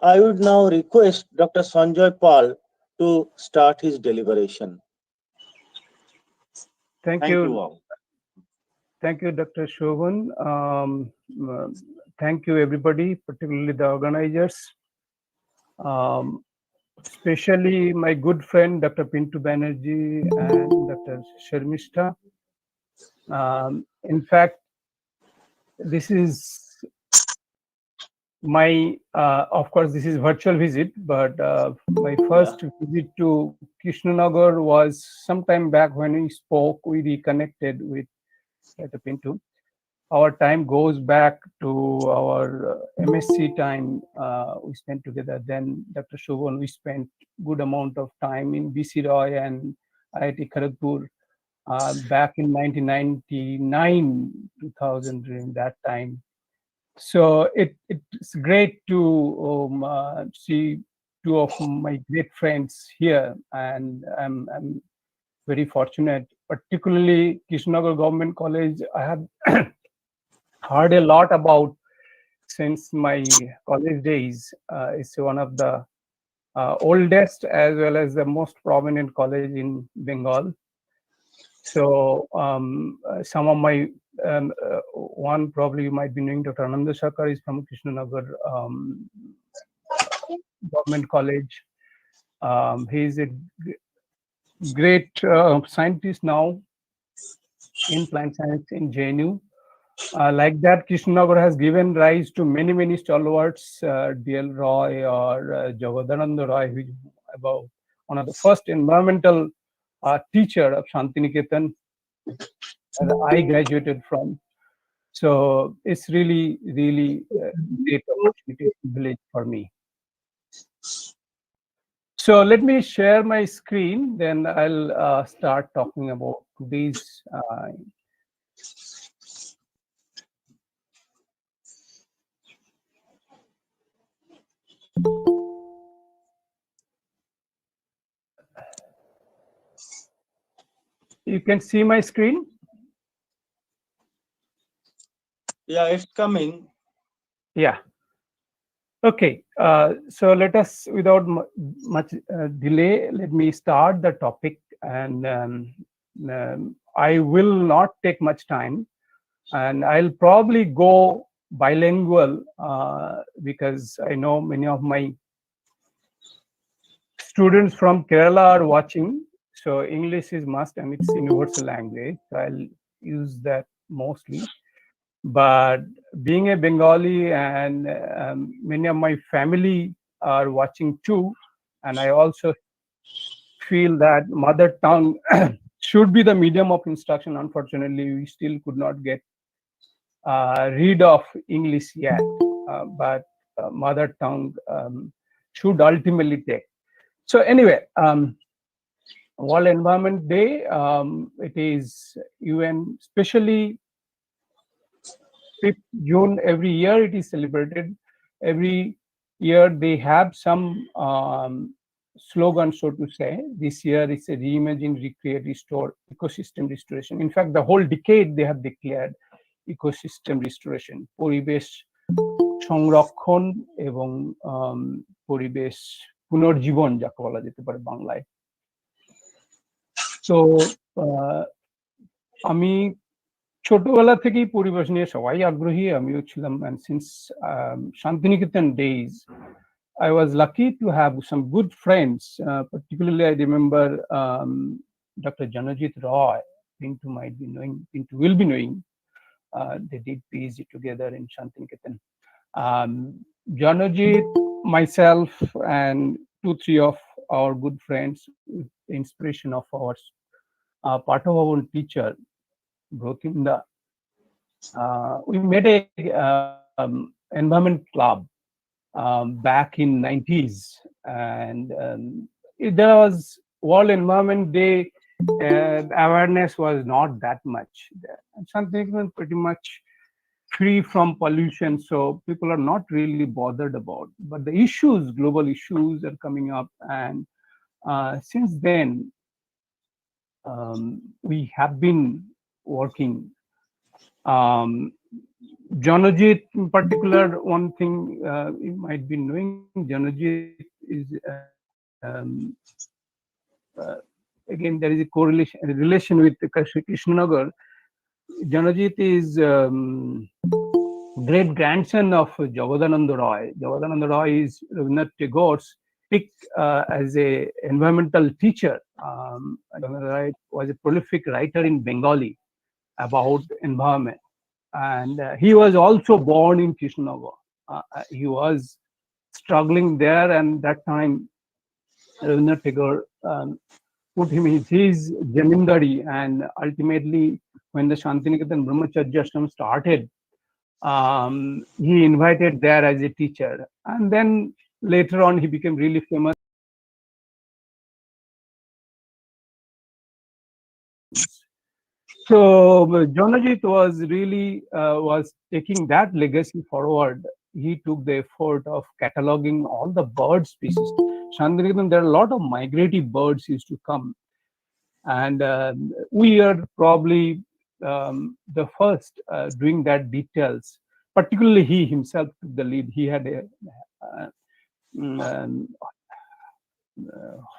I would now request Dr. Sanjoy Pal to start his deliberation. Thank Thank you you. all. Thank you, Dr. Shogun. Uh, Thank you, everybody, particularly the organizers, um, especially my good friend, Dr. Pintu Banerjee and Dr. Sharmishta. In fact, this is my, of course, this is virtual visit, but my first visit to Krishnanagar was sometime back when we spoke, we reconnected with Dr. Pintu. Our time goes back to our MSc time we spent together. Then Dr. Shogun, we spent good amount of time in BC Roy and IIT Kharagpur back in 1999, 2000 during that time. So it's great to see two of my great friends here, and I'm very fortunate. Particularly Krishnagar Government College, I have heard a lot about since my college days. It's one of the oldest as well as the most prominent college in Bengal. So some of my one probably you might be knowing, Dr. Ananda Shakar is from Krishnanagar Government College. He is a great scientist now in plant science in JNU. Like that, Krishnagar has given rise to many stalwarts, D.L. Roy or Jagadananda Roy, who is about one of the first environmental teacher of Shantiniketan that I graduated from. So it's really great opportunity, privilege for me. So let me share my screen, then I'll start talking about these. You can see my screen? Yeah, it's coming. Yeah. Okay. So let us, without much delay, let me start the topic. And I will not take much time. And I'll probably go bilingual because I know many of my students from Kerala are watching. So English is must and it's universal language. So I'll use that mostly. But being a Bengali and many of my family are watching too, and I also feel that mother tongue should be the medium of instruction. Unfortunately, we still could not get rid of English yet, but mother tongue should ultimately take. So anyway, World Environment Day, it is UN, especially 5th June every year it is celebrated. Every year they have some slogan, so to say. This year it's a reimagine, recreate, restore, ecosystem restoration. In fact, the whole decade they have declared ecosystem restoration, পরিবেশ সংরক্ষণ এবং পরিবেশ পুনর্জীবন যাকে বলা যেতে পারে বাংলায়। তো আমি ছোটবেলা থেকেই পরিবেশ নিয়ে সবাই আগ্রহী, আমিও ছিলাম। And since Shantiniketan days, I was lucky to have some good friends. Particularly, I remember Dr. Janajit Roy. Pintu might be knowing. Pintu will be knowing. They did PhD together in Shantiniketan. Janajit, myself, and 2-3 of our good friends, with the inspiration of our part of our teacher, Brokinda, we made a environment club back in 90s, and there was World Environment Day. Awareness was not that much there, and something was pretty much free from pollution, so people are not really bothered about. But the issues, global issues, are coming up, and since then we have been working. Janajit in particular, one thing you might be knowing, Janajit is again, there is a relation with Krishnagar. Janajit is great grandson of Jagadananda Roy. Jagadananda Roy is Rabindranath Tagore's pick as a environmental teacher. Jagadananda Roy was a prolific writer in Bengali about environment, and he was also born in Krishnagar. He was struggling there, and that time Rabindranath Tagore put him in his Jamindari, and ultimately, when the Shantiniketan Brahmacharya Ashram started, he invited there as a teacher, and then later on he became really famous. So Jonajit was really was taking that legacy forward. He took the effort of cataloging all the bird species. Shantiniketan, there are a lot of migratory birds used to come, and we are probably the first doing that details. Particularly, he himself took the lead. He had a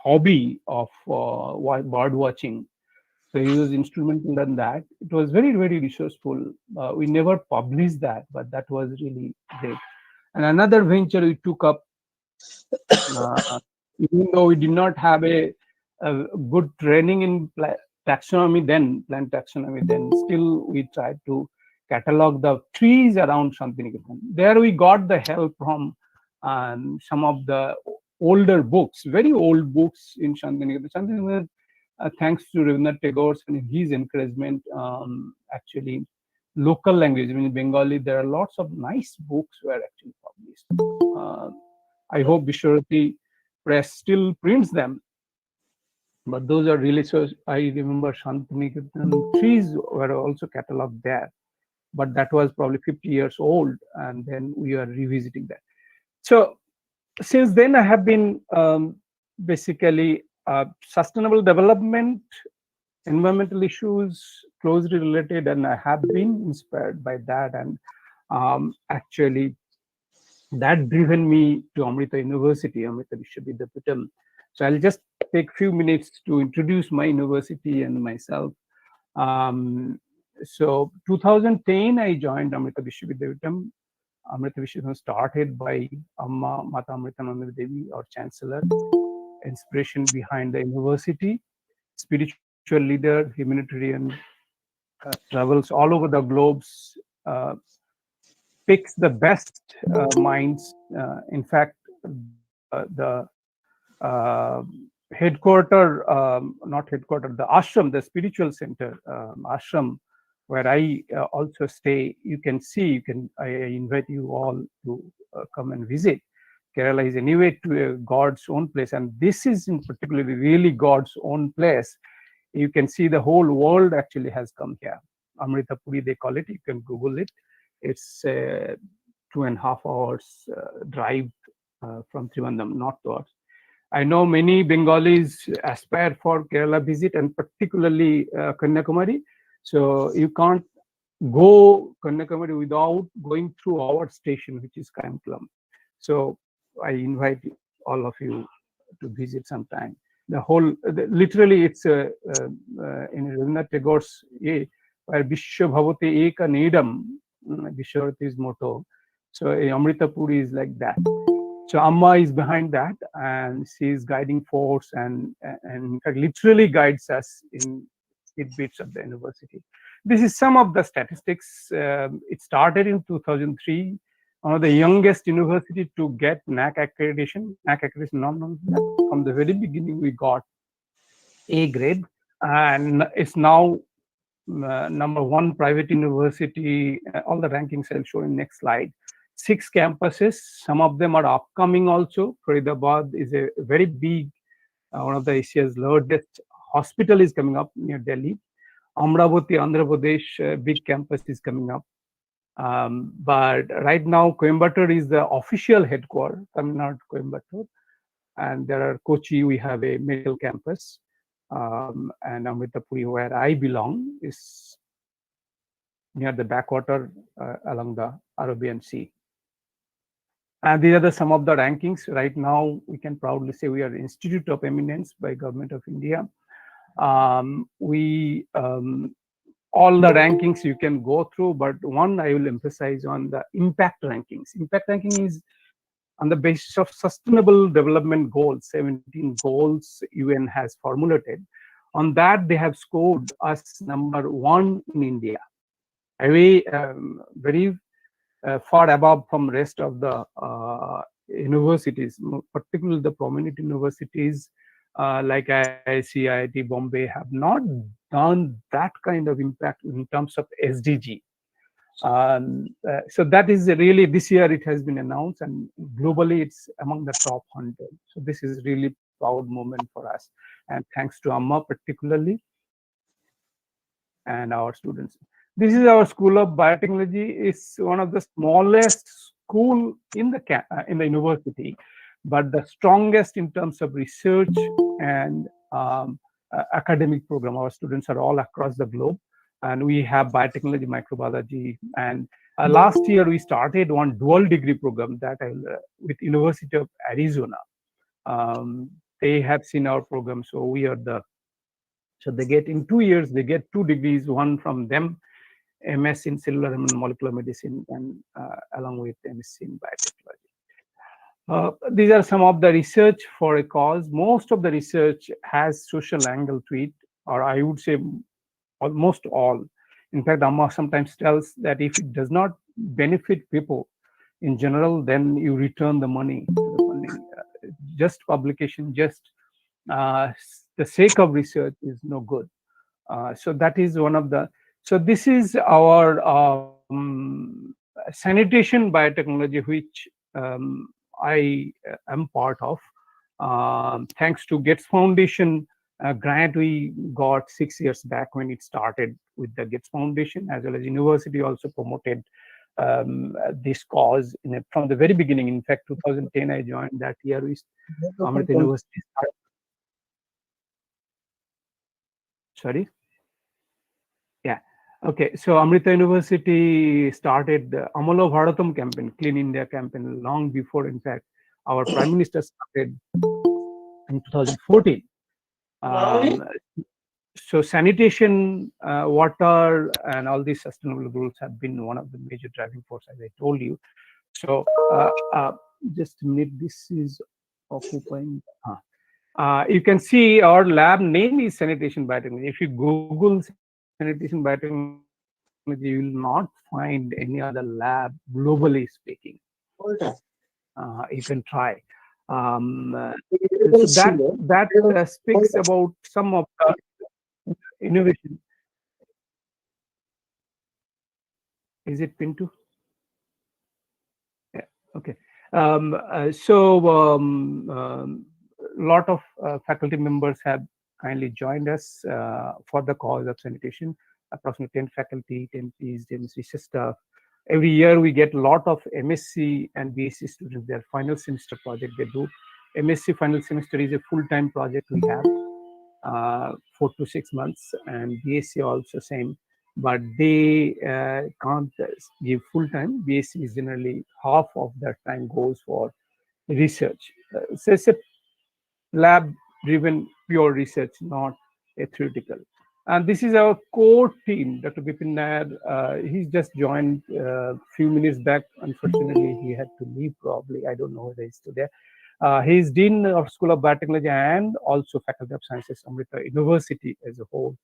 hobby of bird watching, so he was instrumental in that. It was very, very resourceful. We never published that, but that was really great. And another venture we took up, even though we did not have a good training in taxonomy then, plant taxonomy then, still we tried to catalog the trees around Shantiniketan. There we got the help from some of the older books, very old books in Shantiniketan. Shantiniketan, thanks to Rabindranath Tagore and his encouragement, actually, local language, I mean, Bengali, there are lots of nice books were actually published. I hope Vishwarati Press still prints them, but those are really, so I remember Shantiniketan trees were also cataloged there, but that was probably 50 years old, and then we are revisiting that. So since then I have been basically sustainable development, environmental issues closely related, and I have been inspired by that, and actually that driven me to Amrita University, Amrita Vishwavidyapeetham. So I'll just take a few minutes to introduce my university and myself. So 2010, I joined Amrita Vishwavidyapeetham. Amrita Vishwavidyapeetham started by Amma Mata Amritananda Devi, our chancellor, inspiration behind the university, spiritual leader, humanitarian, travels all over the globes, picks the best minds. In fact, the not headquarter, the ashram, the spiritual center, ashram, where I also stay, you can see, I invite you all to come and visit. Kerala is anyway to a God's own place, and this is in particularly really God's own place. You can see the whole world actually has come here. Amrita Puri, they call it. You can Google it. It's 2.5 hours drive from Trivandrum northwards. I know many Bengalis aspire for Kerala visit, and particularly Kanyakumari. So you can't go Kanyakumari without going through our station, which is Kaimkulam. So I invite all of you to visit sometime. The whole, literally, it's in Rabindranath Tagore's where Vishwa Bhavati Eka Nedam, Vishwarati's motto. So Amrita Puri is like that. So Amma is behind that, and she is guiding force, and in fact literally guides us in tidbits of the university. This is some of the statistics. It started in 2003. One of the youngest university to get NAC accreditation. NAC accreditation, from the very beginning we got A grade, and it's now #1 private university. All the rankings I'll show in next slide. 6 campuses, some of them are upcoming also. Faridabad is a very big, one of the Asia's largest hospital is coming up near Delhi. Amravati, Andhra Pradesh, big campus is coming up. But right now, Coimbatore is the official headquarters, Tamil Nadu, Coimbatore. And there are Kochi, we have a medical campus. And Amrita Puri, where I belong, is near the backwater along the Arabian Sea. And these are some of the rankings. Right now, we can proudly say we are Institute of Eminence by Government of India. All the rankings you can go through, but one I will emphasize on the impact rankings. Impact ranking is on the basis of Sustainable Development Goals, 17 goals UN has formulated. On that, they have scored us #1 in India, very far above from rest of the universities, particularly the prominent universities like IIC, IIT Bombay have not done that kind of impact in terms of SDG. So that is really, this year it has been announced, and globally it's among the top 100. So this is really proud moment for us, and thanks to Amma particularly and our students. This is our School of Biotechnology. It's one of the smallest school in the university, but the strongest in terms of research and academic program. Our students are all across the globe, and we have biotechnology, microbiology, and last year we started one dual degree program that with University of Arizona. They have seen our program, so we are so they get in 2 years, they get 2 degrees, one from them, MS in cellular and molecular medicine, and along with MSc in biotechnology. These are some of the research for a cause. Most of the research has social angle to it, or I would say almost all. In fact, Amma sometimes tells that if it does not benefit people in general, then you return the money to the funding. Just publication, just the sake of research is no good. So that is one of the. So this is our sanitation biotechnology, which I am part of. Thanks to Gates Foundation grant we got 6 years back when it started with the Gates Foundation, as well as university also promoted this cause from the very beginning. In fact, 2010 I joined. That year we Amrita University started. Sorry. Yeah. Okay. So Amrita University started the Amalo Bharatam campaign, Clean India campaign, long before, in fact, our Prime Minister started in 2014. So sanitation, water, and all these sustainable goals have been one of the major driving forces, as I told you. So just a minute, this is occupying. You can see our lab name is Sanitation Biotechnology. If you Google Sanitation Biotechnology, you will not find any other lab globally speaking. You can try. So that speaks about some of the innovation. Is it Pinto? Yeah. Okay. Lot of faculty members have kindly joined us for the cause of sanitation. Approximately 10 faculty, 10 PhD research staff. Every year we get a lot of MSc and BSc students. Their final semester project they do. MSc final semester is a full-time project we have, 4 to 6 months, and BSc also same. But they can't give full-time. BSc is generally half of that time goes for research. So it's a lab-driven pure research, not a theoretical. And this is our core team, Dr. Bipin Nair. He's just joined a few minutes back. Unfortunately, he had to leave probably. I don't know whether he's still there. He's Dean of School of Biotechnology and also Faculty of Sciences, Amrita University as a whole.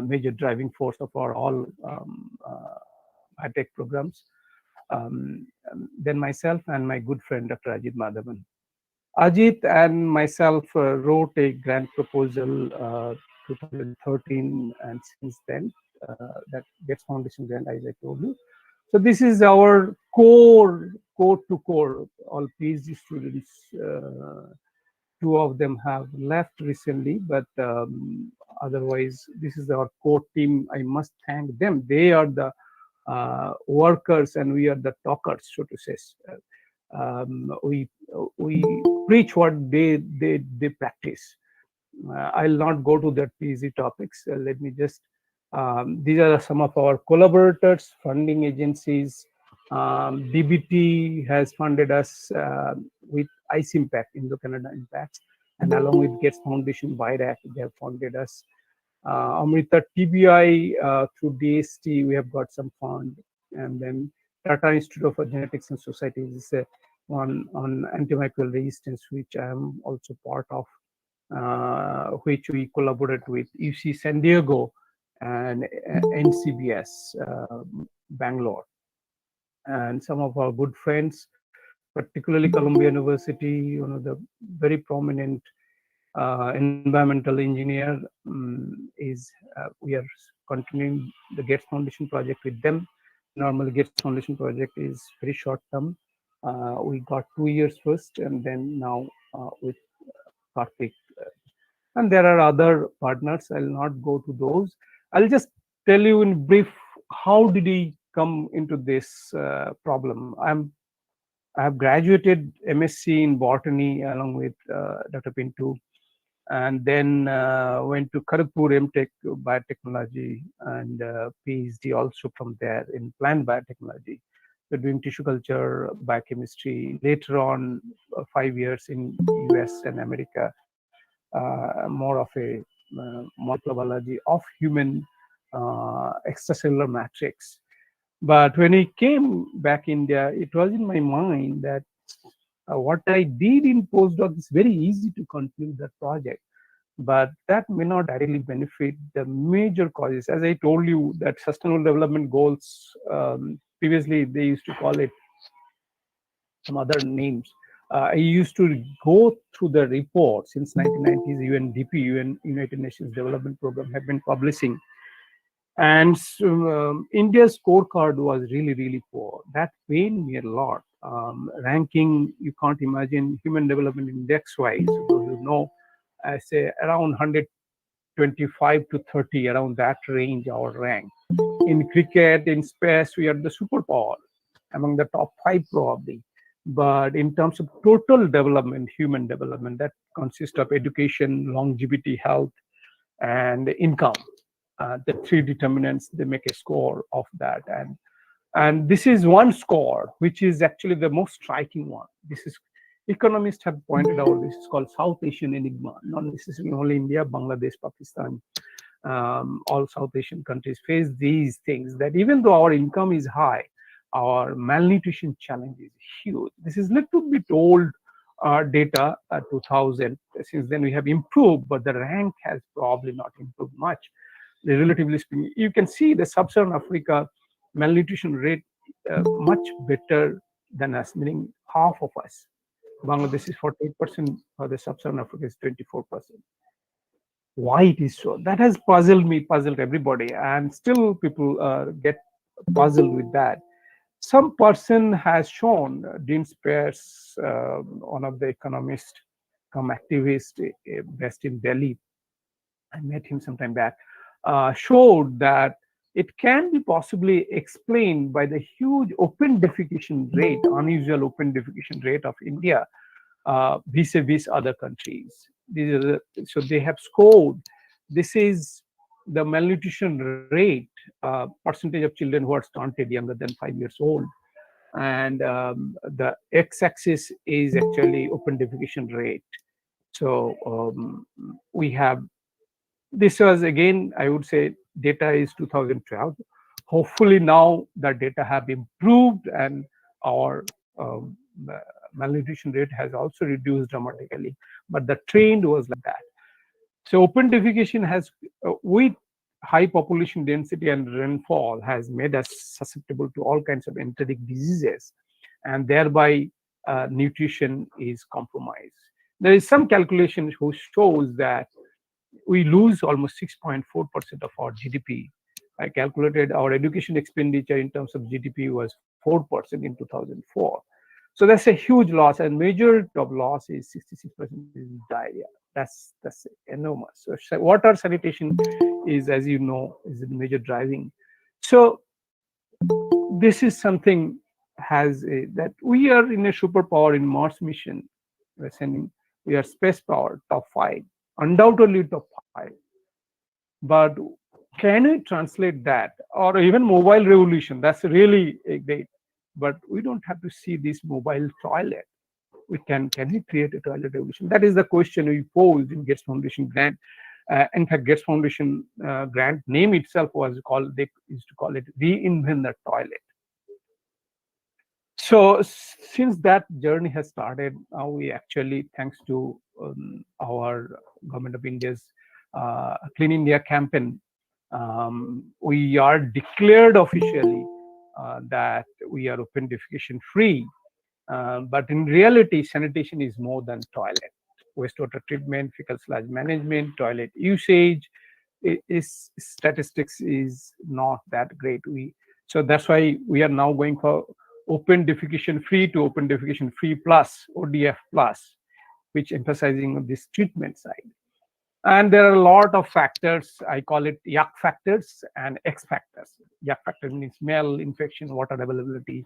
Major driving force of our all biotech programs. Then myself and my good friend, Dr. Ajit Madhavan. Ajit and myself wrote a grant proposal 2013, and since then that Gates Foundation grant, as I told you. So this is our core to core. All PhD students, 2 of them have left recently, but otherwise this is our core team. I must thank them. They are the workers and we are the talkers, so to say. We preach what they practice. I'll not go to the PhD topics. Let me just These are some of our collaborators, funding agencies. DBT has funded us with ICE Impact, Indo-Canada Impacts, and along with Gates Foundation, BIRAC, they have funded us. Amrita TBI through DST, we have got some fund, and then Tata Institute of Genetics and Societies is one on antimicrobial resistance, which I am also part of, which we collaborate with UC San Diego and NCBS Bangalore, and some of our good friends, particularly Columbia University, one of the very prominent environmental engineer is we are continuing the Gates Foundation project with them. Normally, Gates Foundation project is very short term. We got 2 years first, and then now with Karthik. And there are other partners. I'll not go to those. I'll just tell you in brief how did he come into this problem. I have graduated MSc in botany along with Dr. Pintu, and then went to Kharagpur MTech biotechnology and PhD also from there in plant biotechnology. So doing tissue culture, biochemistry. Later on, 5 years in US and America, more of a molecular biology of human extracellular matrix. But when he came back India, it was in my mind that what I did in postdoc is very easy to conclude that project, but that may not directly benefit the major causes. As I told you, that Sustainable Development Goals, previously they used to call it some other names. I used to go through the report since 1990s. UNDP, United Nations Development Program, have been publishing. And India's scorecard was really, really poor. That pained me a lot. Ranking, you can't imagine, Human Development Index wise, so you know, I say around 125 to 30, around that range, our rank. In cricket, in space, we are the superpower, among the top 5 probably. But in terms of total development, human development, that consists of education, longevity, health, and income. The 3 determinants, they make a score of that. And this is one score, which is actually the most striking one. This is, economists have pointed out, this is called South Asian enigma, not necessarily only India, Bangladesh, Pakistan. All South Asian countries face these things, that even though our income is high, our malnutrition challenge is huge. This is little bit old data, 2000. Since then we have improved, but the rank has probably not improved much. Relatively speaking, you can see the sub-Saharan Africa malnutrition rate much better than us, meaning half of us. Bangladesh is 48%, or the sub-Saharan Africa is 24%. Why it is so? That has puzzled me, puzzled everybody, and still people get puzzled with that. Some person has shown, Dean Spears, one of the economists, come activist based in Delhi, I met him some time back, showed that it can be possibly explained by the huge open defecation rate, unusual open defecation rate of India vis-a-vis other countries. So they have scored, this is the malnutrition rate, percentage of children who are stunted younger than 5 years old. And the x-axis is actually open defecation rate. So we have, this was again, I would say, data is 2012. Hopefully now the data have improved and our malnutrition rate has also reduced dramatically, but the trend was like that. So open defecation has, with high population density and rainfall, has made us susceptible to all kinds of enteric diseases, and thereby nutrition is compromised. There is some calculation which shows that we lose almost 6.4% of our GDP. I calculated our education expenditure in terms of GDP was 4% in 2004. So that's a huge loss, and majority of loss is 66% is diarrhea. That's enormous. So water sanitation is, as you know, is a major driving. So this is something that we are in a superpower in Mars mission. We're sending, we are space power, top 5, undoubtedly top 5. But Can we translate that? Or even mobile revolution, that's really great. But we don't have to see this mobile toilet. Can we create a toilet revolution? That is the question we posed in Gates Foundation grant. In fact, Gates Foundation grant name itself was called, they used to call it Reinvent the Toilet. So since that journey has started, we actually, thanks to our government of India's Clean India campaign, we are declared officially that we are open defecation free. But in reality, sanitation is more than toilet. Wastewater treatment, fecal sludge management, toilet usage, is statistics is not that great. So that's why we are now going for open defecation free to open defecation free plus, ODF plus, which emphasizing on this treatment side. And there are a lot of factors. I call it YAC factors and X factors. YAC factor means smell, infection, water availability.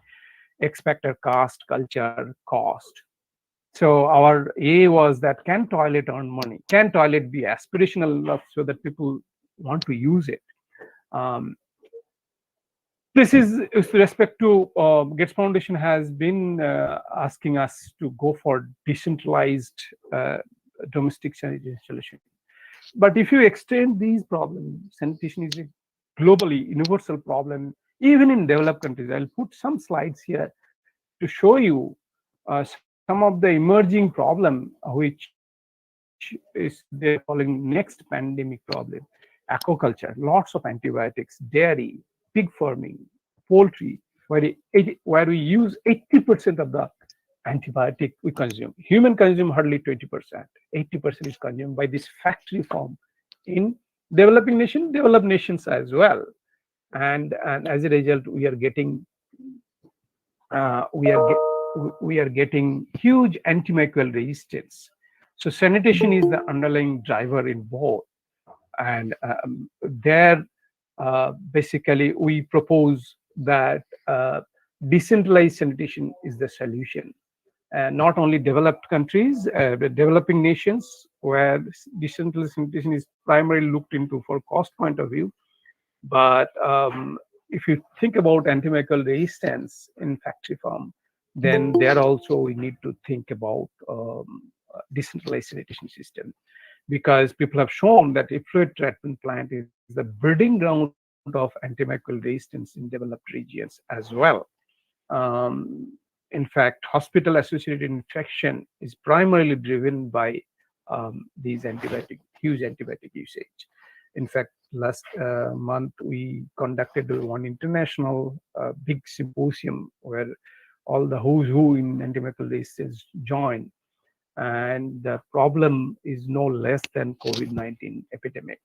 X factor, caste, culture, cost. So our A was that, can toilet earn money? Can toilet be aspirational enough so that people want to use it? This is with respect to Gates Foundation has been asking us to go for decentralized domestic sanitation installation. But if you extend these problems, sanitation is a globally universal problem, even in developed countries. I'll put some slides here to show you some of the emerging problem which is they're calling next pandemic problem. Aquaculture, lots of antibiotics, dairy, pig farming, poultry, where we use 80% of the antibiotic we consume. Human consume hardly 20%. 80% is consumed by this factory farm in developed nations as well. And as a result, we are getting huge antimicrobial resistance. So sanitation is the underlying driver in both. And there, basically, we propose that decentralized sanitation is the solution. Not only developed countries, but developing nations, where decentralized sanitation is primarily looked into for cost point of view. But if you think about antimicrobial resistance in factory farm, then there also we need to think about decentralized sanitation system, because people have shown that effluent treatment plant is the breeding ground of antimicrobial resistance in developed regions as well. In fact, hospital-associated infection is primarily driven by these huge antibiotic usage. In fact, last month we conducted one international big symposium where all the who's who in antimicrobial resistance joined, and the problem is no less than COVID-19 epidemic.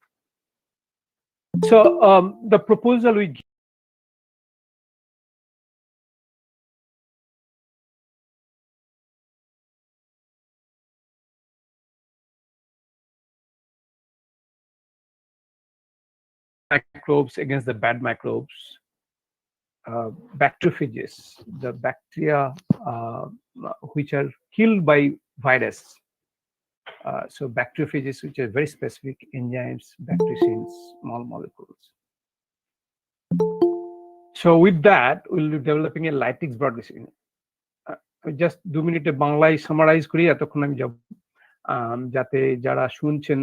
So the proposal we microbes against the bad microbes, bacteriophages, the bacteria which are killed by virus. So bacteriophages, which are very specific enzymes, bactericins, small molecules. So with that, we'll be developing a lytics broadcasting. Just 2 minute বাংলায় summarize করি, এতক্ষণ আমি যাব যাতে যারা শুনছেন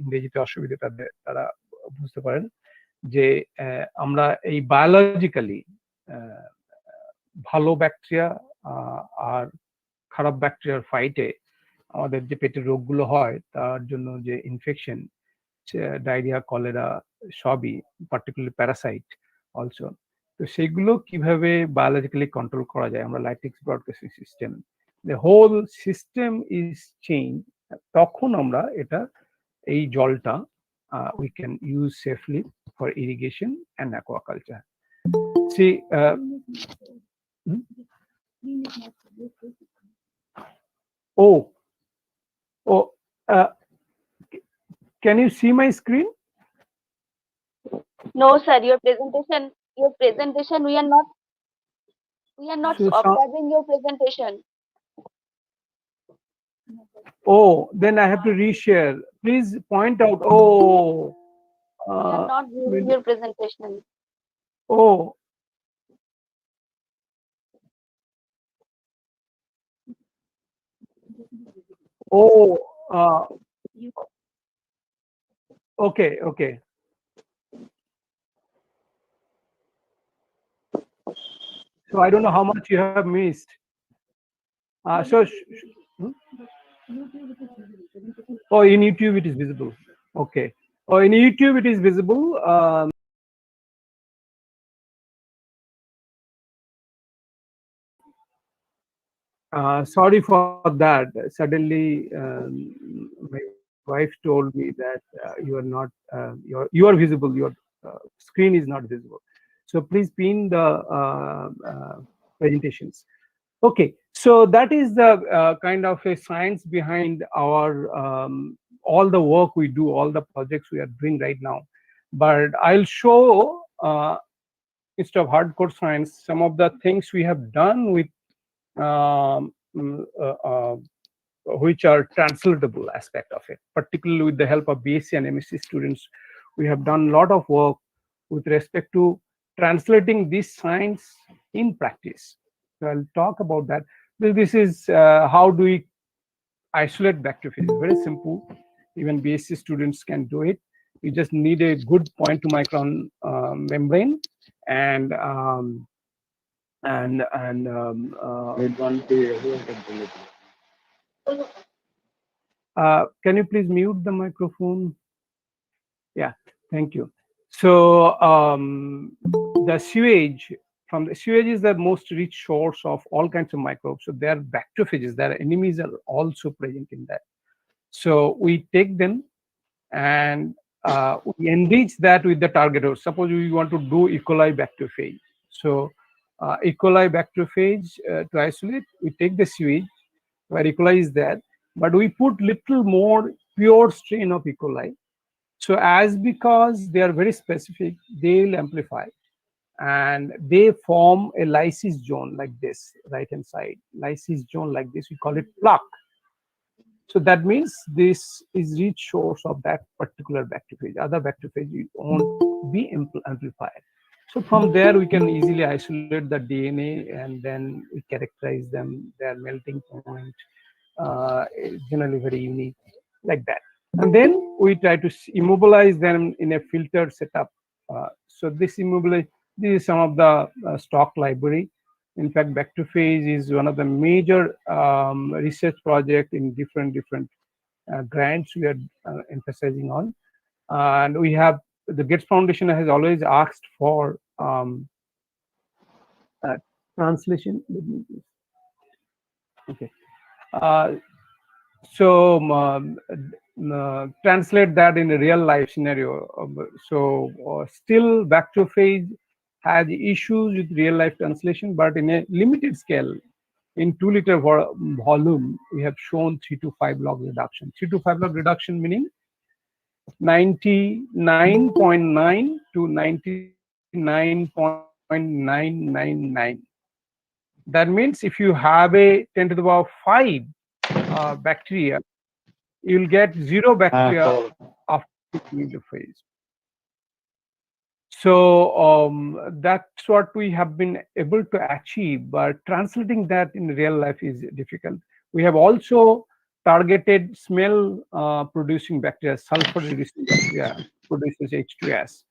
ইংরেজিতে অসুবিধা তারা বুঝতে পারেন যে আমরা এই বায়োলজিক্যালি ভালো ব্যাকটেরিয়া আর খারাপ ব্যাকটেরিয়ার ফাইটে আমাদের যে পেটের রোগগুলো হয় তার জন্য যে ইনফেকশন, ডায়রিয়া, কলেরা সবই, পার্টিকুলারলি প্যারাসাইট অলসো, তো সেগুলো কিভাবে বায়োলজিক্যালি কন্ট্রোল করা যায় আমরা লাইটিক্স broadcasting system, the whole system is change, তখন আমরা এটা এই জলটা we can use safely for irrigation and aquaculture. See, can you see my screen? No, sir. Your presentation. We are not observing your presentation. Oh, then I have to reshare. Please point out. Oh, are not viewing your presentation. Oh. Oh, okay, okay. So I don't know how much you have missed. Hmm? Oh, in YouTube it is visible. Okay. Oh, in YouTube it is visible. Sorry for that. Suddenly, my wife told me that you are not, you are visible. Your screen is not visible. So please pin the presentations. Okay, so that is the kind of a science behind our all the work we do, all the projects we are doing right now. But I'll show instead of hardcore science some of the things we have done with um, mm, which are translatable aspect of it, particularly with the help of BSc and MSc students. We have done a lot of work with respect to translating this science in practice. So I'll talk about that. This is how do we isolate bacteriophages. Very simple. Even BSc students can do it. You just need a good point to micron membrane and can you please mute the microphone? Yeah, thank you. So the sewage, from the sewage is the most rich source of all kinds of microbes. So there are bacteriophages, their enemies are also present in that. So we take them and we enrich that with the target host. Suppose we want to do E. coli bacteriophage. So E. coli bacteriophage to isolate, we take the sewage where E. coli is there, but we put little more pure strain of E. coli. So as because they are very specific, they will amplify and they form a lysis zone like this, right hand side, lysis zone like this, we call it plaque. So that means this is rich source of that particular bacteriophage. Other bacteriophage won't be amplified. So from there we can easily isolate the DNA and then we characterize them, their melting point, is generally very unique like that. And then we try to immobilize them in a filtered setup. So this is some of the stock library. In fact, bacteriophage is one of the major research project in different grants we are emphasizing on. And we have, the Gates Foundation has always asked for translation. Okay. So translate that in a real life scenario. So still bacteriophage has issues with real life translation, but in a limited scale. In 2 liter volume, we have shown 3 to 5 log reduction. 3 to 5 log reduction meaning 99.9 to 99.999. That means if you have a 10 to the power 5 bacteria, you will get 0 bacteria after taking the phase. So that's what we have been able to achieve, but translating that in real life is difficult. We have also targeted smell producing bacteria, sulfur reducing bacteria produces H2S.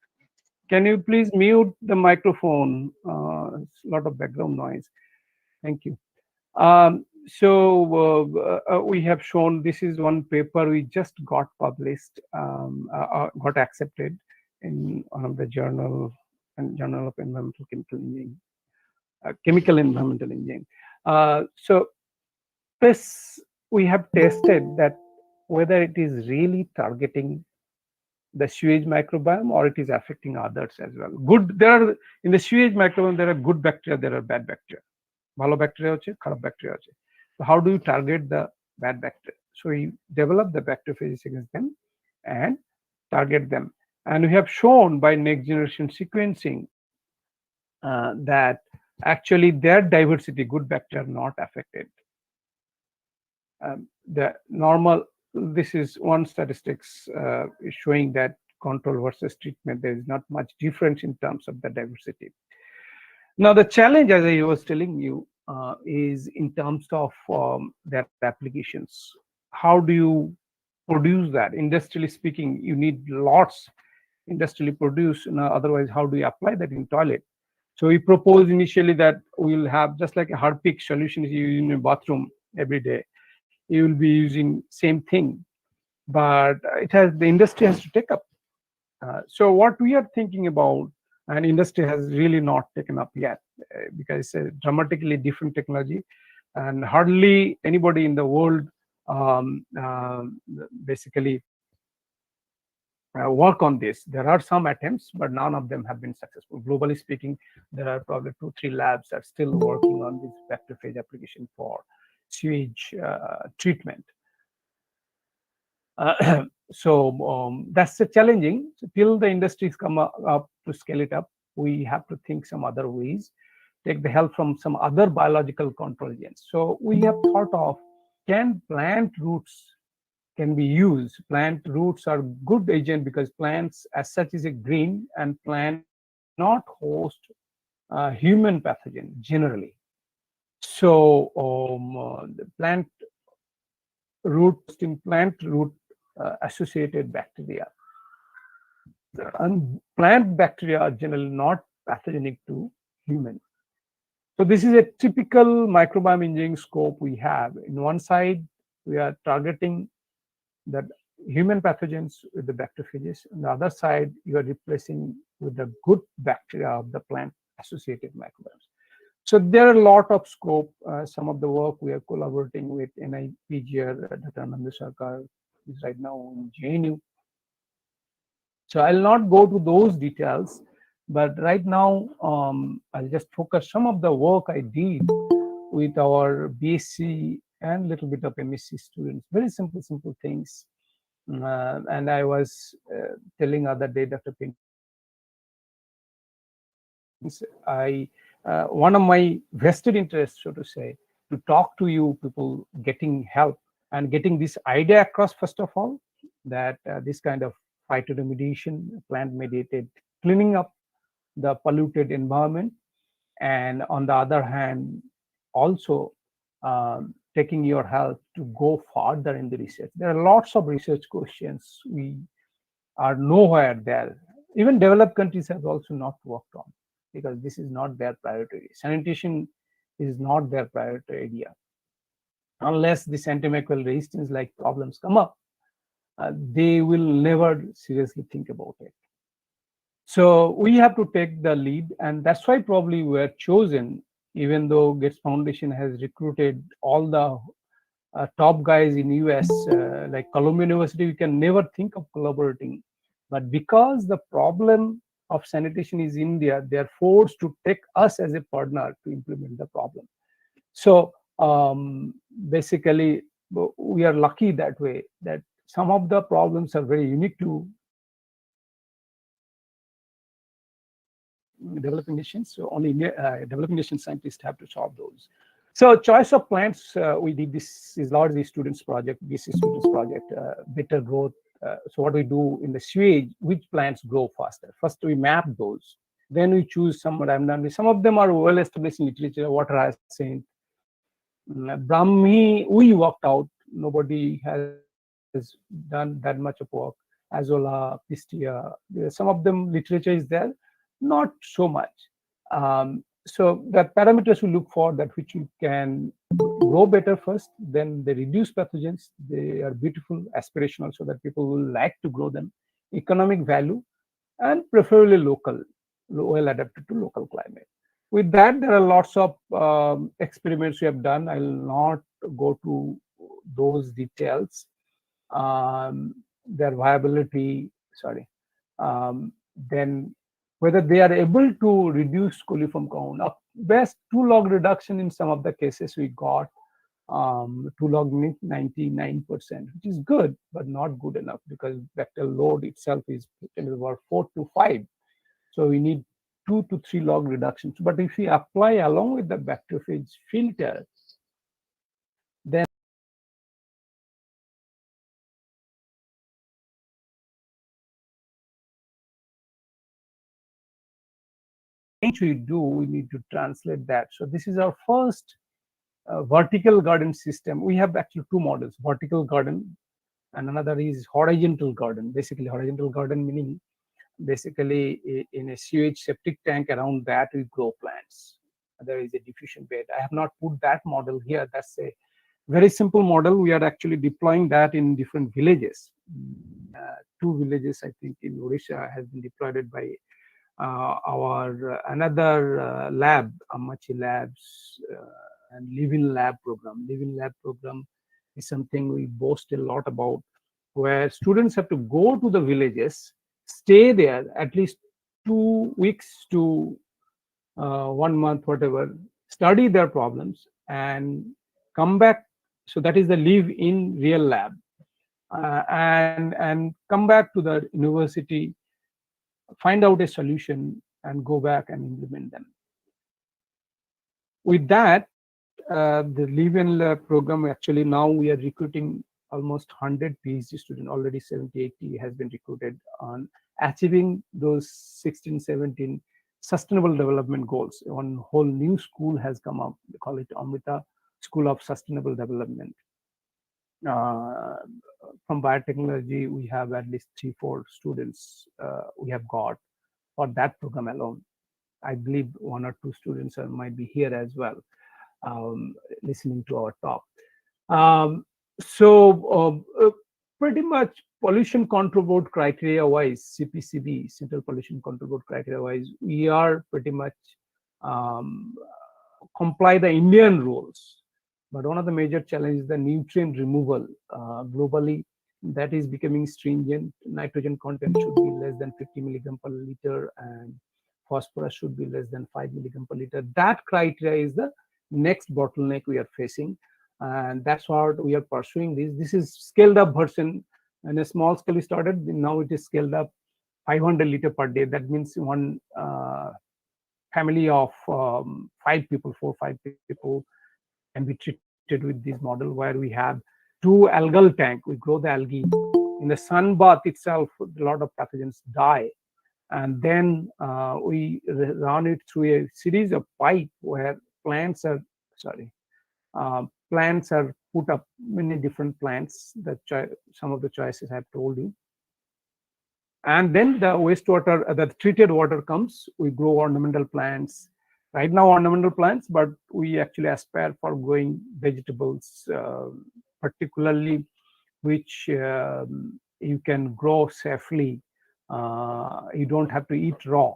Can you please mute the microphone? It's a lot of background noise. Thank you. We have shown, this is one paper we just got published, got accepted in one of the journal of environmental chemical engineering, chemical environmental engineering. So this we have tested that whether it is really targeting the sewage microbiome or it is affecting others as well. Good, there are in the sewage microbiome there are good bacteria, there are bad bacteria. Bhalo bacteria hoche, kharab bacteria hoche. So how do you target the bad bacteria? So we develop the bacteriophages against them and target them. And we have shown by next generation sequencing that actually their diversity, good bacteria, are not affected. The normal, this is one statistics is showing that control versus treatment, there is not much difference in terms of the diversity. Now, the challenge, as I was telling you, is in terms of their applications. How do you produce that? Industrially speaking, you need lots industrially produced. Otherwise, how do you apply that in toilet? So we proposed initially that we'll have just like a Harpic solution you use in your bathroom every day. You will be using same thing, but the industry has to take up. So what we are thinking about, and industry has really not taken up yet, because it's a dramatically different technology, and hardly anybody in the world basically work on this. There are some attempts, but none of them have been successful. Globally speaking, there are probably 2-3 labs that are still working on this bacteriophage application for sewage treatment. So that's the challenging. So till the industries come up to scale it up, we have to think some other ways, take the help from some other biological control agents. So we have thought of, can plant roots can be used? Plant roots are good agent because plants as such is a green, and plant not host human pathogen generally. So the plant root associated bacteria, and plant bacteria are generally not pathogenic to human. So this is a typical microbiome engineering scope we have. In one side, we are targeting the human pathogens with the bacteriophages. On the other side, you are replacing with the good bacteria of the plant associated microbiomes. So there are a lot of scope. Some of the work we are collaborating with NIPGR, Dr. Anand Sarkar is right now in JNU. So I'll not go to those details, but right now I'll just focus some of the work I did with our BSc and little bit of MSc students. Very simple things. And I was telling other day, Dr. Pink, one of my vested interests, so to say, to talk to you people, getting help and getting this idea across, first of all, that this kind of phytoremediation, plant-mediated cleaning up the polluted environment, and on the other hand, also taking your help to go further in the research. There are lots of research questions we are nowhere there. Even developed countries have also not worked on, because this is not their priority. Sanitation is not their priority area. Unless this antimicrobial resistance like problems come up, they will never seriously think about it. So we have to take the lead, and that's why probably we are chosen, even though Gates Foundation has recruited all the top guys in US, like Columbia University, we can never think of collaborating. But because the problem of sanitation is India, they are forced to take us as a partner to implement the problem. So basically, we are lucky that way, that some of the problems are very unique to developing nations. So only developing nation scientists have to solve those. So choice of plants, we did this is largely students project, BC students project, better growth. So what we do in the sewage, which plants grow faster? First we map those, then we choose some randomly. Some of them are well established in literature, water hyacinth, Brahmi, we worked out. Nobody has done that much of work. Azolla, Pistia, some of them literature is there, not so much. So the parameters we look for, that which we can grow better first, then they reduce pathogens, they are beautiful, aspirational, so that people will like to grow them, economic value, and preferably local, well adapted to local climate. With that, there are lots of experiments we have done. I will not go to those details. Their viability, then whether they are able to reduce coliform count. Best 2 log reduction in some of the cases we got, 2 log means 99%, which is good, but not good enough, because bacterial load itself is about 4 to 5. So we need 2 to 3 log reductions. But if we apply along with the bacteriophage filter, then change we do, we need to translate that. So this is our first vertical garden system. We have actually two models: vertical garden, and another is horizontal garden. Basically, horizontal garden meaning basically in a sewage septic tank, around that we grow plants. There is a diffusion bed. I have not put that model here. That's a very simple model. We are actually deploying that in different villages. Two villages, I think, in Odisha has been deployed by our another lab, Amachi Labs, and Live-in Lab program. Live-in Lab program is something we boast a lot about, where students have to go to the villages, stay there at least 2 weeks to 1 month, whatever, study their problems and come back. So that is the live-in real lab, and come back to the university, find out a solution, and go back and implement them. With that, the Live-in Lab program, actually now we are recruiting almost 100 PhD students. Already 70, 80 has been recruited on achieving those 16, 17 sustainable development goals. One whole new school has come up. They call it Amrita School of Sustainable Development. From biotechnology, we have at least 3-4 students we have got for that program alone. I believe 1 or 2 students might be here as well, listening to our talk. Pretty much pollution control board criteria wise, CPCB, Central Pollution Control Board criteria wise, we are pretty much comply the Indian rules. But one of the major challenges is the nutrient removal globally. That is becoming stringent. Nitrogen content should be less than 50 milligram per liter, and phosphorus should be less than 5 milligram per liter. That criteria is the next bottleneck we are facing, and that's what we are pursuing. This is scaled up version. And a small scale we started, now it is scaled up 500 liter per day. That means one family of 5 people, 4-5 people can be treated with this model, where we have 2 algal tank. We grow the algae. In the sun bath itself, a lot of pathogens die. And then we run it through a series of pipe where plants are put up, many different plants, some of the choices I've told you. And then the wastewater, the treated water comes, we grow ornamental plants. Right now ornamental plants, but we actually aspire for growing vegetables, particularly which you can grow safely. You don't have to eat raw.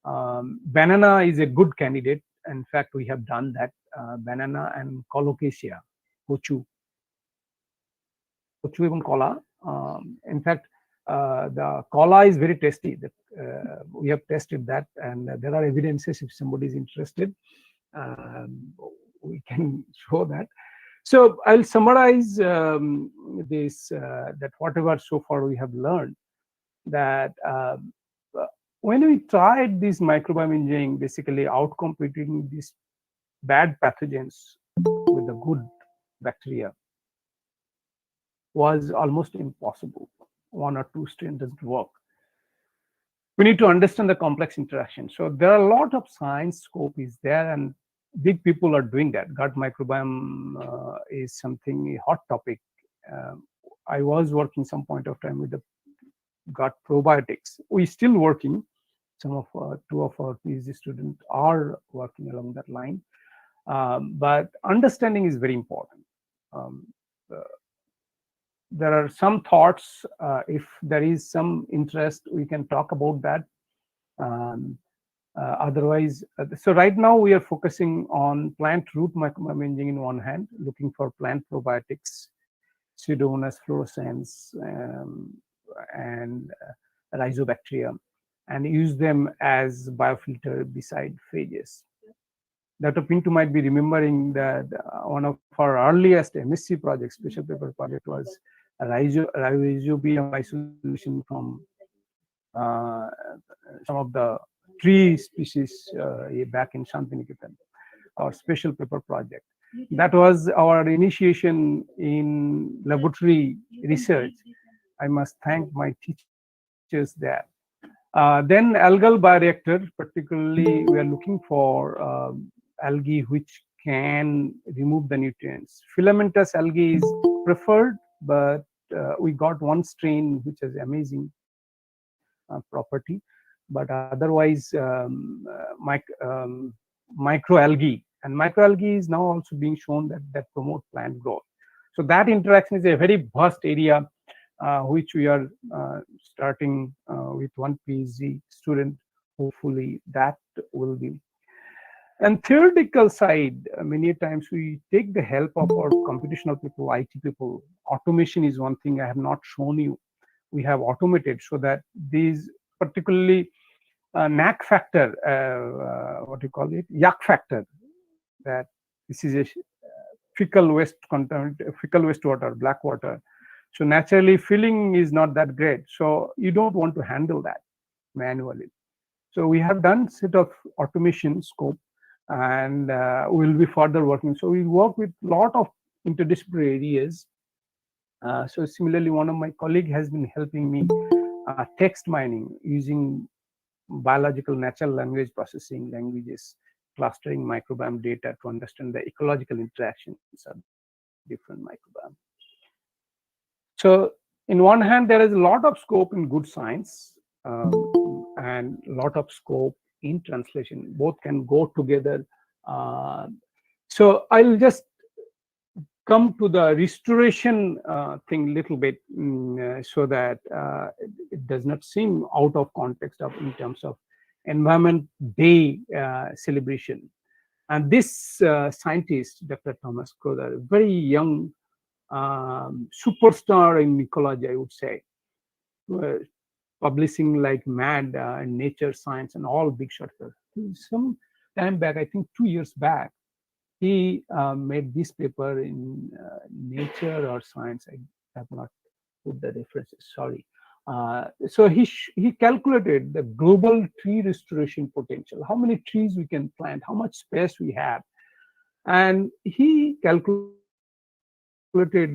Banana is a good candidate. In fact, we have done that. Banana and colocasia, kochu even kola. In fact, the kola is very tasty. We have tested that, and there are evidences. If somebody is interested, we can show that. So I'll summarize this, that whatever so far we have learned, that when we tried this microbiome engineering, basically outcompeting these bad pathogens with the good bacteria, was almost impossible. 1 or 2 strains doesn't work. We need to understand the complex interaction. So there are a lot of science scope is there, and big people are doing that. Gut microbiome is something, a hot topic. I was working some point of time with the gut probiotics. We're still working. Some of 2 of our PhD students are working along that line. But understanding is very important. There are some thoughts. If there is some interest, we can talk about that. Otherwise, so right now we are focusing on plant root microbiome engineering in one hand, looking for plant probiotics, Pseudomonas fluorescens, and rhizobacteria, and use them as biofilter beside phages. Dr. Pinto might be remembering that one of our earliest MSc projects, special paper project, was a rhizobium isolation from some of the tree species back in Shantiniketan, our special paper project. That was our initiation in laboratory research. I must thank my teachers there. Then algal bioreactor, particularly we are looking for algae which can remove the nutrients. Filamentous algae is preferred, but we got one strain which has amazing property, but otherwise microalgae, and microalgae is now also being shown that promote plant growth. So that interaction is a very vast area which we are starting with one PhD student. Hopefully that will be. And theoretical side, many times we take the help of our computational people, IT people. Automation is one thing I have not shown you. We have automated so that these particularly NAC factor, what do you call it, yak factor, that this is a fecal waste content, fecal wastewater, black water. So naturally filling is not that great. So you don't want to handle that manually. So we have done set of automation scope, and we'll be further working. So we work with a lot of interdisciplinary areas. So similarly, one of my colleague has been helping me text mining using biological natural language processing languages, clustering microbiome data to understand the ecological interactions of different microbiome. So in one hand, there is a lot of scope in good science and a lot of scope in translation. Both can go together. So I'll just come to the restoration thing a little bit so that it does not seem out of context of in terms of Environment Day celebration. And this scientist, Dr. Thomas Crowther, very young superstar in ecology, I would say, publishing like mad in Nature, Science, and all big short. Some time back, I think 2 years back, he made this paper in Nature or Science. I have not put the references, sorry. So he calculated the global tree restoration potential, how many trees we can plant, how much space we have. And he calculated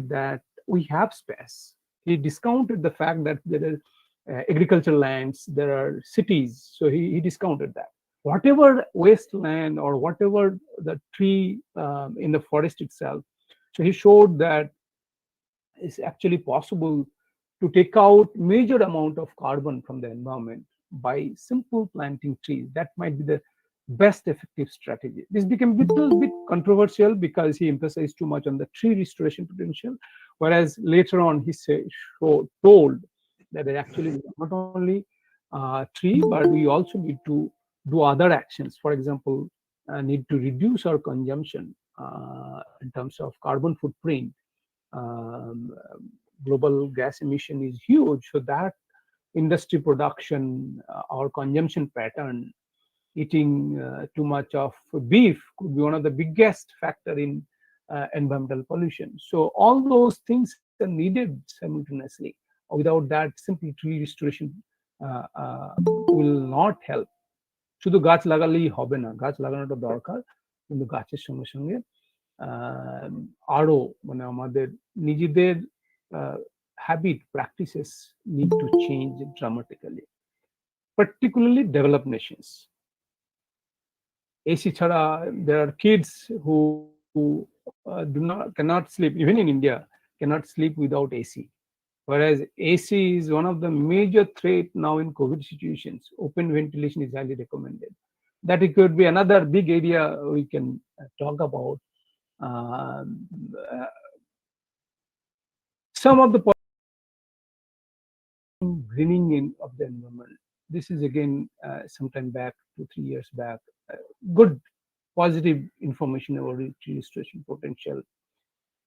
that we have space. He discounted the fact that there are agricultural lands, there are cities. So he discounted that. Whatever wasteland or whatever the tree in the forest itself. So he showed that it's actually possible to take out major amount of carbon from the environment by simple planting trees. That might be the best effective strategy. This became a little bit controversial because he emphasized too much on the tree restoration potential, whereas later on he told that actually not only tree, but we also need to do other actions. For example, need to reduce our consumption in terms of carbon footprint. Global gas emission is huge, so that industry production, our consumption pattern, eating too much of beef could be one of the biggest factor in environmental pollution. So all those things are needed simultaneously. Without that, simply tree restoration will not help. শুধু গাছ লাগালেই হবে না, গাছ লাগানোটা দরকার, কিন্তু গাছের সঙ্গে সঙ্গে আরো মানে আমাদের নিজেদের habit practices need to change dramatically, particularly developed nations. AC chhara, there are kids who cannot sleep, even in India, cannot sleep without AC. Whereas AC is one of the major threat now in COVID situations. Open ventilation is highly recommended. That it could be another big area we can talk about. Some of the greening in of the environment. This is again sometime back, 2-3 years back. Good positive information about tree restoration potential.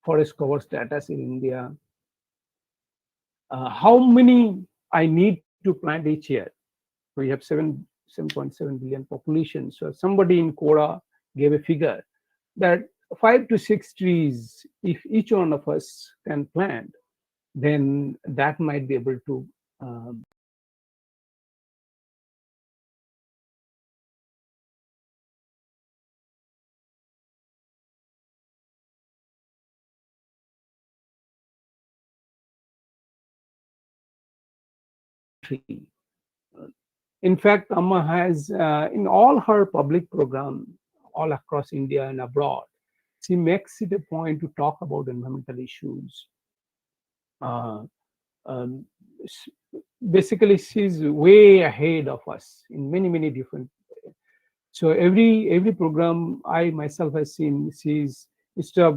Forest cover status in India. How many I need to plant each year? We have 7.7 billion population. So somebody in Kora gave a figure that 5 to 6 trees, if each one of us can plant, then that might be able to tree. In fact, Amma has, in all her public program, all across India and abroad, she makes it a point to talk about environmental issues. Uh, um, Basically, she's way ahead of us in many different. So every program I myself have seen, she's, instead of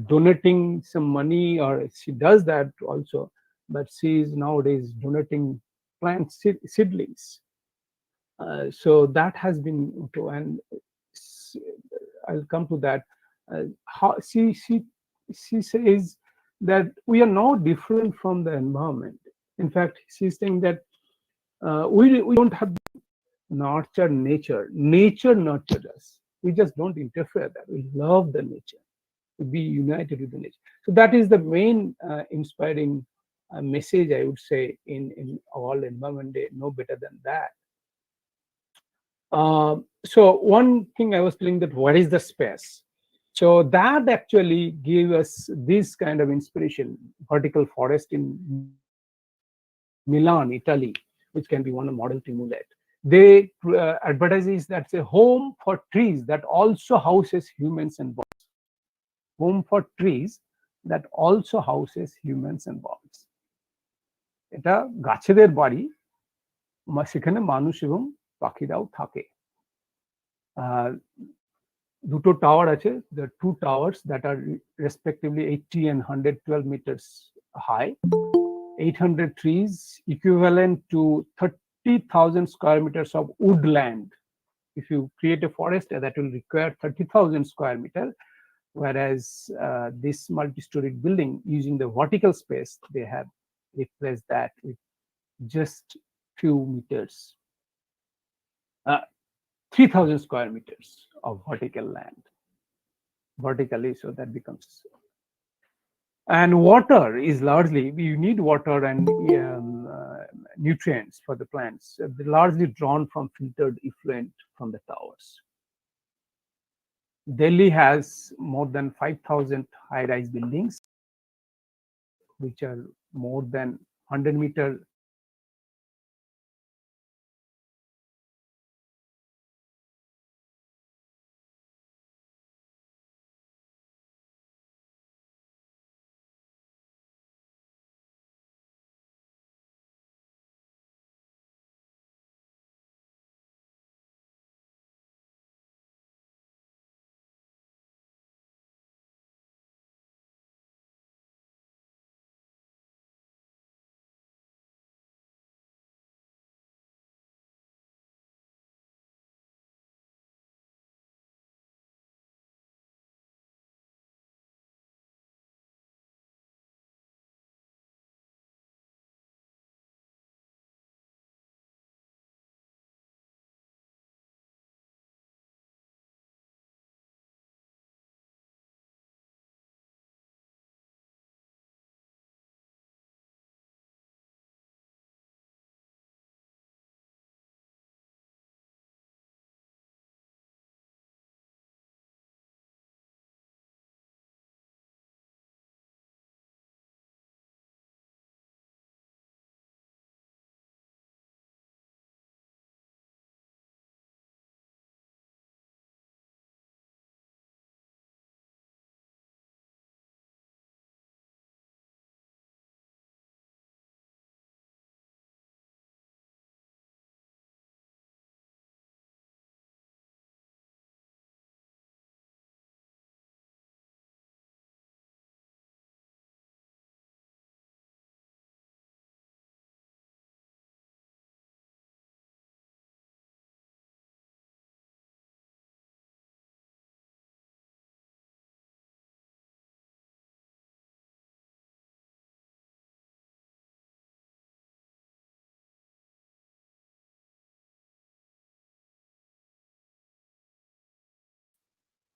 donating some money, or she does that also, but she's nowadays donating plant seedlings. So that has been, and I'll come to that. How she says that we are no different from the environment. In fact, she's saying that we don't have nurture nature. Nature nurtured us. We just don't interfere that. We love the nature. To be united with the nature. So that is the main inspiring message, I would say, in all Environment Day. No better than that. So one thing I was telling, that what is the space? So that actually gave us this kind of inspiration. Vertical forest in Milan, Italy, which can be one model to emulate. They advertise that's a home for trees that also houses humans and birds. Home for trees that also houses humans and birds. এটা গাছেদের বাড়ি, সেখানে মানুষ এবং পাখিরাও থাকে। দুটো tower আছে, the two towers that are respectively 80 and 112 meters high, 800 trees equivalent to 30,000 square meters of woodland. If you create a forest, that will require 30,000 square meters, whereas this multi-storied building, using the vertical space, they have replaced that with just few meters. 3,000 square meters of vertical land, vertically, so that becomes. And water is largely, you need water and nutrients for the plants, largely drawn from filtered effluent from the towers. Delhi has more than 5,000 high-rise buildings, which are more than 100-meter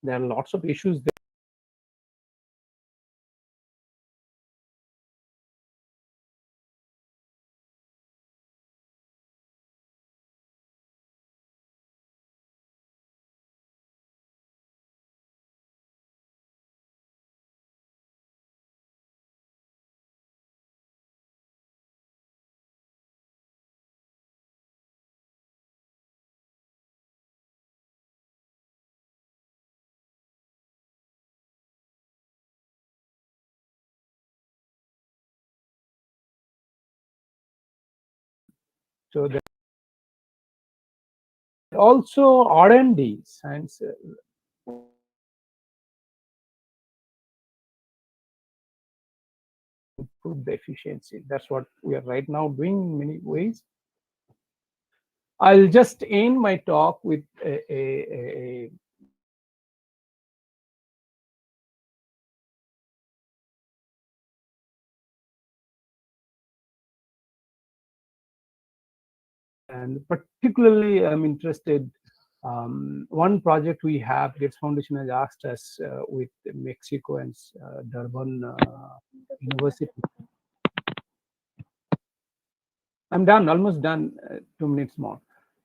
there are lots of issues there. So that also R&D science improve the efficiency. That's what we are right now doing in many ways. I'll just end my talk with a and particularly I'm interested. One project we have, Gates Foundation has asked us with Mexico and Durban University. I'm done, almost done, 2 minutes more.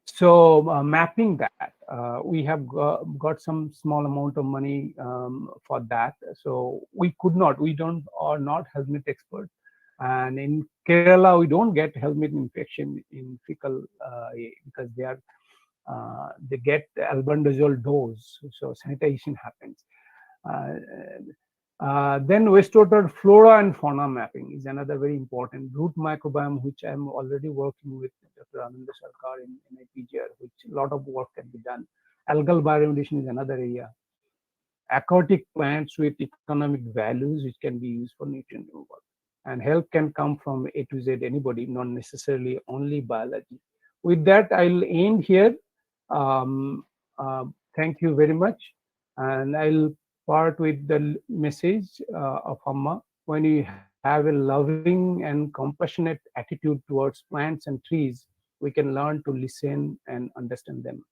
So mapping that, we have got some small amount of money for that. So we don't are not helmet experts. And in Kerala, we don't get helmet infection in fecal because they get albendazole dose, so sanitation happens. Then wastewater flora and fauna mapping is another very important. Root microbiome, which I'm already working with Dr. Ananda Sarkar in NIPGR, which a lot of work can be done. Algal bioremediation is another area. Aquatic plants with economic values, which can be used for nutrient removal. And help can come from A to Z, anybody, not necessarily only biology. With that, I'll end here. Thank you very much. And I'll part with the message of Amma. When you have a loving and compassionate attitude towards plants and trees, we can learn to listen and understand them.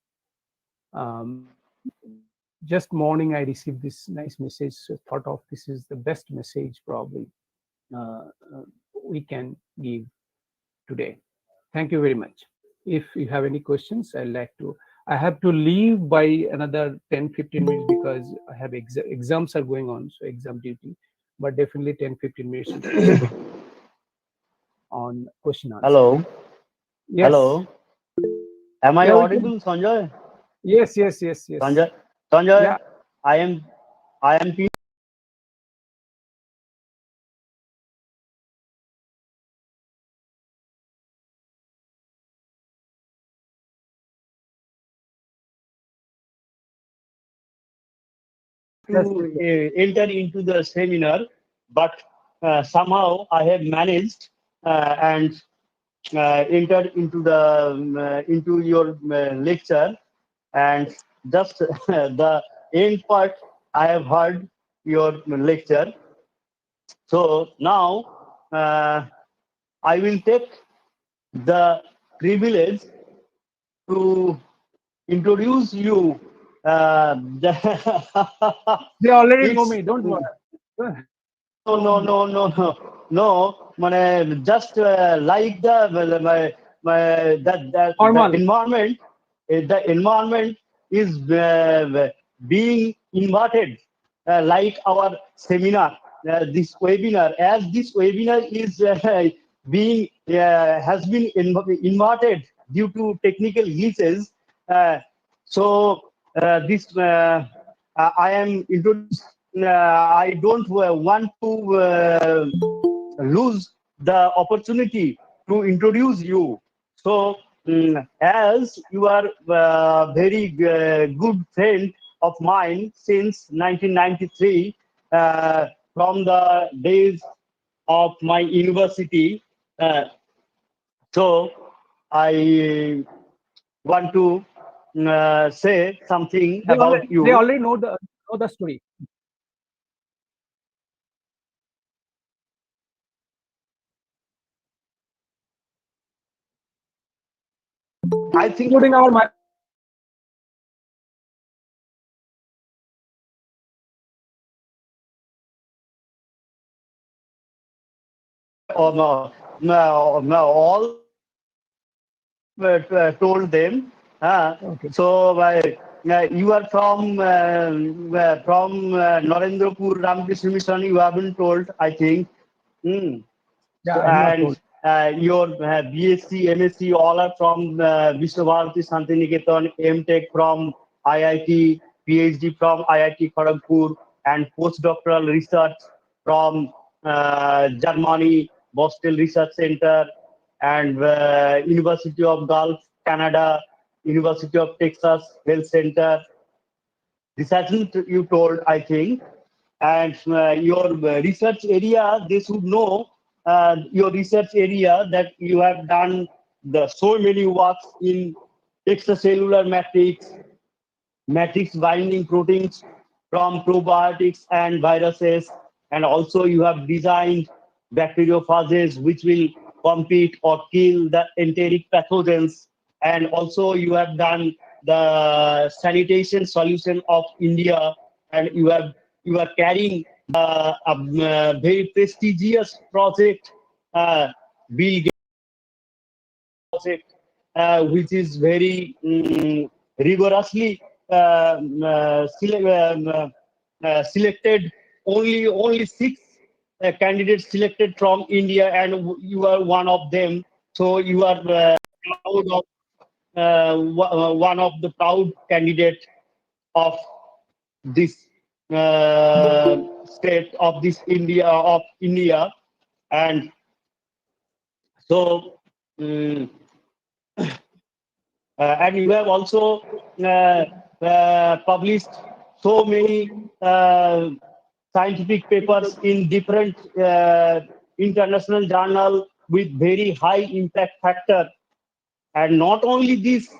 Just morning, I received this nice message. So thought of this is the best message probably we can give today. Thank you very much. If you have any questions, I have to leave by another 10-15 minutes because I have exams are going on, so exam duty, but definitely 10-15 minutes on question answer. Hello. Yes. Hello. Am I audible, Sanjay? Yes. Sanjay, Yeah. I am to enter into the seminar, but somehow I have managed and entered into your lecture, and just the end part I have heard your lecture. So now I will take the privilege to introduce you. They already know me. Don't worry. No. Just like the environment. The environment is being inverted, like our seminar, this webinar. As this webinar is being has been inverted due to technical glitches. So this I am introduced. I don't want to lose the opportunity to introduce you. So, as you are a very good friend of mine since 1993, from the days of my university, so I want to say something about you. They already know the story. I think including our all told them. Okay. So you are from Narendrapur Ramakrishna Mission. You haven't told, I think. Yeah, So, I'm not and told. your BSc, MSc, all are from Vishwabharati Santiniketan, MTech from IIT, PhD from IIT Kharagpur, and postdoctoral research from Germany, Boston Research Center, and University of Gulf, Canada, University of Texas Health Center. This hasn't you told, I think. And your research area, they should know your research area that you have done the so many works in extracellular matrix binding proteins from probiotics and viruses, and also you have designed bacteriophages which will compete or kill the enteric pathogens, and also you have done the sanitation solution of India, and you are carrying a very prestigious project, Bill Gates project, which is very rigorously selected. Only six candidates selected from India, and you are one of them. So you are proud of one of the proud candidate of this state of this India, and so. And you have also published so many scientific papers in different international journal with very high impact factor. And not only this,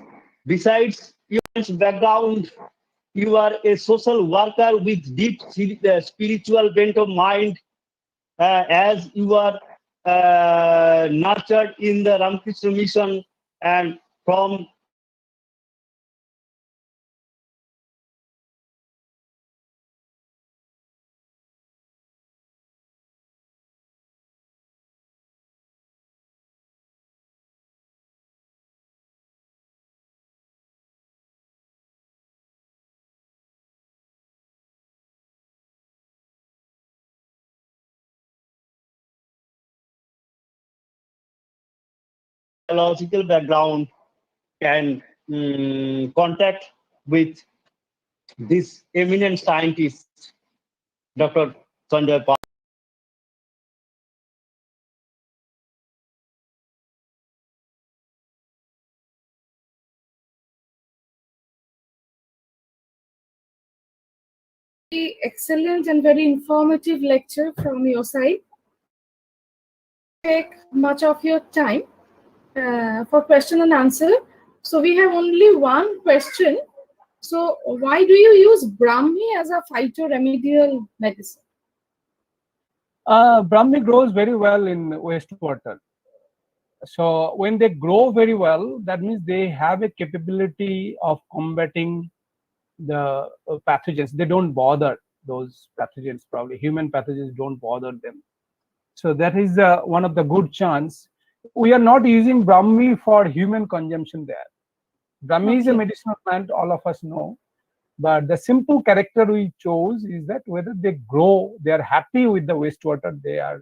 besides your background, you are a social worker with deep spiritual bent of mind, as you are nurtured in the Ramakrishna mission, and from biological background can contact with this eminent scientist, Dr. Sanjay Pal. Excellent and very informative lecture from your side. Take much of your time for question and answer. So we have only one question. So why do you use Brahmi as a phytoremedial medicine? Brahmi grows very well in wastewater. So when they grow very well, that means they have a capability of combating the pathogens. They don't bother those pathogens, probably human pathogens don't bother them. So that is one of the good chance. We are not using Brahmi for human consumption there. Brahmi is a medicinal plant, all of us know. But the simple character we chose is that whether they grow, they are happy with the wastewater they are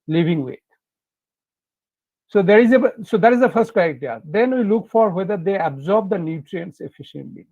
living with. So that is the first criteria. Then we look for whether they absorb the nutrients efficiently.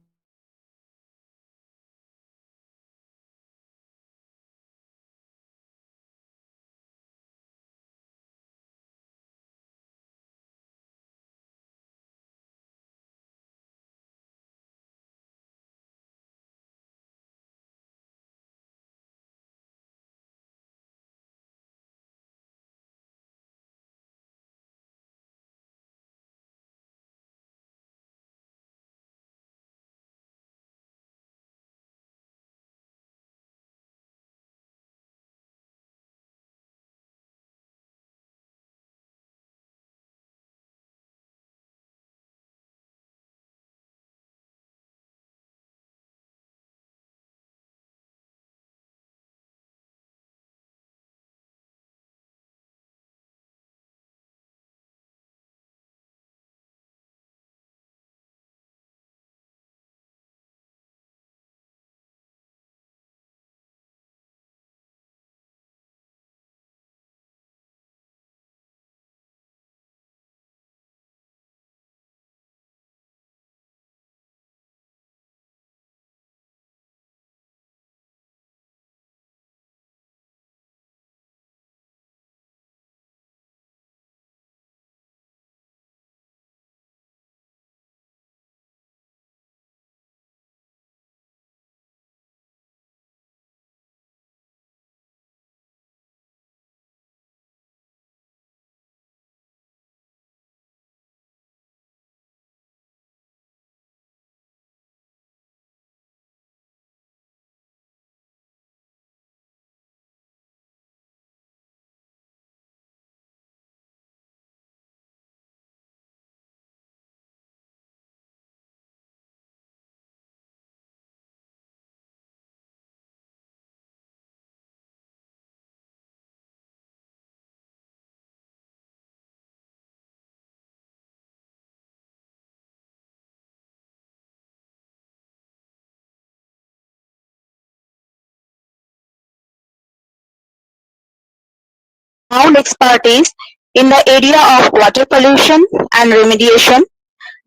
Now next part is in the area of water pollution and remediation,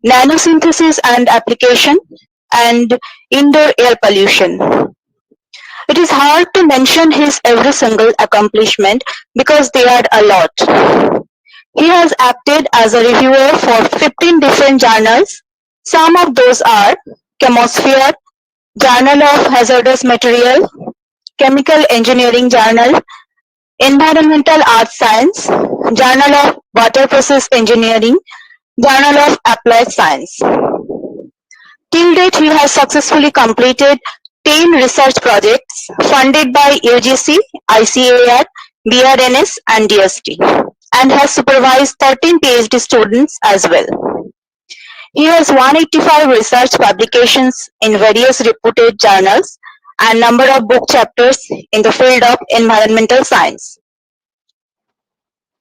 nanosynthesis and application, and indoor air pollution. It is hard to mention his every single accomplishment because they are a lot. He has acted as a reviewer for 15 different journals. Some of those are Chemosphere, Journal of Hazardous Material, Chemical Engineering Journal, Environmental Earth Science, Journal of Water Process Engineering, Journal of Applied Science. Till date, he has successfully completed 10 research projects funded by UGC, ICAR, BRNS, and DST, and has supervised 13 PhD students as well. He has 185 research publications in various reputed journals and number of book chapters in the field of environmental science.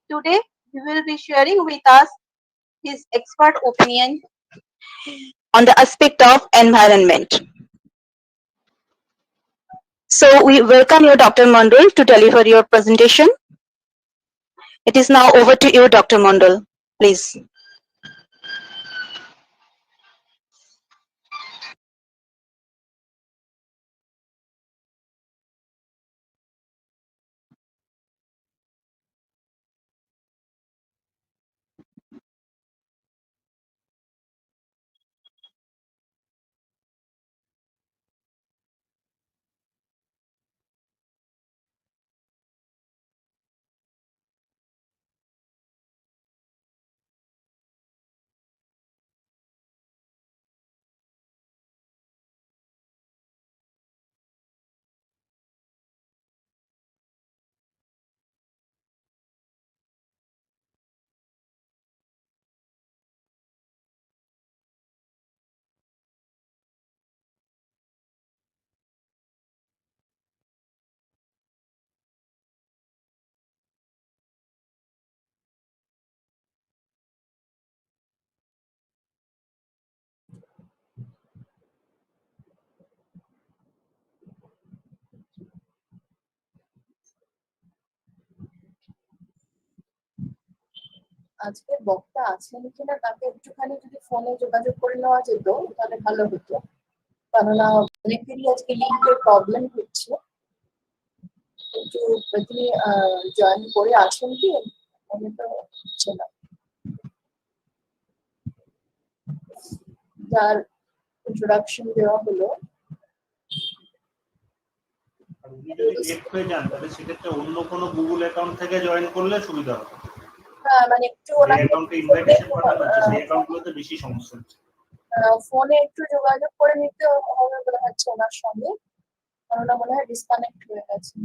Today, he will be sharing with us his expert opinion on the aspect of environment. So we welcome you, Dr. Mondal, to deliver your presentation. It is now over to you, Dr. Mondal. Please. আজকে বক্তা আছেন কিনা তাকে একটুখানি যদি ফোনে যোগাযোগ করে নেওয়া যেত তাহলে ভালো হতো, কেননা অনেকেরই আজকে লিঙ্কের প্রবলেম হচ্ছে। কিন্তু তিনি জয়েন করে আছেন কি মনে তো হচ্ছে না। যার ইন্ট্রোডাকশন দেওয়া হলো, উনি যদি লেট হয়ে যান তাহলে সেক্ষেত্রে অন্য কোনো গুগল অ্যাকাউন্ট থেকে জয়েন করলে সুবিধা হবে। হ্যাঁ মানে একটু যে অ্যাকাউন্টে ইনভাইটেশন পাঠানো আছে সেই অ্যাকাউন্টগুলোতে বেশি সমস্যা হচ্ছে। ফোনে একটু যোগাযোগ করে নিতে হবে মনে হচ্ছে ওনার সঙ্গে, কেননা মনে হয় ডিসকানেক্ট হয়ে গেছে।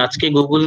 আজকে গুগল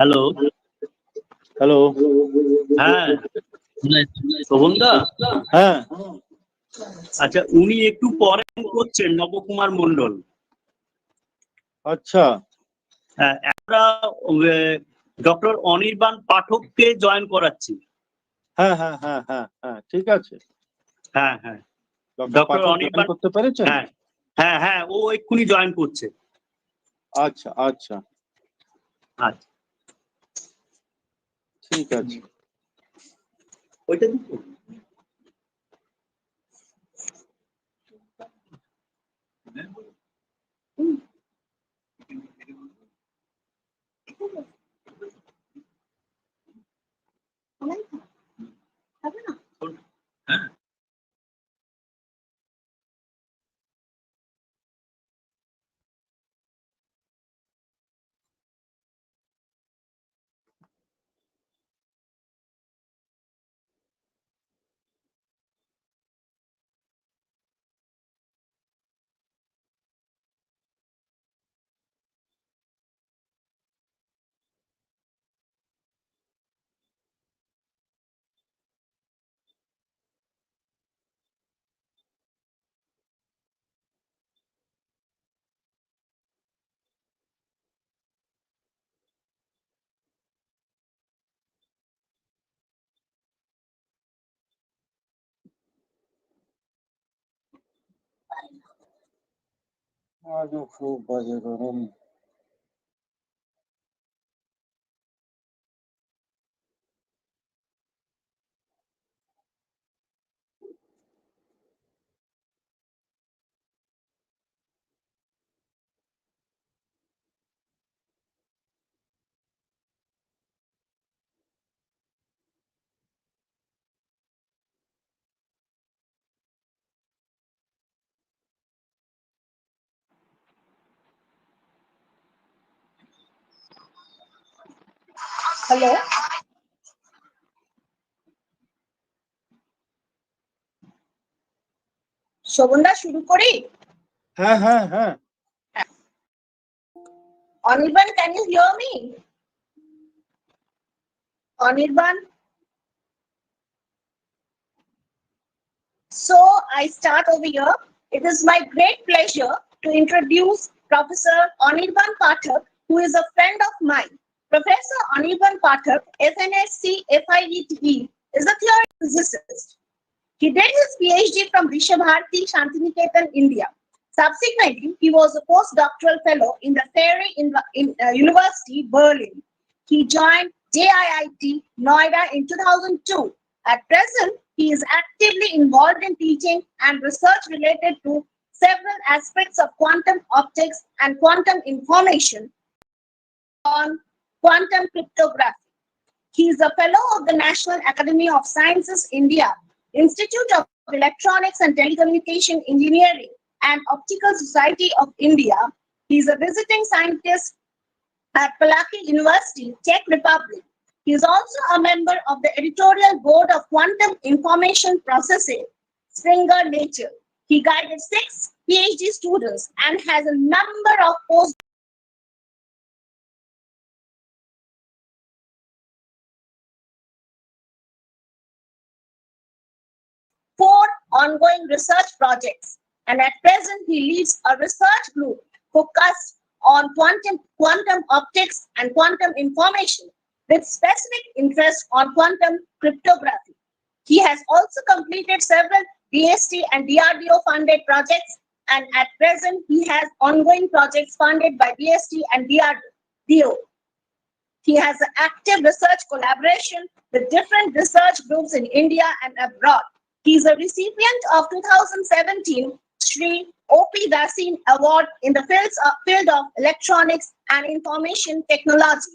হ্যালো হ্যালো। হ্যাঁ শোভনদা, হ্যাঁ আচ্ছা উনি একটু পরে করছেন, নবকুমার মন্ডল। আচ্ছা হ্যাঁ, আমরা ডক্টর অনির্বাণ পাঠককে জয়েন করাচ্ছি। হ্যাঁ হ্যাঁ হ্যাঁ হ্যাঁ হ্যাঁ ঠিক আছে। হ্যাঁ হ্যাঁ ডক্টর পাঠক জয়েন করতে পেরেছেন? হ্যাঁ হ্যাঁ হ্যাঁ, ও এক্ষুনি জয়েন করছে। আচ্ছা আচ্ছা আচ্ছা ঠিক আছে। ওইটা দিচ্ছি। আজও খুব বাজে গরম। হ্যালো, শোভনদা শুরু করি? হ্যাঁ হ্যাঁ হ্যাঁ Anirban, can you hear me? Anirban? So I start over here. It is my great pleasure to introduce Professor Anirban Pathak, who is a friend of mine. Professor Anirban Pathak, FNSC FIETE, is a theoretical physicist. He did his PhD from Rishabharati, Shantiniketan, India. Subsequently, he was a postdoctoral fellow in the Fairy University, Berlin. He joined JIIT, Noida in 2002. At present, he is actively involved in teaching and research related to several aspects of quantum optics and quantum information on quantum cryptography. He is a fellow of the National Academy of Sciences, India, Institute of Electronics and Telecommunication Engineering, and Optical Society of India. He is a visiting scientist at Palaki University, Czech Republic. He is also a member of the editorial board of Quantum Information Processing, Springer Nature. He guided 6 PhD students and has a number of post four ongoing research projects, and at present he leads a research group focused on quantum optics and quantum information with specific interest on quantum cryptography. He has also completed several DST and DRDO funded projects, and at present he has ongoing projects funded by DST and DRDO. He has an active research collaboration with different research groups in India and abroad. He is a recipient of 2017 Sri O.P. Dasin Award in the field of electronics and information technology.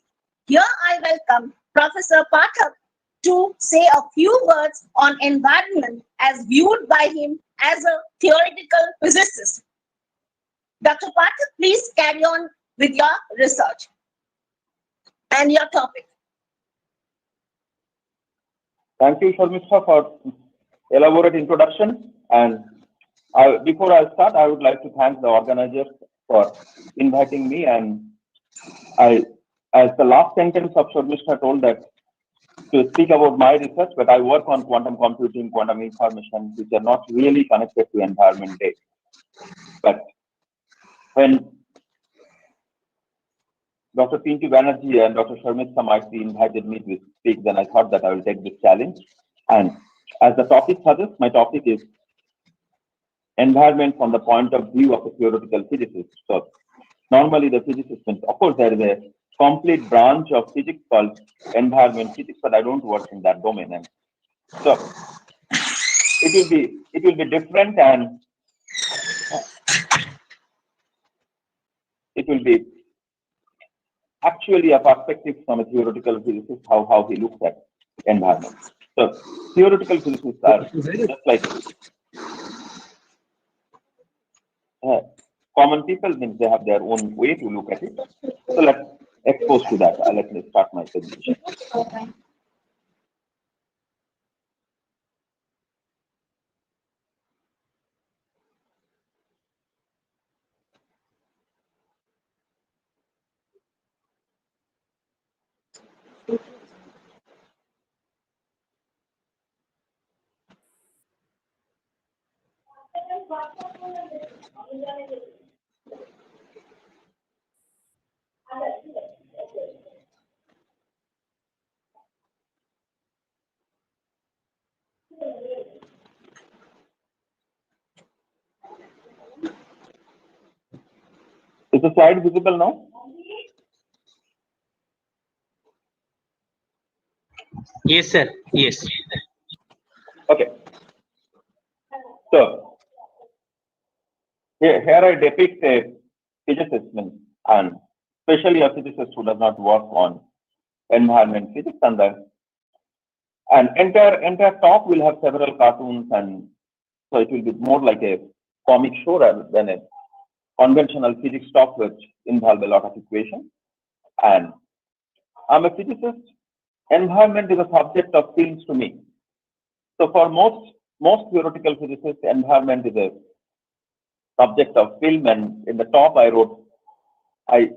Here I welcome Professor Pathak to say a few words on environment as viewed by him as a theoretical physicist. Dr. Pathak, please carry on with your research and your topic. Thank you, Sharmistha, for elaborate introduction. And before I start, I would like to thank the organizers for inviting me. And I as the last sentence of Shormishka told that to speak about my research, but I work on quantum computing, quantum information, which are not really connected to environment day. But when Dr. Pintu Banerjee and Dr. Sharmit Samarthi invited me to speak, then I thought that I will take this challenge. And as the topic suggests, my topic is environment from the point of view of a theoretical physicist. So normally the physicist, of course, there is a complete branch of physics called environment physics, but I don't work in that domain. And so it will be different, and it will be actually a perspective from a theoretical physicist, how he looks at environment. So theoretical physicists are just like common people, means they have their own way to look at it. So let's expose to that. Let me start my presentation. Is the slide visible now? Yes, sir. Yes. Okay. So here I depict a physicist, and especially a physicist who does not work on environment physics, and an entire talk will have several cartoons, and so it will be more like a comic show rather than a conventional physics talk, which involve a lot of equations. And I'm a physicist. Environment is a subject of films to me. So for most theoretical physicists, environment is a subject of film. And in the top I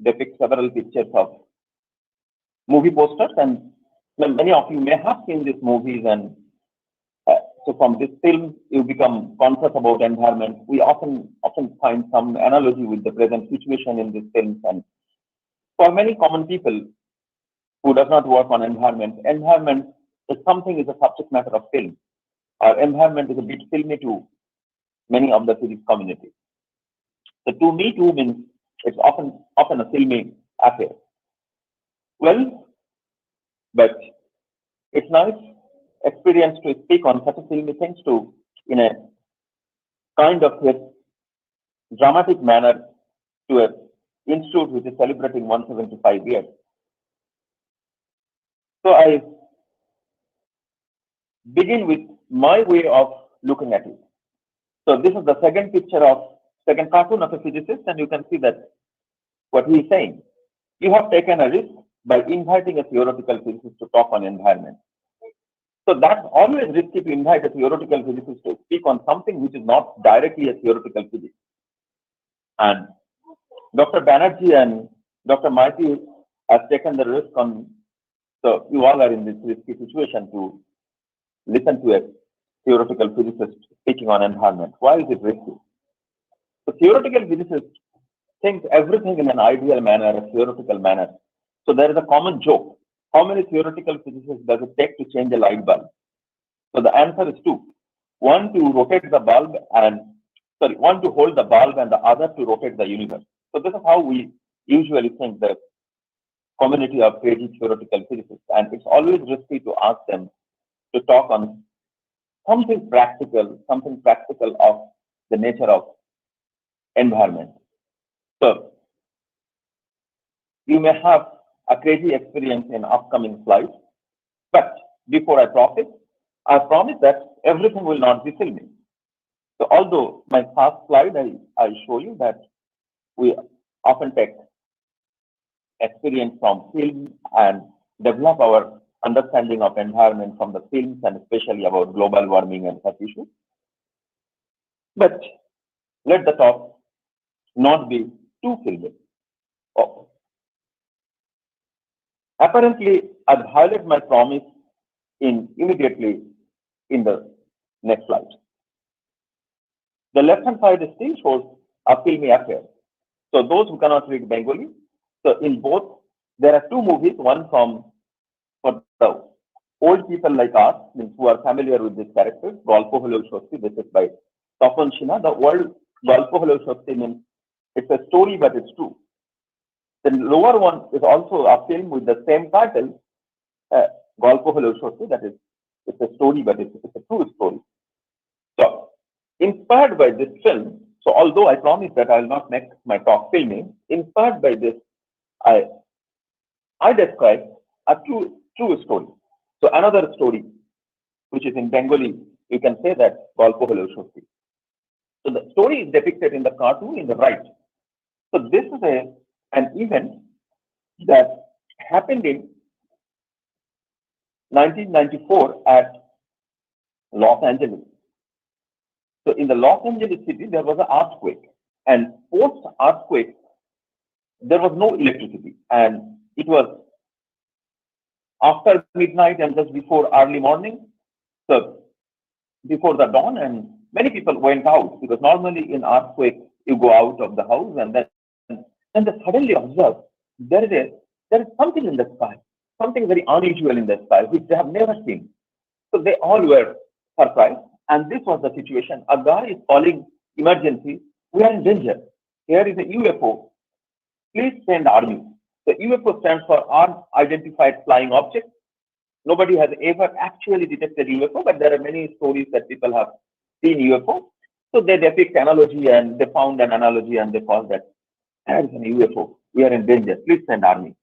depict several pictures of movie posters, and many of you may have seen these movies. And so from this film, you become conscious about environment. We often find some analogy with the present situation in these films. And for many common people who does not work on environment is something is a subject matter of film. Our environment is a bit filmy to many of the physics community. So to me too means it's often a filmy affair. Well, but it's nice experience to speak on such a filmy things to in a kind of a dramatic manner to an institute which is celebrating 175 years. So I begin with my way of looking at it. So this is the second cartoon of a physicist, and you can see that what he is saying. You have taken a risk by inviting a theoretical physicist to talk on environment. So that's always risky to invite a theoretical physicist to speak on something which is not directly a theoretical physics. And Dr. Banerjee and Dr. Marty have taken the risk on, so you all are in this risky situation to listen to a theoretical physicist speaking on environment. Why is it risky? The theoretical physicist thinks everything in an ideal manner, a theoretical manner. So there is a common joke. How many theoretical physicists does it take to change a light bulb? So the answer is two. One to rotate the bulb one to hold the bulb and the other to rotate the universe. So this is how we usually think the community of crazy theoretical physicists. And it's always risky to ask them to talk on something practical of the nature of environment. So you may have a crazy experience in upcoming slides, but before I promise that everything will not be filming. So although my first slide, I show you that we often take experience from film and develop our understanding of environment from the films, and especially about global warming and such issues. But let the talk not be too filmic. Oh. Apparently, I violated my promise immediately in the next slide. The left-hand side still shows a filmy affair. So those who cannot read Bengali, so in both, there are two movies, one from for the old people like us, means who are familiar with this character, Golpo Holo Shokti, this is by Tapan Shina. The word Golpo Holo Shokti means it's a story, but it's true. The lower one is also a film with the same title, Golpo Holo Shokti, that is, it's a story, but it's a true story. So, inspired by this film, so although I promise that I will not make my talk filming, inspired by this, I describe a true story. So another story, which is in Bengali, you can say that Golpo Holo Shokti. So the story is depicted in the cartoon in the right. So this is an event that happened in 1994 at Los Angeles. So in the Los Angeles city, there was an earthquake, and post-earthquake, there was no electricity, and it was after midnight and just before early morning, so before the dawn, and many people went out because normally in earthquake you go out of the house and then they suddenly observe there is something in the sky, something very unusual in the sky which they have never seen. So they all were surprised, and this was the situation. A guy is calling emergency. We are in danger. Here is a UFO. Please send army. The UFO stands for Unidentified Flying Object. Nobody has ever actually detected UFO, but there are many stories that people have seen UFO. So they depict analogy, and they found an analogy, and they call that there is an UFO. We are in danger. Please send army.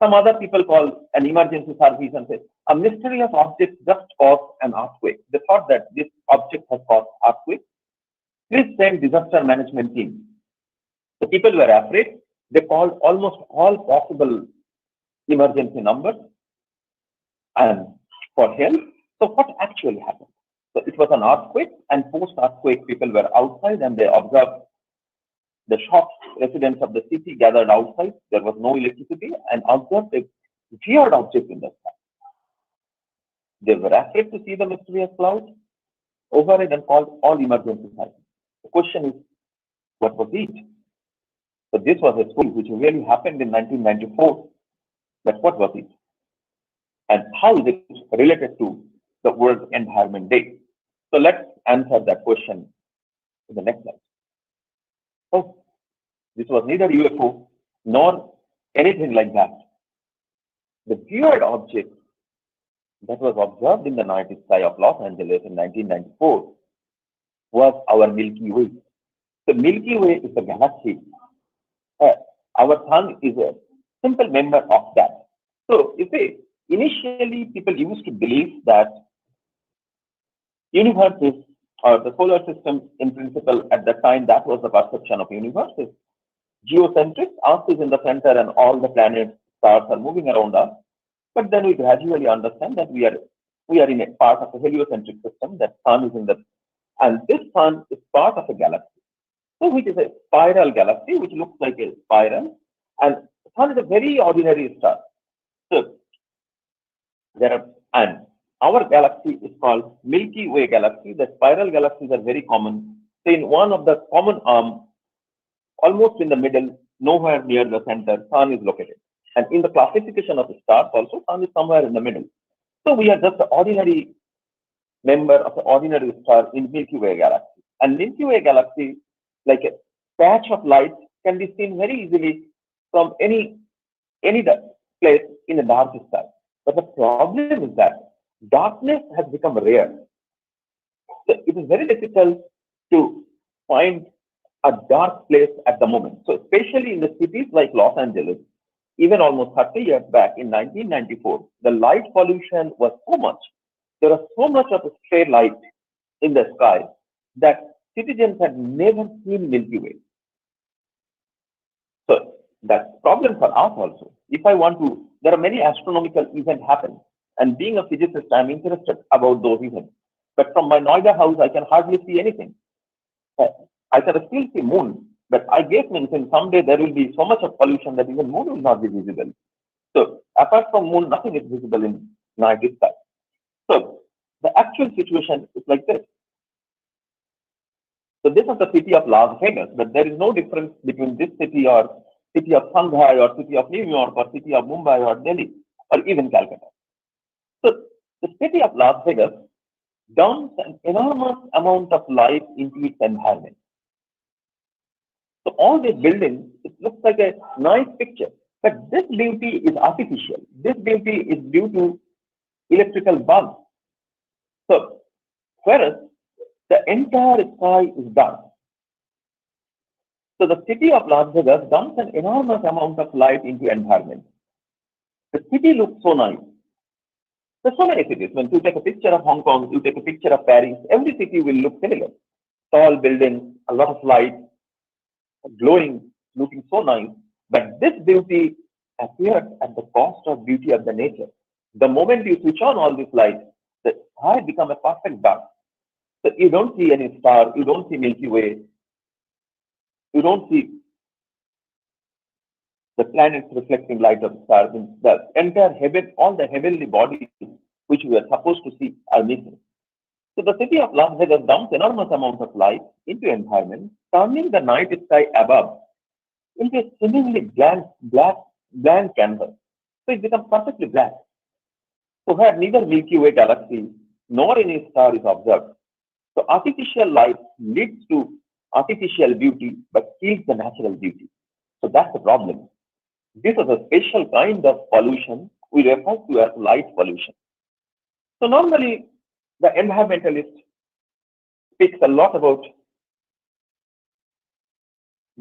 Some other people call an emergency service and say, a mysterious object just caused an earthquake. They thought that this object has caused earthquake. Please send disaster management team. The people were afraid. They called almost all possible emergency numbers and for help. So what actually happened? So it was an earthquake, and post-earthquake, people were outside and they observed the shocked residents of the city gathered outside. There was no electricity, and observed a weird object in the sky. They were afraid to see the mysterious cloud overhead and called all emergency services. The question is, what was it? So this was a story which really happened in 1994. But what was it? And how is it related to the World Environment Day? So let's answer that question in the next slide. So this was neither UFO nor anything like that. The weird object that was observed in the night sky of Los Angeles in 1994 was our Milky Way. The Milky Way is a galaxy. Our sun is a simple member of that. So you see, initially people used to believe that universe is, or the solar system in principle at that time, that was the perception of universe, is geocentric. Earth is in the center and all the planets, stars are moving around us. But then we gradually understand that we are in a part of a heliocentric system, that sun is in the, and this sun is part of a galaxy. So which is a spiral galaxy, which looks like a spiral, and the sun is a very ordinary star. So and our galaxy is called Milky Way galaxy. The spiral galaxies are very common. So in one of the common arm, almost in the middle, nowhere near the center, sun is located. And in the classification of the stars also, sun is somewhere in the middle. So we are just an ordinary member of the ordinary star in Milky Way galaxy. And Milky Way galaxy, like a patch of light, can be seen very easily from any place in a dark sky. But the problem is that darkness has become rare. So it is very difficult to find a dark place at the moment. So especially in the cities like Los Angeles, even almost 30 years back in 1994, the light pollution was so much. There was so much of a stray light in the sky that citizens had never seen Milky Way. So that's a problem for us also. If I want to, there are many astronomical events happen, and being a physicist, I'm interested about those events. But from my Noida house, I can hardly see anything. I can still see moon, but I guess means in someday there will be so much of pollution that even moon will not be visible. So apart from moon, nothing is visible in night sky. So the actual situation is like this. So this is the city of Las Vegas, but there is no difference between this city or city of Shanghai or city of New York or city of Mumbai or Delhi or even Calcutta. So the city of Las Vegas dumps an enormous amount of light into its environment. So all these buildings, it looks like a nice picture, but this beauty is artificial. This beauty is due to electrical bulbs. So whereas the entire sky is dark. So the city of Las Vegas dumps an enormous amount of light into environment. The city looks so nice. There's so many cities. When you take a picture of Hong Kong, you take a picture of Paris, every city will look similar. Tall buildings, a lot of light, glowing, looking so nice. But this beauty appears at the cost of beauty of the nature. The moment you switch on all this light, the sky becomes a perfect dark. So you don't see any star, you don't see Milky Way, you don't see the planets reflecting light of the stars. The entire heaven, all the heavenly bodies which we are supposed to see are missing. So the city of Las Vegas dumps enormous amounts of light into environment, turning the night sky above into a seemingly blank canvas. So it becomes perfectly black. So where neither Milky Way galaxy nor any star is observed. So artificial light leads to artificial beauty but kills the natural beauty. So that's the problem. This is a special kind of pollution we refer to as light pollution. So normally the environmentalist speaks a lot about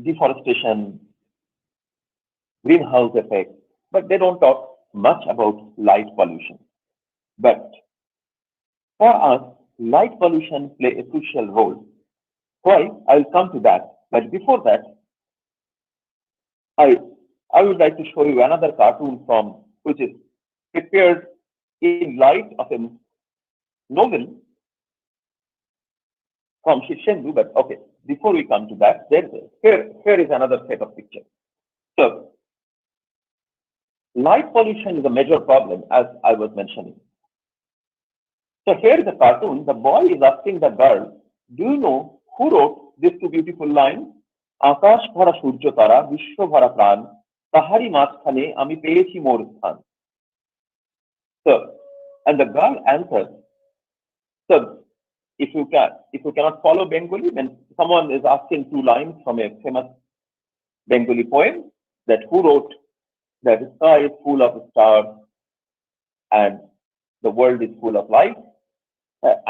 deforestation, greenhouse effect, but they don't talk much about light pollution. But for us, light pollution plays a crucial role. Why? I'll come to that. But before that, I would like to show you another cartoon from which is prepared in light of a novel from Shishendu. But okay, before we come to that, here is another set of pictures. So light pollution is a major problem, as I was mentioning. So here is a cartoon. The boy is asking the girl, do you know who wrote these two beautiful lines? আকাশ ভরা সূর্য তারা বিশ্ব ভরা প্রাণ তাহারি মাঝখানে আমি পেয়েছি মোর স্থান. So, and the girl answers. So, if you cannot follow Bengali, then someone is asking two lines from a famous Bengali poem that who wrote that the sky is full of stars and the world is full of light,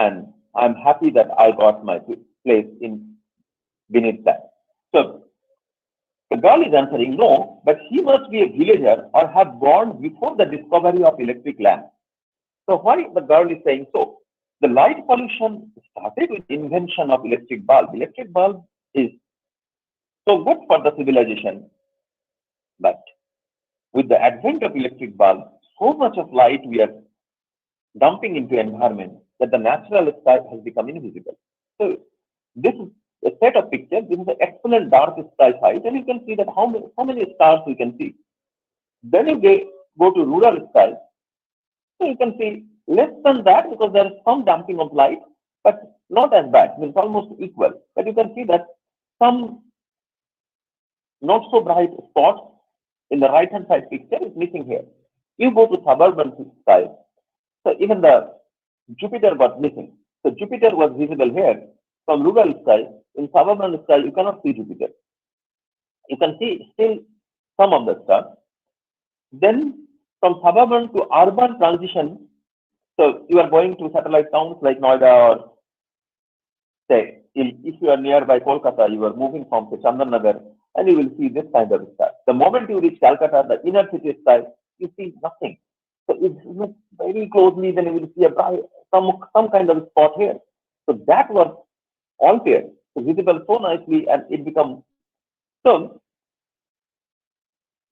and I'm happy that I got my place in beneath that. So the girl is answering no, but he must be a villager or have born before the discovery of electric lamp. So why the girl is saying so? The light pollution started with invention of electric bulb. Electric bulb is so good for the civilization, but with the advent of electric bulb, so much of light we are dumping into environment that the natural sky has become invisible. So this is a set of pictures. This is an excellent dark sky site, and you can see that how many stars we can see. Then you go to rural sky, so you can see less than that because there is some damping of light, but not as bad. It's almost equal. But you can see that some not so bright spots in the right hand side picture is missing here. You go to suburban sky, so even the Jupiter got missing. So Jupiter was visible here. From rural sky, in suburban sky, you cannot see Jupiter. You can see still some of the stars. Then from suburban to urban transition, so you are going to satellite towns like Noida, or say, if you are nearby Kolkata, you are moving from Chandranagar, and you will see this kind of star. The moment you reach Calcutta, the inner city sky, you see nothing. So if you look very closely, then you will see some kind of spot here. So that was all here, so visible so nicely, and it becomes so.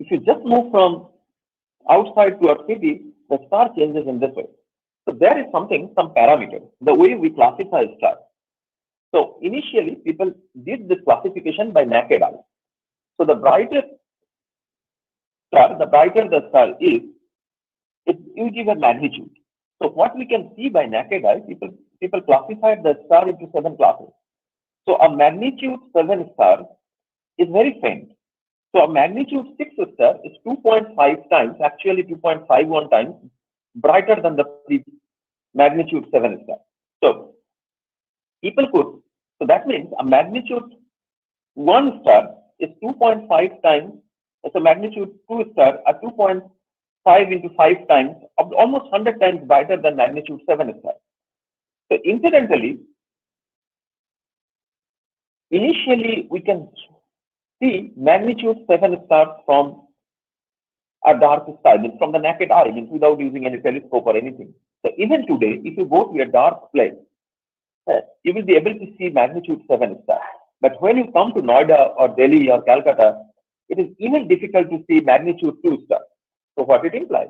If you just move from outside to a city, the star changes in this way. So there is some parameter, the way we classify stars. So initially, people did this classification by naked eye. So the brightest star, the brighter the star is, you give a magnitude. So what we can see by naked eye, people classified the star into 7 classes. So a magnitude 7 star is very faint. So a magnitude 6 star is 2.5 times, actually 2.51 times brighter than the magnitude 7 star. So people could, so that means a magnitude 1 star is 2.5 times, so magnitude 2 star are 2.5 into 5 times, almost 100 times brighter than magnitude 7 star. So incidentally, initially we can see magnitude 7 stars from a dark sky, from the naked eye, without using any telescope or anything. So even today, if you go to a dark place, you will be able to see magnitude 7 stars. But when you come to Noida or Delhi or Calcutta, it is even difficult to see magnitude 2 stars. So what it implies,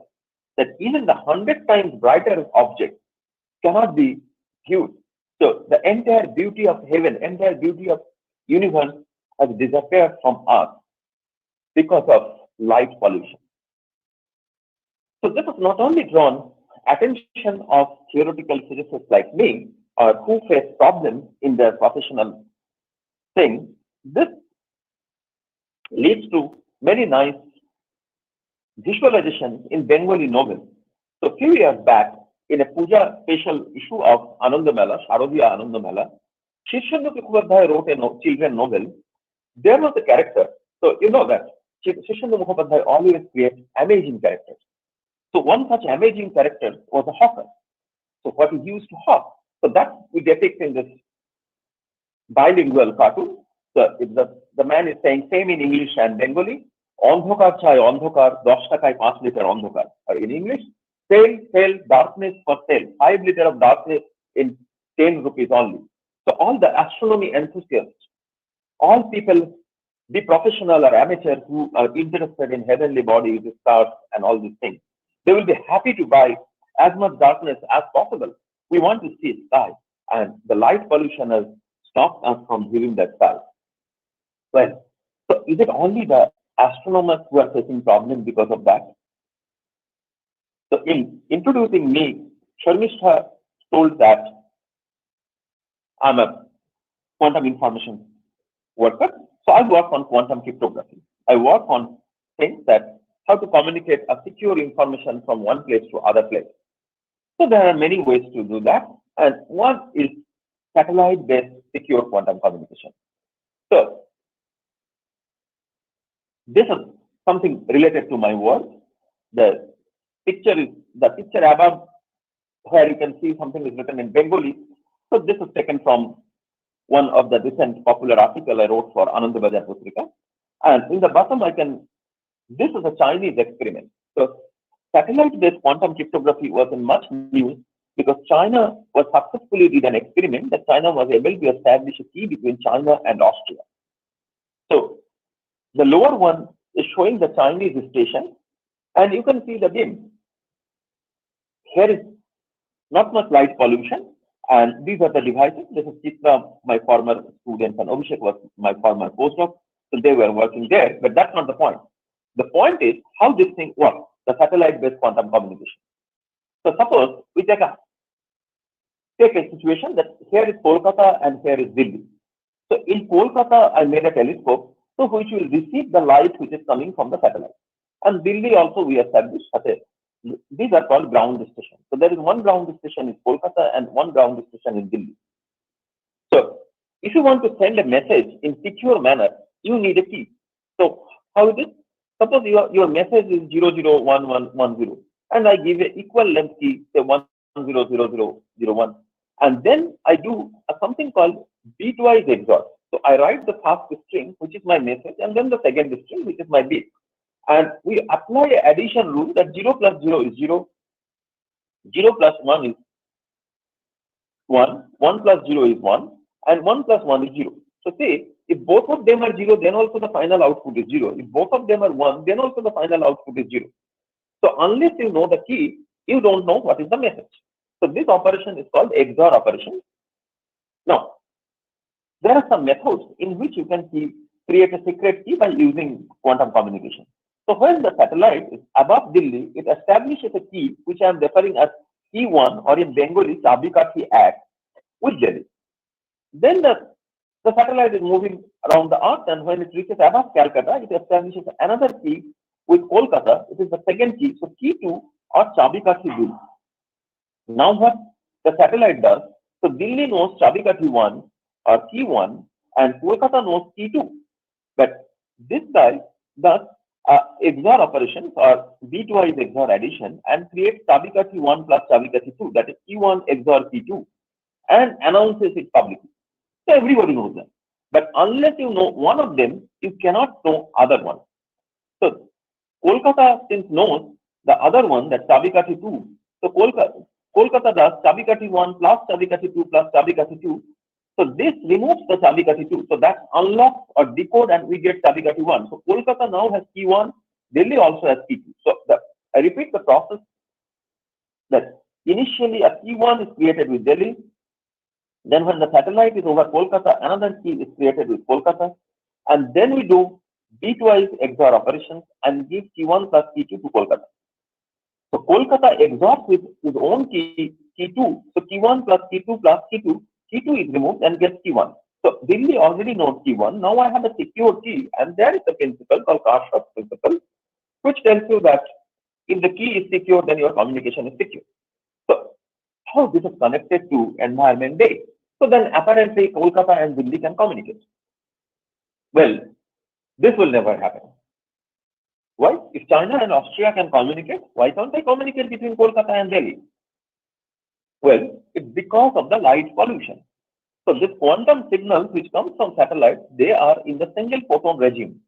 that even the 100 times brighter object cannot be viewed. So the entire beauty of heaven, entire beauty of universe has disappeared from us because of light pollution. So this has not only drawn attention of theoretical physicists like me, or who face problems in their professional thing, this leads to many nice visualizations in Bengali novels. So a few years back, in a puja special issue of Ananda Mela, Sharadiya Ananda Mela, Shishchandra Mukhopadhyay wrote a children novel. There was a character. So you know that Shishchandra Mukhopadhyay always creates amazing characters. So one such amazing character was a hawker. So what he used to hawk. So that we depict in this bilingual cartoon. So the man is saying same in English and Bengali. Andhokar chai andhokar, 10 takai 5 liter andhokar. Or in English, sell darkness for sale. 5 liter of darkness in 10 rupees only. So all the astronomy enthusiasts, all people, be professional or amateur, who are interested in heavenly bodies, stars, and all these things, they will be happy to buy as much darkness as possible. We want to see sky, and the light pollution has stopped us from viewing that sky. Well, so is it only the astronomers who are facing problems because of that? So in introducing me, Sharmistha told that I'm a quantum information worker. So I work on quantum cryptography. I work on things that how to communicate a secure information from one place to other place. So there are many ways to do that. And one is satellite-based secure quantum communication. So this is something related to my work. The picture above, where you can see something is written in Bengali. So this is taken from one of the recent popular article I wrote for Anand Bazar Putrika. And in the bottom, this is a Chinese experiment. So satellite-based quantum cryptography was in much news because China was successfully did an experiment that China was able to establish a key between China and Austria. So the lower one is showing the Chinese station, and you can see the beam. Here is not much light pollution, and these are the devices. This is Chitra, my former student, and Abhishek was my former postdoc. So they were working there, but that's not the point. The point is how this thing works, the satellite-based quantum communication. So suppose we take a situation that here is Kolkata and here is Delhi. So in Kolkata, I made a telescope, so which will receive the light which is coming from the satellite. And Delhi also we established, these are called ground stations. So there is one ground station in Kolkata and one ground station in Delhi. So if you want to send a message in secure manner, you need a key. So how is it? Suppose your message is 001110, and I give an equal length key, say 100001, and then I do something called bitwise XOR. So I write the first string, which is my message, and then the second string, which is my bit. And we apply an addition rule that 0 plus 0 is 0, 0 plus 1 is 1, 1 plus 0 is 1, and 1 plus 1 is 0. So say, if both of them are 0, then also the final output is 0. If both of them are 1, then also the final output is 0. So unless you know the key, you don't know what is the message. So this operation is called XOR operation. Now, there are some methods in which you can create a secret key by using quantum communication. So when the satellite is above Delhi, it establishes a key, which I am referring as key 1, or in Bengali, Chabikati Act, with Delhi. Then the satellite is moving around the earth, and when it reaches above Calcutta, it establishes another key with Kolkata. It is the second key. So key 2 or Chabikati rule. Now what the satellite does, so Delhi knows Chabikati 1 or key 1, and Kolkata knows key 2. But this guy does XOR operations, or B2I is XOR addition, and creates Chabikati 1 plus Chabikati 2, that is key 1 XOR key 2, and announces it publicly. So everybody knows that. But unless you know one of them, you cannot know other one. So Kolkata since knows the other one, that Chabikati 2. So Kolkata does Chabikati 1 plus Chabikati 2 plus Chabikati 2. So this removes the Chabikati 2. So that unlocks or decode, and we get Chabikati 1. So Kolkata now has key 1. Delhi also has key 2. So I repeat the process, that initially a key 1 is created with Delhi. Then when the satellite is over Kolkata, another key is created with Kolkata. And then we do B2I XOR operations and give key 1 plus key 2 to Kolkata. So Kolkata XORs with his own key 2. So key 1 plus key 2 plus key 2. Key 2 is removed and gets key 1. So Delhi already knows key 1. Now I have a secure key, and there is a principle called Karshav's principle, which tells you that if the key is secure, then your communication is secure. So how this is connected to environment day? So then apparently Kolkata and Delhi can communicate. Well, this will never happen. Why? If China and Austria can communicate, why can't they communicate between Kolkata and Delhi? Well, it's because of the light pollution. So this quantum signals which comes from satellites, they are in the single photon regime.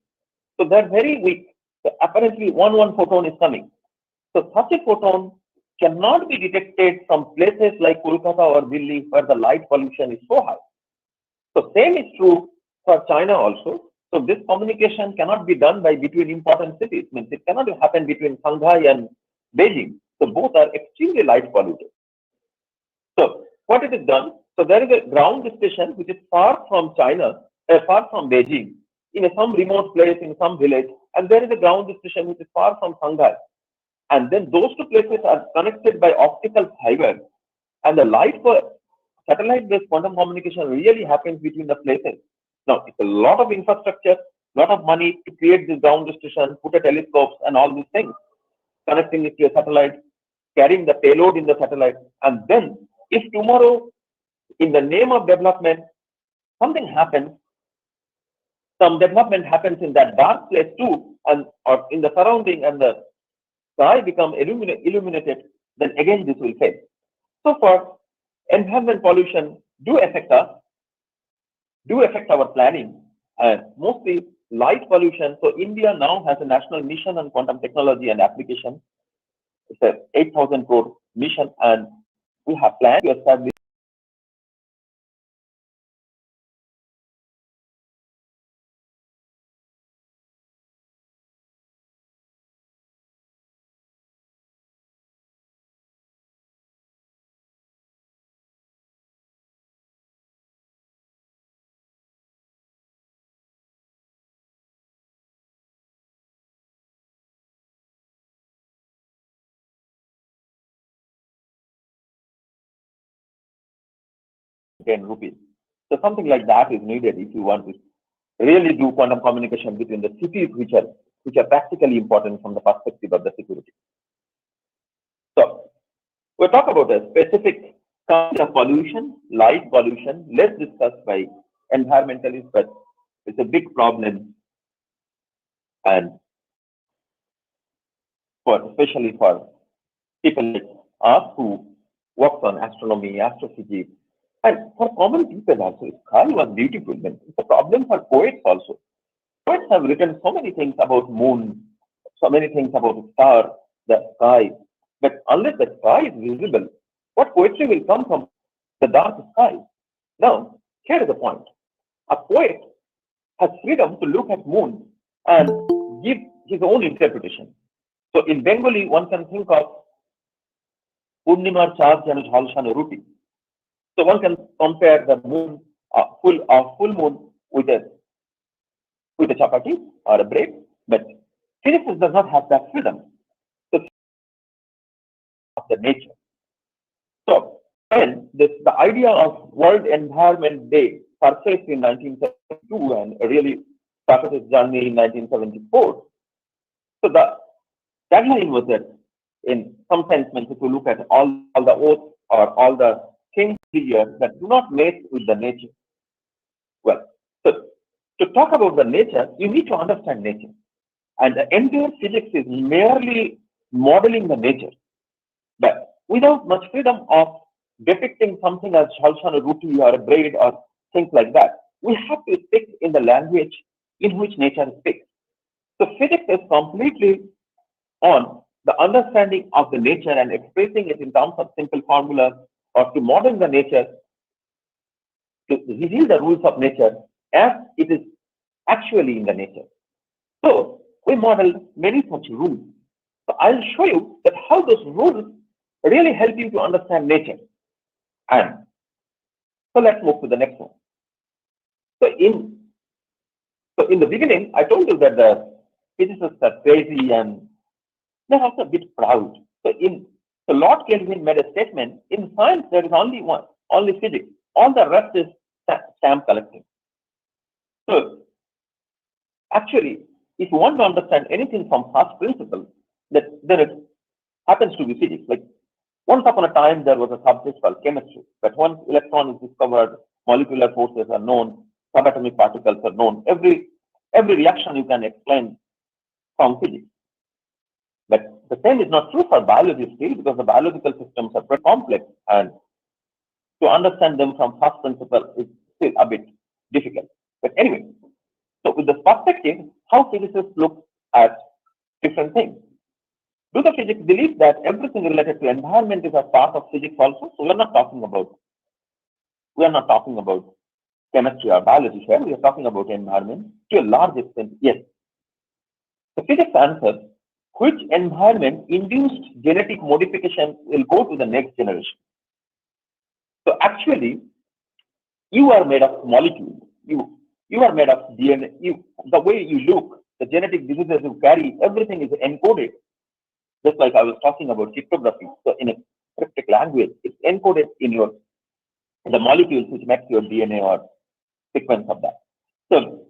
So they're very weak. So apparently one photon is coming. So such a photon cannot be detected from places like Kolkata or Delhi where the light pollution is so high. So same is true for China also. So this communication cannot be done by between important cities. Means it cannot happen between Shanghai and Beijing. So both are extremely light polluted. So what it is done? So there is a ground station which is far from China, far from Beijing, in some remote place, in some village, and there is a ground station which is far from Shanghai. And then those two places are connected by optical fiber, and the light for satellite-based quantum communication really happens between the places. Now, it's a lot of infrastructure, lot of money to create this ground station, put a telescopes and all these things, connecting it to a satellite, carrying the payload in the satellite. And then if tomorrow, in the name of development, something happens, some development happens in that dark place too, and or in the surrounding, and the sky become illuminated, then again this will fail. So for environment pollution do affect us, do affect our planning, and mostly light pollution. So India now has a national mission on quantum technology and application. It's a 8,000 crore mission, and we have planned to establish ₹10. So something like that is needed if you want to really do quantum communication between the cities which are practically important from the perspective of the security. So we'll talk about a specific kind of pollution, light pollution, less discussed by environmentalists, but it's a big problem, and especially for people like us who work on astronomy, astrophysics, and for common people also. Sky was beautiful. It's a problem for poets also. Poets have written so many things about moon, so many things about star, the sky. But unless the sky is visible, what poetry will come from the dark sky? Now, here is the point. A poet has freedom to look at moon and give his own interpretation. So in Bengali, one can think of Purnimar Chad Jano Jhalshano Ruti. So one can compare the moon, full moon with a chapati or a bread. But Physics does not have that freedom. So, of the nature. So, when the idea of World Environment Day surfaced in 1972 and really started its journey in 1974, so the tagline was that, in some sense, if you look at all the oaths or all the things here that do not mess with the nature. Well, so to talk about the nature, you need to understand nature. And the entire physics is merely modeling the nature, but without much freedom of depicting something as Shalshan, a rupee or a braid or things like that. We have to speak in the language in which nature speaks. So physics is completely on the understanding of the nature and expressing it in terms of simple formulas or to model the nature, to reveal the rules of nature as it is actually in the nature. So we model many such rules. So I'll show you that how those rules really help you to understand nature. And so let's move to the next one. So in the beginning, I told you that the physicists are crazy and they're also a bit proud. So Lord Kelvin made a statement: in science there is only physics. All the rest is stamp collecting. So actually, if you want to understand anything from first principle, then it happens to be physics. Like once upon a time, there was a subject called chemistry. But once electron is discovered, molecular forces are known, subatomic particles are known. Every reaction you can explain from physics. But the same is not true for biology still, because the biological systems are very complex, and to understand them from first principle is still a bit difficult. But anyway, so with this perspective, how physicists look at different things. Do the physicists believe that everything related to environment is a part of physics also? So we are not talking about chemistry or biology here. We are talking about environment to a large extent. Yes. The physics answers, which environment induced genetic modification will go to the next generation. So actually, you are made of molecules. You are made of DNA. The way you look, the genetic diseases you carry, everything is encoded. Just like I was talking about cryptography. So in a cryptic language, it's encoded in the molecules which makes your DNA or sequence of that. So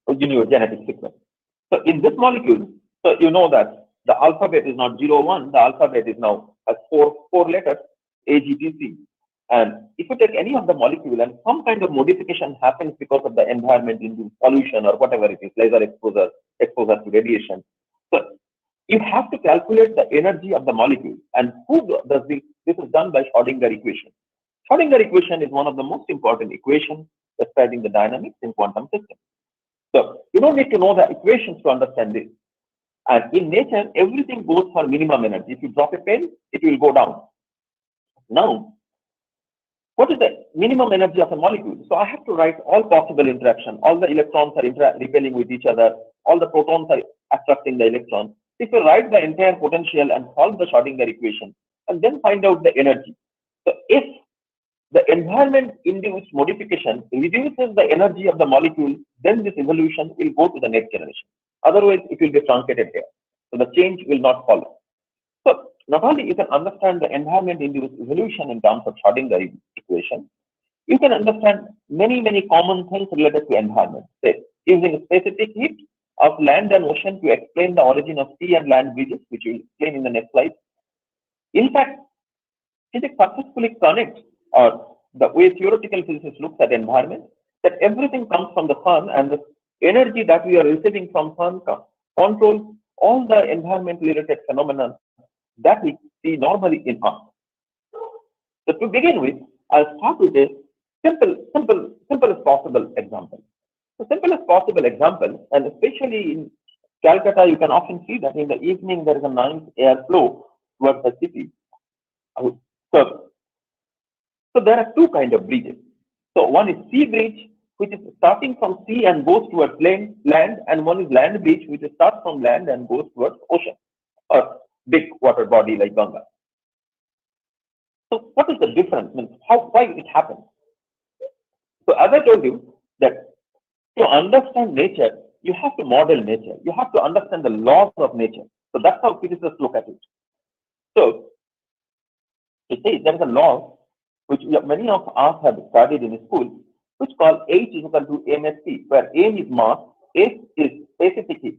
in your genetic sequence. So in this molecule, so you know that the alphabet is not 0, 1. The alphabet is now has four letters, A, G, T, C. And if you take any of the molecule and some kind of modification happens because of the environment into pollution or whatever it is, laser exposure to radiation. So you have to calculate the energy of the molecule. And who does this? This is done by Schrodinger equation. Schrodinger equation is one of the most important equations describing the dynamics in quantum systems. So you don't need to know the equations to understand this. And in nature, everything goes for minimum energy. If you drop a pen, it will go down. Now, what is the minimum energy of a molecule? So I have to write all possible interaction. All the electrons are repelling with each other. All the protons are attracting the electrons. If you write the entire potential and solve the Schrodinger equation, and then find out the energy. So if the environment-induced modification reduces the energy of the molecule, then this evolution will go to the next generation. Otherwise, it will be truncated here. So the change will not follow. So not only you can understand the environment-induced evolution in terms of Schrodinger equation, you can understand many common things related to environment. Say, using specific heat of land and ocean to explain the origin of sea and land bridges, which we will explain in the next slide. In fact, physics successfully connects, or the way theoretical physicists look at environment, that everything comes from the sun, and the energy that we are receiving from sun controls all the environment-related phenomena that we see normally in us. So to begin with, I'll start with a simplest possible example. The simplest possible example, and especially in Calcutta, you can often see that in the evening there is a nice airflow towards the city. So there are two kinds of bridges. So one is sea bridge, which is starting from sea and goes towards land, and one is land bridge, which starts from land and goes towards ocean or big water body like Ganga. So what is the difference? Why it happens? So as I told you, that to understand nature, you have to model nature. You have to understand the laws of nature. So that's how physicists look at it. So you see, there is a law which many of us have studied in school, which called H is equal to msc, where M is mass, S is specific heat.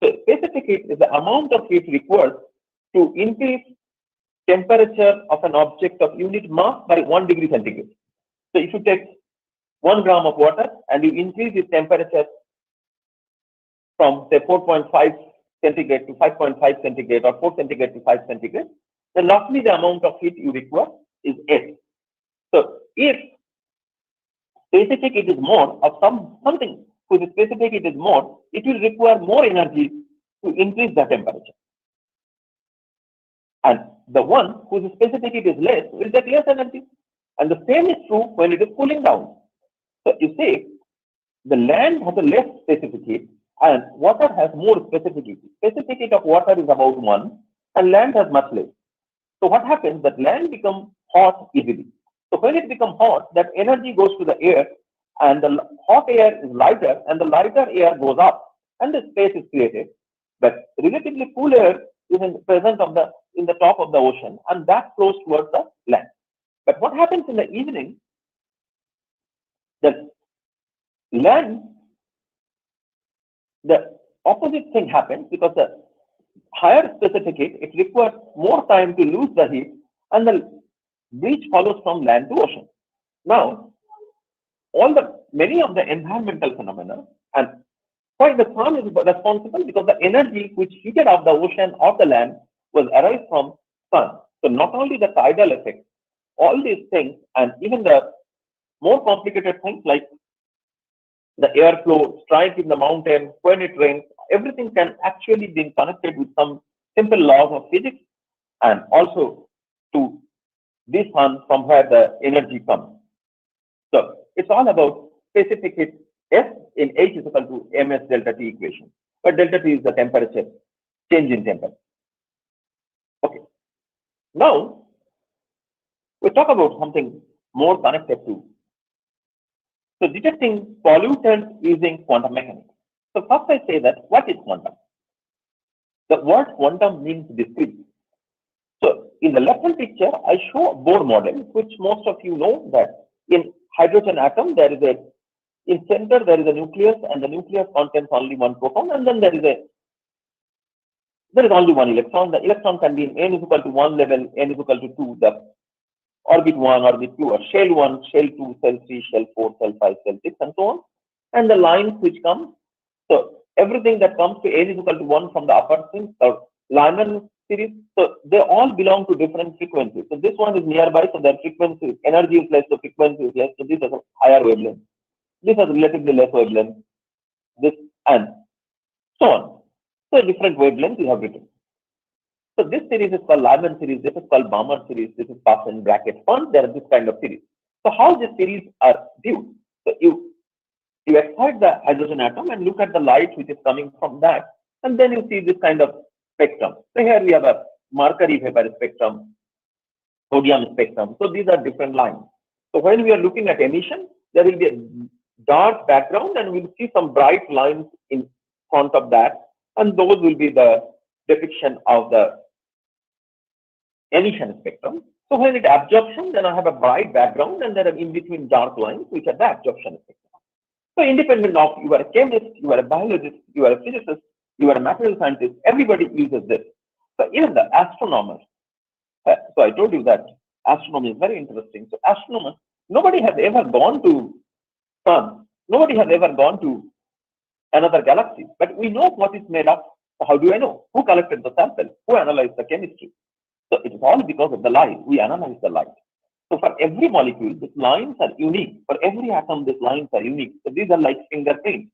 So specific heat is the amount of heat required to increase temperature of an object of unit mass by 1 degree centigrade. So if you take 1 gram of water and you increase its temperature from say 4.5 centigrade to 5.5 centigrade or 4 centigrade to 5 centigrade, then roughly the amount of heat you require is S. So if specific heat is more of something whose specific heat is more, it will require more energy to increase the temperature. And the one whose specific heat is less will take less energy. And the same is true when it is cooling down. So you see, the land has a less specific heat and water has more specific heat. Specific heat of water is about 1 and land has much less. So what happens that land becomes hot easily. So when it becomes hot, that energy goes to the air and the hot air is lighter and the lighter air goes up and the space is created. But relatively cool air is present in the top of the ocean and that flows towards the land. But what happens in the evening, the land, the opposite thing happens because the higher specific heat, it requires more time to lose the heat and the breach follows from land to ocean. Now, many of the environmental phenomena and why the sun is responsible because the energy which heated up the ocean or the land was arised from sun. So not only the tidal effect, all these things and even the more complicated things like the airflow, strike in the mountain, when it rains, everything can actually be connected with some simple laws of physics and also to this sun from where the energy comes. So it's all about specific heat. S in H is equal to ms delta T equation. But delta T is the temperature, change in temperature. Okay. Now, we talk about something more connected to. So detecting pollutants using quantum mechanics. So first I say that what is quantum? The word quantum means discrete. So in the left hand picture, I show a Bohr model, which most of you know that in hydrogen atom, in center there is a nucleus and the nucleus contains only one proton and then there is only one electron. The electron can be in n is equal to 1 level, n is equal to 2, the orbit 1, orbit 2, or shell 1, shell 2, shell 3, shell 4, shell 5, shell 6, and so on. And the lines which come, so everything that comes to n is equal to 1 from the upper string or Lyman series, so they all belong to different frequencies. So this one is nearby, so their frequency, energy is less, so frequency is less, so this has a higher wavelength. This has relatively less wavelength, this and so on. So different wavelengths we have written. So this series is called Lyman series, this is called Balmer series, this is Paschen bracket font, there are this kind of series. So how these series are viewed? So you excite the hydrogen atom and look at the light which is coming from that, and then you see this kind of spectrum. So here we have a mercury vapor spectrum, sodium spectrum. So these are different lines. So when we are looking at emission, there will be a dark background and we'll see some bright lines in front of that, and those will be the depiction of the emission spectrum. So when it absorption, then I have a bright background and there are in between dark lines which are the absorption spectrum. So independent of you are a chemist, you are a biologist, you are a physicist, you are a material scientist, everybody uses this. So even the astronomers, so I told you that astronomy is very interesting. So astronomers, nobody has ever gone to sun, nobody has ever gone to another galaxy, but we know what is made of. So how do I know? Who collected the sample? Who analyzed the chemistry? So it is all because of the light. We analyze the light. So for every molecule, these lines are unique. For every atom, these lines are unique. So these are like fingerprints.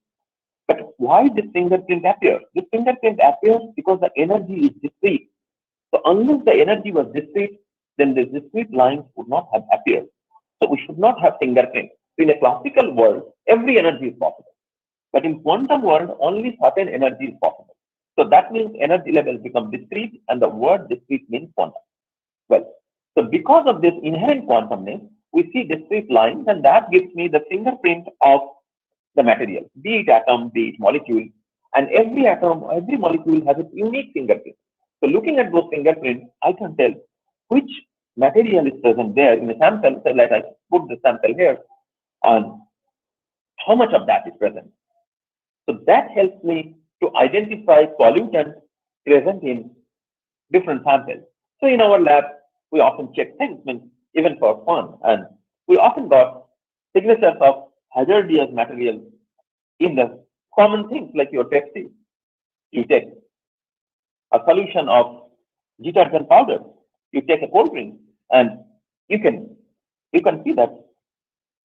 But why this fingerprint appears? This fingerprint appears because the energy is discrete. So unless the energy was discrete, then the discrete lines would not have appeared. So we should not have fingerprints. In a classical world, every energy is possible. But in quantum world, only certain energy is possible. So that means energy levels become discrete, and the word discrete means quantum. Well, so because of this inherent quantumness, we see discrete lines, and that gives me the fingerprint of the material, be it atom, be it molecule, and every atom, every molecule has a unique fingerprint. So looking at those fingerprints, I can tell which material is present there in a sample. So let us put the sample here and how much of that is present. So that helps me to identify pollutants present in different samples. So in our lab, we often check things, even for fun, and we often got signatures of hazardous materials in the common things like your Pepsi. You take a solution of detergent powder, you take a cold drink, and you can see that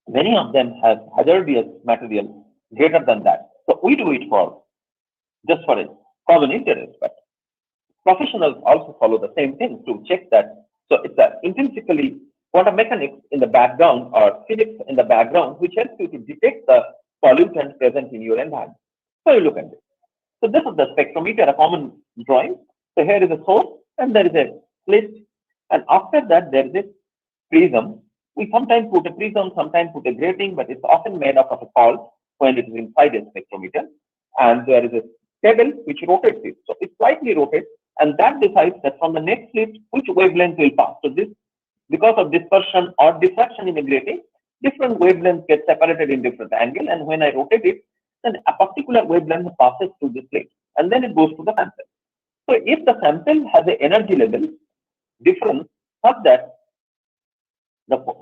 many of them have hazardous material greater than that. So we do it for just for a common interest, but professionals also follow the same thing to check that. So it's intrinsically quantum mechanics in the background or physics in the background, which helps you to detect the pollutants present in your environment. So you look at this. So this is the spectrometer, a common drawing. So here is a source, and there is a slit, and after that there is a prism. We sometimes put a prism, sometimes put a grating, but it's often made up of a pulse when it is inside a spectrometer. And there is a table which rotates it. So it slightly rotates, and that decides that from the next slit, which wavelength will pass. So this, because of dispersion or diffraction in a grating, different wavelengths get separated in different angle. And when I rotate it, then a particular wavelength passes through the slit, and then it goes to the sample. So if the sample has an energy level difference such that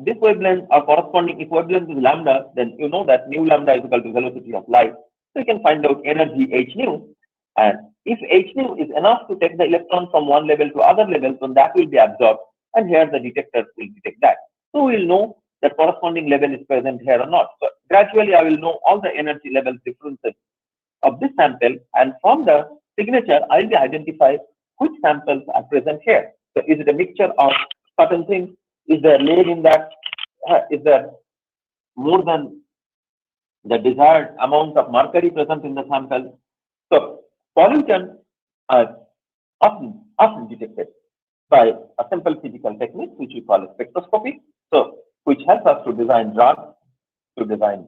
this wavelength or corresponding equivalent is lambda, then you know that nu lambda is equal to velocity of light. So you can find out energy h nu, and if h nu is enough to take the electron from one level to other level, then that will be absorbed, and here the detector will detect that. So we will know that corresponding level is present here or not. So gradually I will know all the energy level differences of this sample, and from the signature I will identify which samples are present here. So is it a mixture of certain things? Is there lead in that? Is there more than the desired amount of mercury present in the sample? So pollutants are often detected by a simple physical technique which we call spectroscopy. So which helps us to design drugs, to design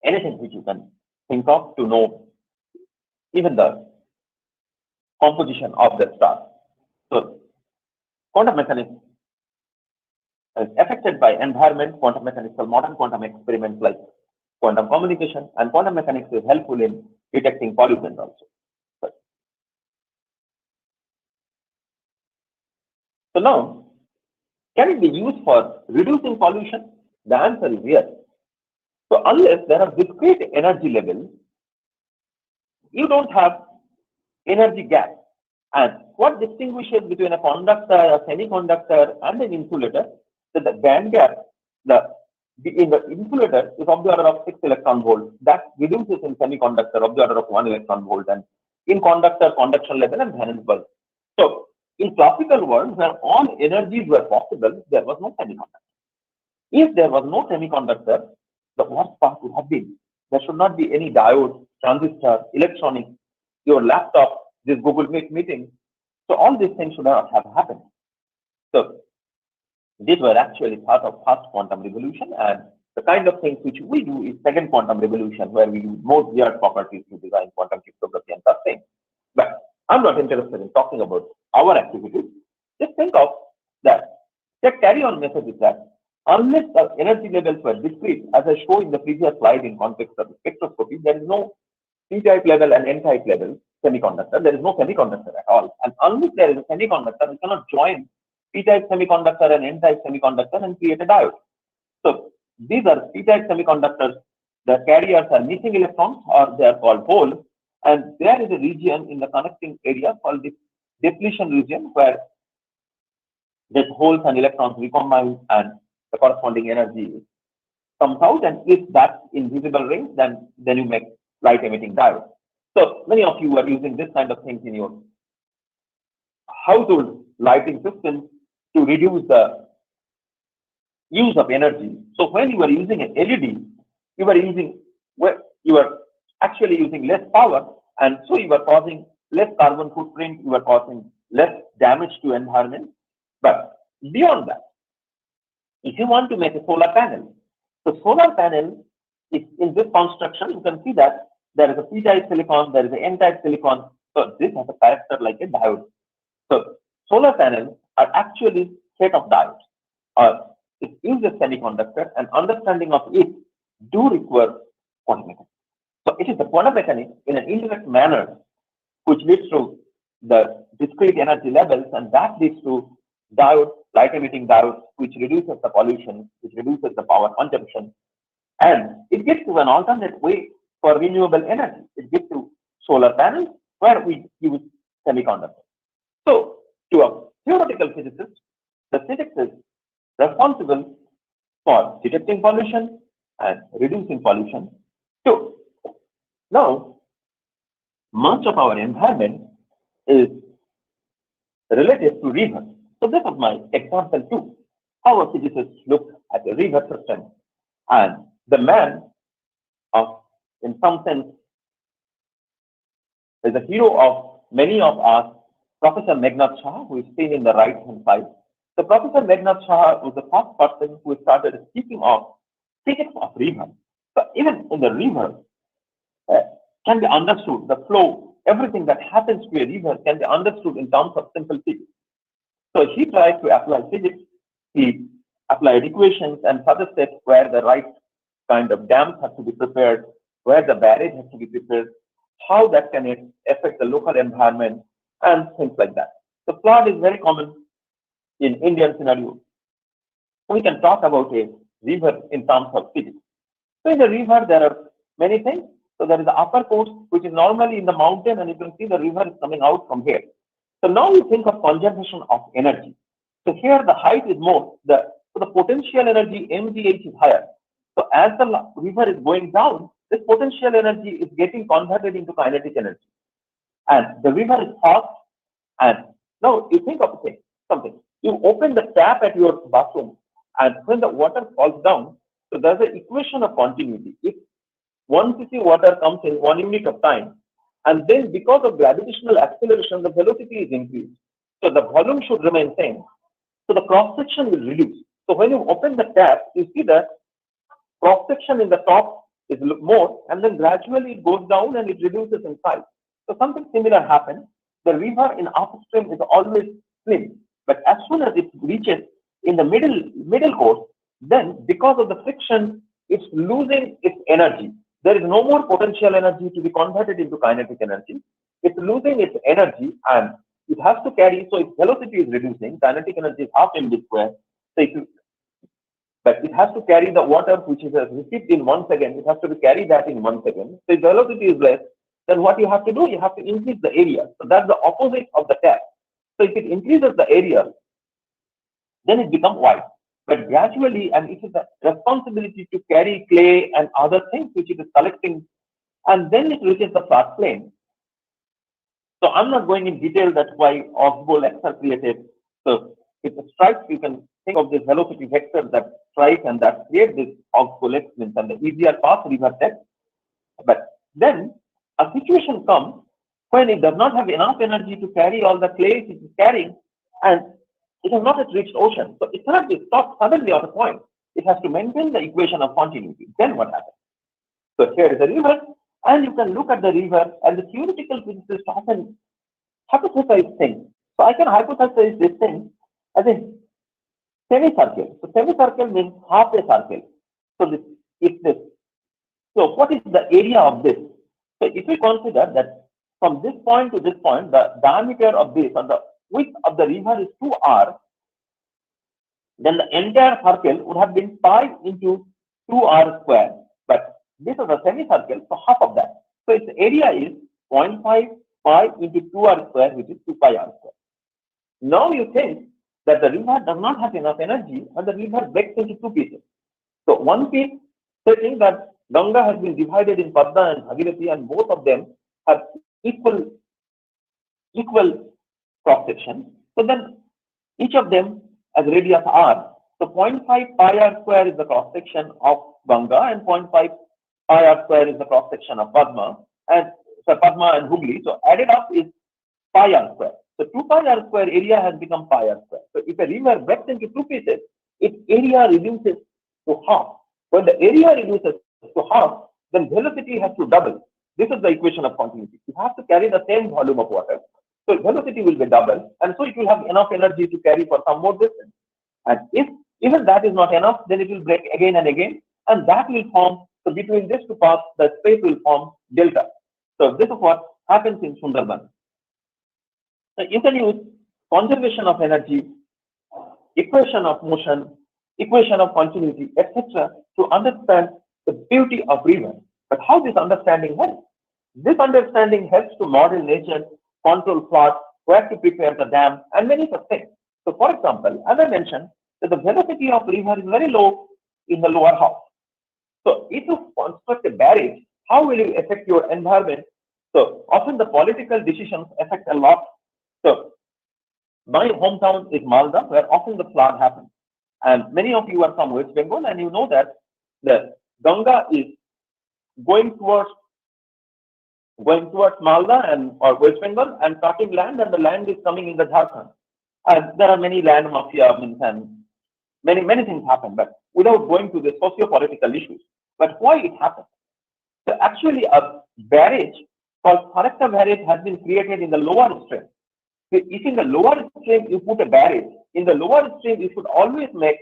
anything which you can think of, to know even the composition of the star. So quantum mechanics is affected by environment. Quantum mechanics or modern quantum experiments like quantum communication, and quantum mechanics is helpful in detecting pollutants also. So now, can it be used for reducing pollution? The answer is yes. So unless there are discrete energy levels, you don't have energy gap. And what distinguishes between a conductor, a semiconductor, and an insulator, that the band gap in the insulator is of the order of 6 electron volts. That reduces in semiconductor of the order of 1 electron volt, and in conductor, conduction level and valence bulk. So in classical world, where all energies were possible, there was no semiconductor. If there was no semiconductor, the worst part would have been there should not be any diode, transistor, electronics, your laptop, this Google Meet meeting. So all these things should not have happened. So these were actually part of first quantum revolution, and the kind of things which we do is second quantum revolution, where we use more weird properties to design quantum cryptography and such things. But I'm not interested in talking about our activities. Just think of that. The carry-on message is that unless the energy levels were discrete, as I showed in the previous slide in context of spectroscopy, there is no p-type level and n-type level semiconductor. There is no semiconductor at all. And unless there is a semiconductor, we cannot join p-type semiconductor and n-type semiconductor and create a diode. So these are p-type semiconductors. The carriers are missing electrons, or they are called holes. And there is a region in the connecting area called the depletion region, where the holes and electrons recombine and the corresponding energy comes out. And if that's invisible rings, then you make light emitting diodes. So many of you are using this kind of things in your household lighting system to reduce the use of energy. So when you are using an LED, you are actually using less power, and so you are causing less carbon footprint, you are causing less damage to environment. But beyond that, if you want to make a solar panel, the solar panel in this construction, you can see that there is a p-type silicon, there is an n-type silicon. So this has a character like a diode. So solar panels are actually set of diodes, or it is a semiconductor, and understanding of it do require quantum mechanics. So it is the quantum mechanics in an indirect manner which leads to the discrete energy levels, and that leads to diodes, light emitting diodes, which reduces the pollution, which reduces the power consumption, and it gets to an alternate way for renewable energy. It gets to solar panels where we use semiconductors. So to a theoretical physicist, the physics is responsible for detecting pollution and reducing pollution. So now, much of our environment is related to rivers. So this is my example too, how a physicist looks at a river system. And the man of, in some sense, is a hero of many of us, Professor Meghnad Shah, who is seen in the right-hand side. So Professor Meghnad Shah was the first person who started speaking of physics of river. So even in the river, can be understood, the flow, everything that happens to a river can be understood in terms of simple physics. So he tried to apply physics, he applied equations and suggested where the right kind of dams have to be prepared, where the barrage has to be prepared, how that can affect the local environment, and things like that. The flood is very common in Indian scenario. We can talk about a river in terms of physics. So in the river, there are many things. So there is the upper course, which is normally in the mountain, and you can see the river is coming out from here. So now you think of conservation of energy. So here the height is more, so the potential energy MGH is higher. So as the river is going down, this potential energy is getting converted into kinetic energy. And the river is fast. And now you think of something. You open the tap at your bathroom, and when the water falls down, so there's an equation of continuity. If 1 cc water comes in 1 unit of time, and then because of gravitational acceleration, the velocity is increased. So the volume should remain same. So the cross section will reduce. So when you open the tap, you see that cross section in the top is more, and then gradually it goes down and it reduces in size. So something similar happens. The river in upstream is always slim, but as soon as it reaches in the middle course, then because of the friction, it's losing its energy. There is no more potential energy to be converted into kinetic energy. It's losing its energy, and it has to carry, so its velocity is reducing. Kinetic energy is half mv square. So but it has to carry the water which is received in 1 second. It has to carry that in 1 second. So if velocity is less, then what you have to do, you have to increase the area. So that's the opposite of the tap. So if it increases the area, then it becomes wide. But gradually, and it is the responsibility to carry clay and other things which it is collecting, and then it reaches the flat plane. So I'm not going in detail, that's why Oxbow X are created. So if the strikes, you can think of this velocity vector that strike and that create this Oxbow X and the easier path river text. But then a situation comes when it does not have enough energy to carry all the clays it is carrying, and it has not yet reached ocean. So it cannot be stopped suddenly at a point. It has to maintain the equation of continuity. Then what happens? So here is a river, and you can look at the river, and the theoretical physicists often hypothesize things. So I can hypothesize this thing as a semicircle. So semicircle means half a circle. So this is this. So what is the area of this? So if we consider that from this point to this point, the diameter of this and the width of the river is 2r, then the entire circle would have been pi into 2r square. But this is a semicircle, so half of that. So its area is 0.5 pi into 2r square, which is 2 pi r square. Now you think that the river does not have enough energy, and the river breaks into two pieces. So one piece, saying that Ganga has been divided in Padma and Bhagirathi, and both of them have equal cross section. So then each of them has radius r. So 0.5 pi r square is the cross section of Ganga, and 0.5 pi r square is the cross section of Padma, and so Padma and Hooghly. So added up is pi r square. So 2 pi r square area has become pi r square. So if a river breaks into two pieces, its area reduces to half. When the area reduces to half, then velocity has to double. This is the equation of continuity. You have to carry the same volume of water. So velocity will be double, and so it will have enough energy to carry for some more distance. And if even that is not enough, then it will break again and again, and that will form, so between these two paths, the space will form delta. So this is what happens in Sundarban. So you can use conservation of energy, equation of motion, equation of continuity, etc. to understand the beauty of river. But how this understanding helps? This understanding helps to model nature, control floods, where to prepare the dam, and many such things. So for example, as I mentioned, that the velocity of river is very low in the lower half. So if you construct a barrage, how will you affect your environment? So often the political decisions affect a lot. So my hometown is Malda, where often the flood happens. And many of you are from West Bengal, and you know that the Ganga is going towards Malda and or West Bengal and cutting land, and the land is coming in the Jharkhand. And there are many land mafia and many things happen, but without going to the socio-political issues. But why it happens? So actually, a barrage called Farakka barrage has been created in the lower stream. So if in the lower stream you put a barrage, in the lower stream you should always make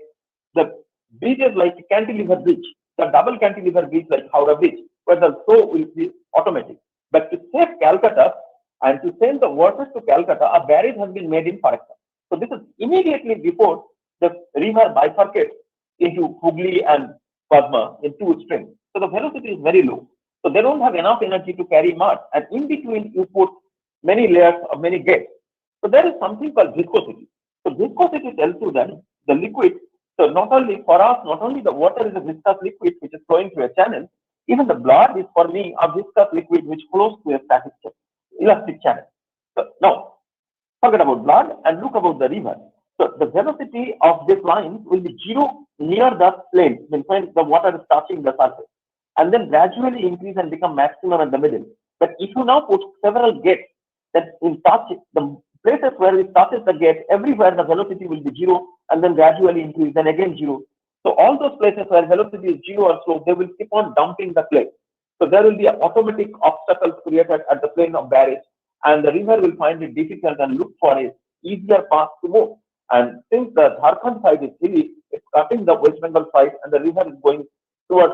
the bridges like cantilever bridge, the double cantilever bridge like Howrah Bridge, where the flow will be automatic. But to save Calcutta and to send the water to Calcutta, a barrage has been made in Farakka. So this is immediately before the river bifurcates into Hooghly and Padma in two streams. So the velocity is very low. So they don't have enough energy to carry mud. And in between, you put many layers of many gates. So there is something called viscosity. So viscosity tells you that the liquid, so not only for us, not only the water is a viscous liquid which is flowing through a channel, even the blood is for me a viscous liquid which flows through a static elastic channel. So now, forget about blood and look about the river. So the velocity of this line will be zero near the plane when the water is touching the surface, and then gradually increase and become maximum at the middle. But if you now put several gates that will touch the places where it touches the gate, everywhere the velocity will be zero and then gradually increase, then again zero. So all those places where velocity is zero or slow, they will keep on dumping the clay. So there will be an automatic obstacles created at the plane of barrage, and the river will find it difficult and look for a easier path to move. And since the Jharkhand side is hilly, it's cutting the West Bengal side, and the river is going towards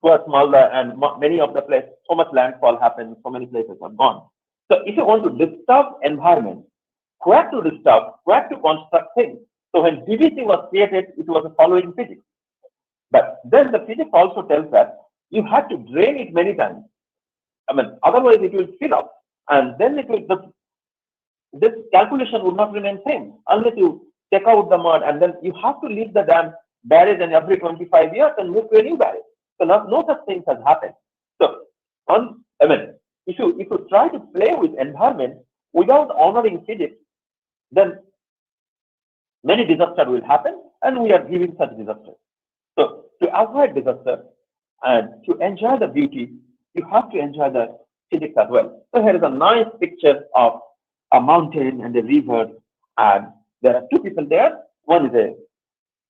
Malda, and many of the places, so much landfall happens, so many places are gone. So if you want to disturb environment, where to disturb, where to construct things. So when DBC was created, it was following physics. But then the physics also tells that you have to drain it many times. I mean, otherwise it will fill up, and then it will, this calculation would not remain same unless you take out the mud, and then you have to leave the dam barrage and every 25 years and move to a new barrage. So no such things has happened. So if you try to play with environment without honoring physics, then many disasters will happen, and we are giving such disasters. So to avoid disaster and to enjoy the beauty, you have to enjoy the physics as well. So here is a nice picture of a mountain and a river, and there are two people there. One is a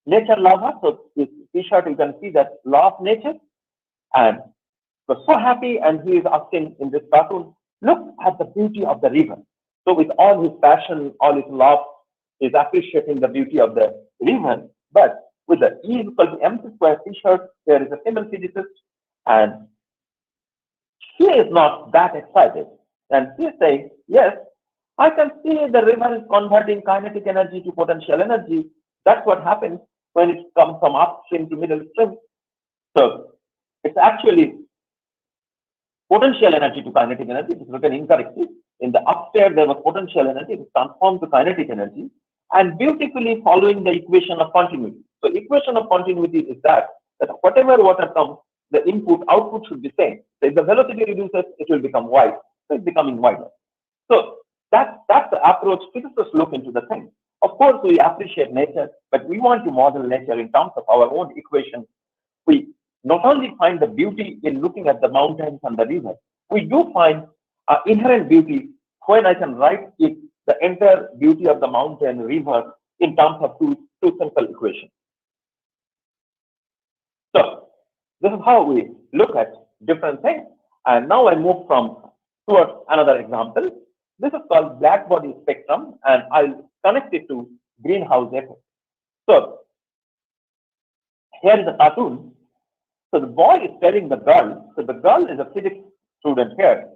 nature lover. So this T-shirt, you can see that law of nature, and was so happy, and he is asking in this cartoon, look at the beauty of the river. So with all his passion, all his love, he is appreciating the beauty of the river. But with the E equal to mc square T-shirt, there is a female physicist, and she is not that excited. And she is saying, yes, I can see the river is converting kinetic energy to potential energy. That's what happens when it comes from upstream to middle stream. So it's actually potential energy to kinetic energy. It is written incorrectly. In the upstairs, there was potential energy. It is transformed to kinetic energy, and beautifully following the equation of continuity. So equation of continuity is that whatever water comes, the input output should be same. So if the velocity reduces, it will become wide. So it's becoming wider. So that's the approach physicists look into the thing. Of course, we appreciate nature, but we want to model nature in terms of our own equations. We not only find the beauty in looking at the mountains and the river, we do find inherent beauty when I can write it, the entire beauty of the mountain, river, in terms of two simple equations. So this is how we look at different things. And now I move towards another example. This is called black body spectrum, and I'll connect it to greenhouse effect. So here is a cartoon. So the boy is telling the girl, so the girl is a physics student here.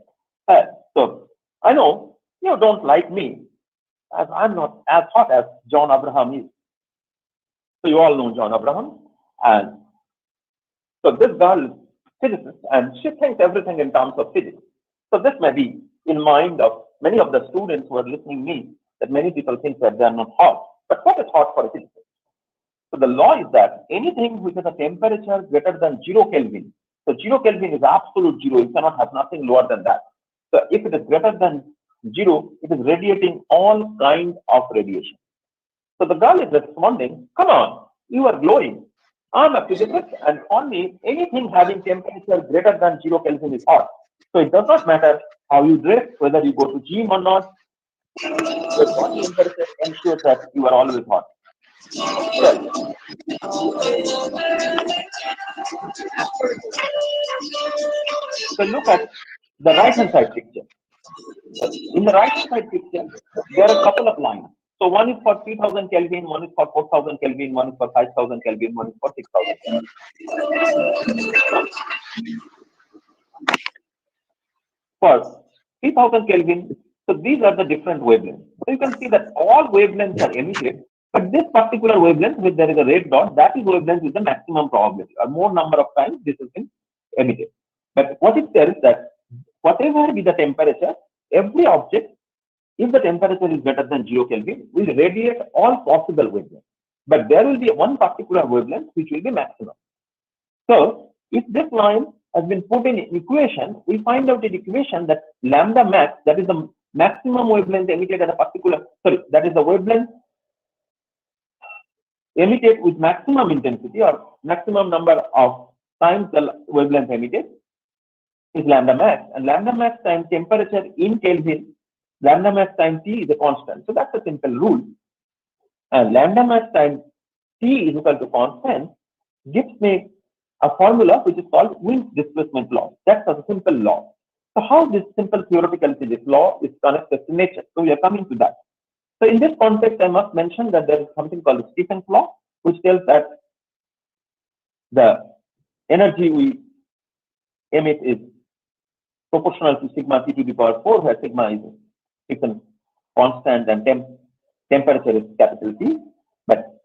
So I know you don't like me, as I'm not as hot as John Abraham is. So you all know John Abraham. And so this girl is a physicist, and she thinks everything in terms of physics. So this may be in mind of many of the students who are listening to me, that many people think that they are not hot. But what is hot for a physicist? So the law is that anything which has a temperature greater than 0 Kelvin, so 0 Kelvin is absolute zero, you cannot have nothing lower than that. So if it is greater than 0, it is radiating all kind of radiation. So the girl is responding, come on, you are glowing. I'm a physicist, and for me, anything having temperature greater than 0 Kelvin is hot. So it does not matter how you dress, whether you go to gym or not, your body temperature ensures that you are always hot. So look at the right hand side picture. In the right hand side picture, there are a couple of lines. So one is for 3000 Kelvin, one is for 4000 Kelvin, one is for 5000 Kelvin, one is for 6000 Kelvin. For 3000 Kelvin, so these are the different wavelengths. So you can see that all wavelengths are emitted, but this particular wavelength, which there is a red dot, that is wavelength with the maximum probability, or more number of times this has been emitted. But what it says that whatever be the temperature, every object, if the temperature is greater than 0 Kelvin, will radiate all possible wavelengths. But there will be one particular wavelength which will be maximum. So if this line has been put in equation, we find out in equation that lambda max, that is the maximum wavelength emitted at a particular, that is the wavelength emitted with maximum intensity or maximum number of times the wavelength emitted is lambda max, and lambda max times temperature in Kelvin, lambda max times T is a constant. So that's a simple rule. And lambda max times T is equal to constant gives me a formula which is called Wind's displacement law. That's a simple law. So how this simple theoretical physics law is connected to nature? So we are coming to that. So in this context, I must mention that there is something called Stephen's law, which tells that the energy we emit is proportional to sigma T to the power 4, where sigma is Stephen's constant and temperature is capital T. But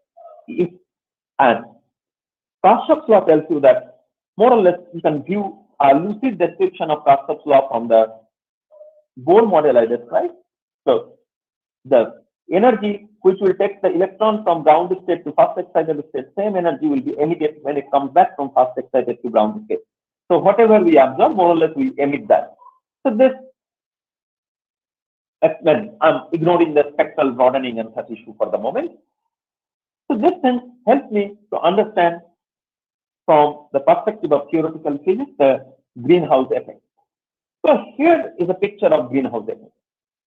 if and Krishnagar's law tells you that more or less you can view a lucid description of Krishnagar's law from the Bohr model I described. So the energy which will take the electron from ground state to first excited state, same energy will be emitted when it comes back from first excited to ground state. So whatever we absorb, more or less we emit that. So this, I'm ignoring the spectral broadening and such issue for the moment. So this thing helps me to understand from the perspective of theoretical physics, the greenhouse effect. So here is a picture of greenhouse effect.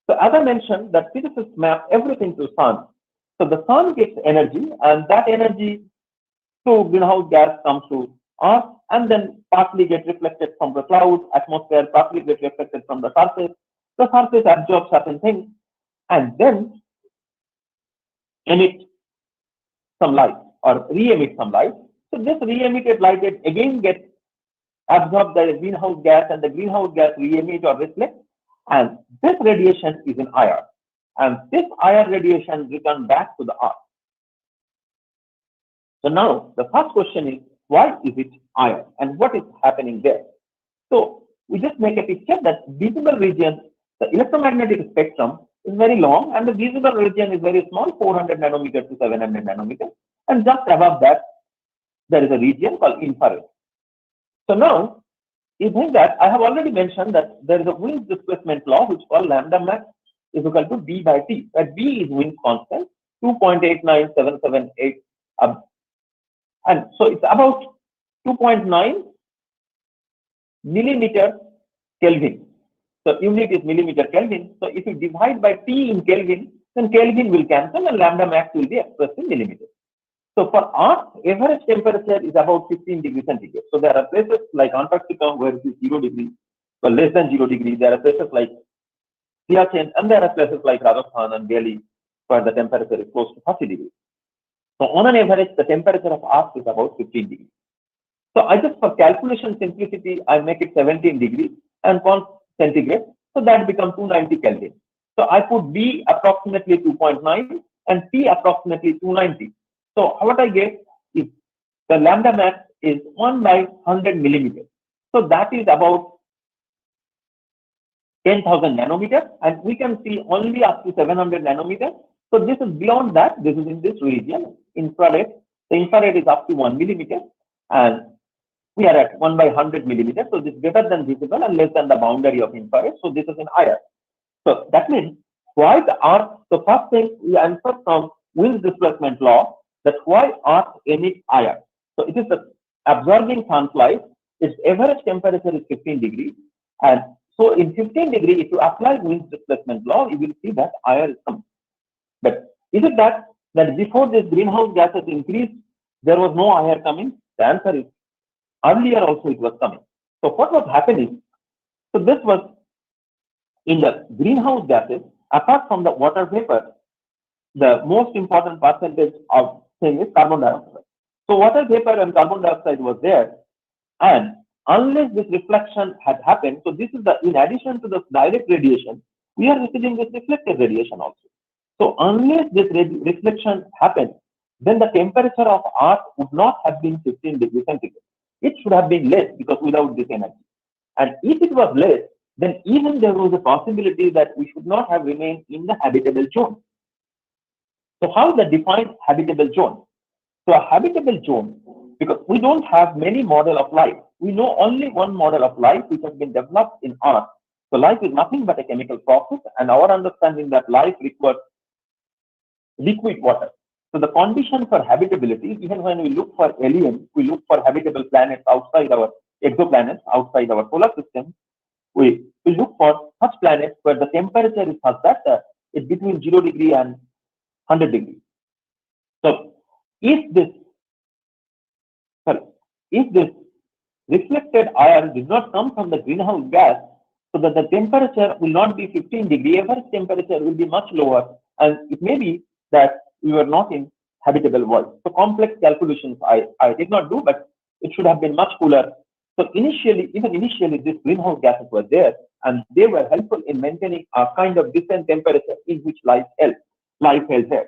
So as I mentioned, that physicists map everything to sun. So the sun gets energy, and that energy through greenhouse gas comes to Earth, and then partly get reflected from the cloud, atmosphere, partly get reflected from the surface. The surface absorbs certain things, and then emit some light or re-emit some light. So this re-emitted light again gets absorbed by the greenhouse gas, and the greenhouse gas re-emit or reflect, and this radiation is in IR, and this IR radiation returns back to the Earth. So now the first question is, why is it IR, and what is happening there? So we just make a picture that visible region, the electromagnetic spectrum is very long, and the visible region is very small, 400 nanometer to 700 nanometer, and just above that there is a region called infrared. So now, you think that I have already mentioned that there is a Wind's displacement law which is called lambda max is equal to B by T, where B is Wind's constant, 2.89778, and so it's about 2.9 millimeter Kelvin. So unit is millimeter Kelvin. So if you divide by T in Kelvin, then Kelvin will cancel and lambda max will be expressed in millimeters. So for Earth, average temperature is about 15 degrees centigrade. So there are places like Antarctica where it is 0 degrees, or less than 0 degrees. There are places like Siachen, and there are places like Rajasthan and Delhi where the temperature is close to 30 degrees. So on an average, the temperature of Earth is about 15 degrees. So I just, for calculation simplicity, I make it 17 degrees and call centigrade. So that becomes 290 Kelvin. So I put B approximately 2.9 and T approximately 290. So what I get is the lambda max is 1 by 100 millimeters. So that is about 10,000 nanometers, and we can see only up to 700 nanometers. So this is beyond that. This is in this region, infrared. The infrared is up to 1 millimeter, and we are at 1 by 100 millimeters. So this is greater than visible and less than the boundary of infrared. So this is in IR. So that means why the Earth, the first thing we answer from Wind displacement law, that why Earth emits IR. So it is the absorbing sunlight, its average temperature is 15 degrees. And so in 15 degrees, if you apply Wind displacement law, you will see that IR is coming. But is it that before this greenhouse gases increased, there was no IR coming? The answer is earlier also it was coming. So what was happening? So this was in the greenhouse gases, apart from the water vapor, the most important percentage of thing is carbon dioxide. So water vapor and carbon dioxide was there, and unless this reflection had happened, so this is the, in addition to the direct radiation, we are receiving this reflected radiation also. So unless this reflection happened, then the temperature of Earth would not have been 15 degrees centigrade. It should have been less, because without this energy. And if it was less, then even there was a possibility that we should not have remained in the habitable zone. So how the defined habitable zone? So a habitable zone, because we don't have many model of life. We know only one model of life which has been developed in Earth. So life is nothing but a chemical process, and our understanding that life requires liquid water. So the condition for habitability, even when we look for aliens, we look for habitable planets outside our exoplanets, outside our solar system. We look for such planets where the temperature is such that it's between 0 degree and 100 degrees. So if this reflected IR did not come from the greenhouse gas, so that the temperature will not be 15 degrees, average temperature will be much lower, and it may be that we were not in habitable world. So complex calculations I did not do, but it should have been much cooler. So initially, these greenhouse gases were there, and they were helpful in maintaining a kind of decent temperature in which life held here.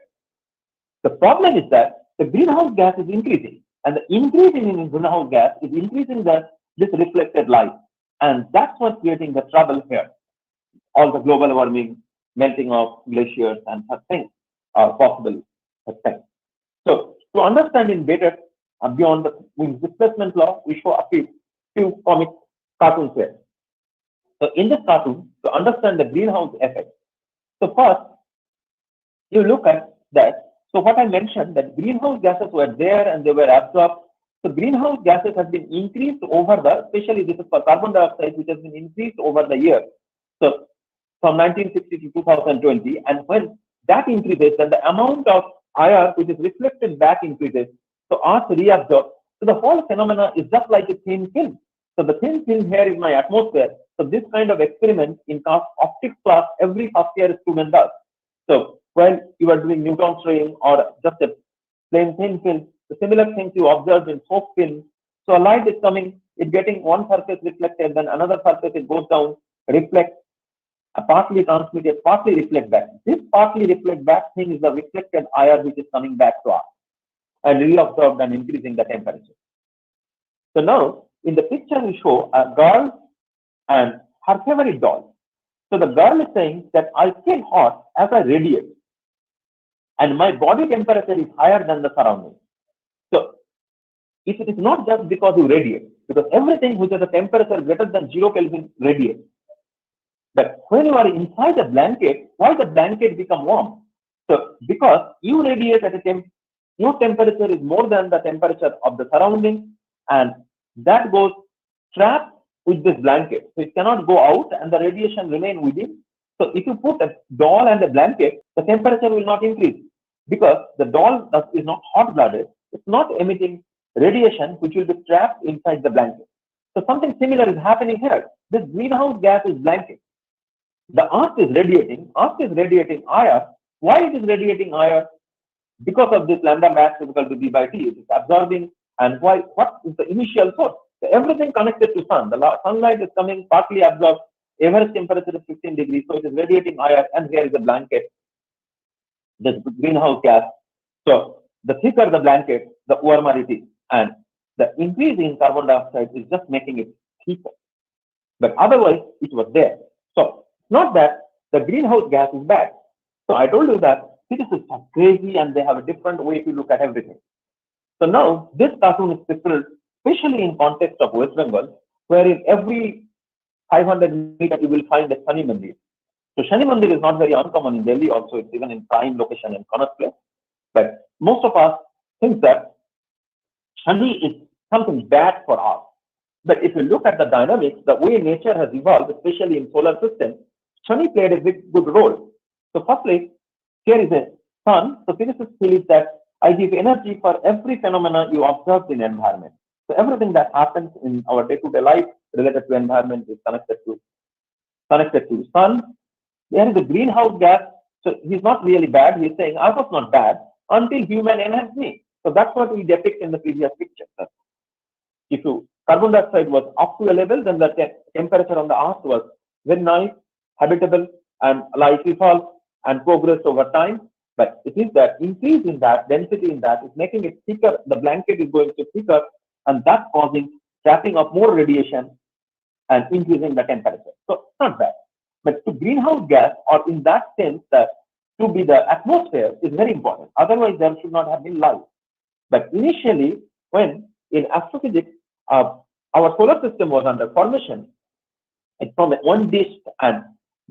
The problem is that the greenhouse gas is increasing, and the increase in greenhouse gas is increasing this reflected light, and that's what's creating the trouble here. All the global warming, melting of glaciers, and such things are possible. So to understand it better, beyond the Wind displacement law, we show a few comic cartoons here. So in this cartoon, to understand the greenhouse effect, so first you look at that. So what I mentioned, that greenhouse gases were there and they were absorbed. So greenhouse gases have been increased over especially this is for carbon dioxide, which has been increased over the year. So from 1960 to 2020, and when that increases, then the amount of IR which is reflected back increases. So Earth reabsorbs. So the whole phenomena is just like a thin film. So the thin film here is my atmosphere. So this kind of experiment in optics class, every first year student does. So when you are doing neutron string or just a plain thin film, the similar things you observe in soap film. So a light is coming, it's getting one surface reflected, then another surface it goes down, reflects, partly transmitted, partly reflect back. This partly reflect back thing is the reflected IR which is coming back to us and reabsorbed and increasing the temperature. So now in the picture we show a girl and her favorite doll. So the girl is saying that I feel hot as I radiate, and my body temperature is higher than the surroundings. So if it is not just because you radiate, because everything which has a temperature greater than 0 Kelvin radiates. But when you are inside a blanket, why the blanket become warm? So because you radiate at your temperature is more than the temperature of the surrounding, and that goes trapped with this blanket. So it cannot go out and the radiation remain within. So if you put a doll and a blanket, the temperature will not increase. because the doll is not hot-blooded, it's not emitting radiation which will be trapped inside the blanket. So something similar is happening here. This greenhouse gas is blanket. The earth is radiating IR. Why it is radiating IR? Because of this lambda max is equal to B by T. It is absorbing, and why? What is the initial source? So everything connected to sun. The sunlight is coming, partly absorbed. Average temperature is 15 degrees, so it is radiating IR, and here is a blanket, this greenhouse gas. So the thicker the blanket, the warmer it is, and the increase in carbon dioxide is just making it thicker. But otherwise, it was there. So not that the greenhouse gas is bad. So I told you that physicists are crazy and they have a different way to look at everything. So now this cartoon is pictured, especially in context of West Bengal, where in every 500 meters you will find a Shani Mandir. So Shani Mandir is not very uncommon in Delhi also. It's even in prime location in Connaught Place. But most of us think that Shani is something bad for us. But if you look at the dynamics, the way nature has evolved, especially in solar system, Shani played a big good role. So firstly, here is a sun. So physicists believe that I give energy for every phenomena you observe in environment. So everything that happens in our day-to-day life related to environment is connected to sun. There is a greenhouse gas. So he's not really bad. He's saying I was not bad until human enhanced me. So that's what we depict in the previous picture. If carbon dioxide was up to a level, then the temperature on the earth was very nice, habitable, and life evolved and progressed over time. But it is that increase in that density in that is making it thicker. The blanket is going to thicker, and that's causing trapping of more radiation and increasing the temperature. So it's not bad. But to greenhouse gas, or in that sense, that to be the atmosphere is very important. Otherwise, there should not have been life. But initially, when in astrophysics, our solar system was under formation, it's from one disk, and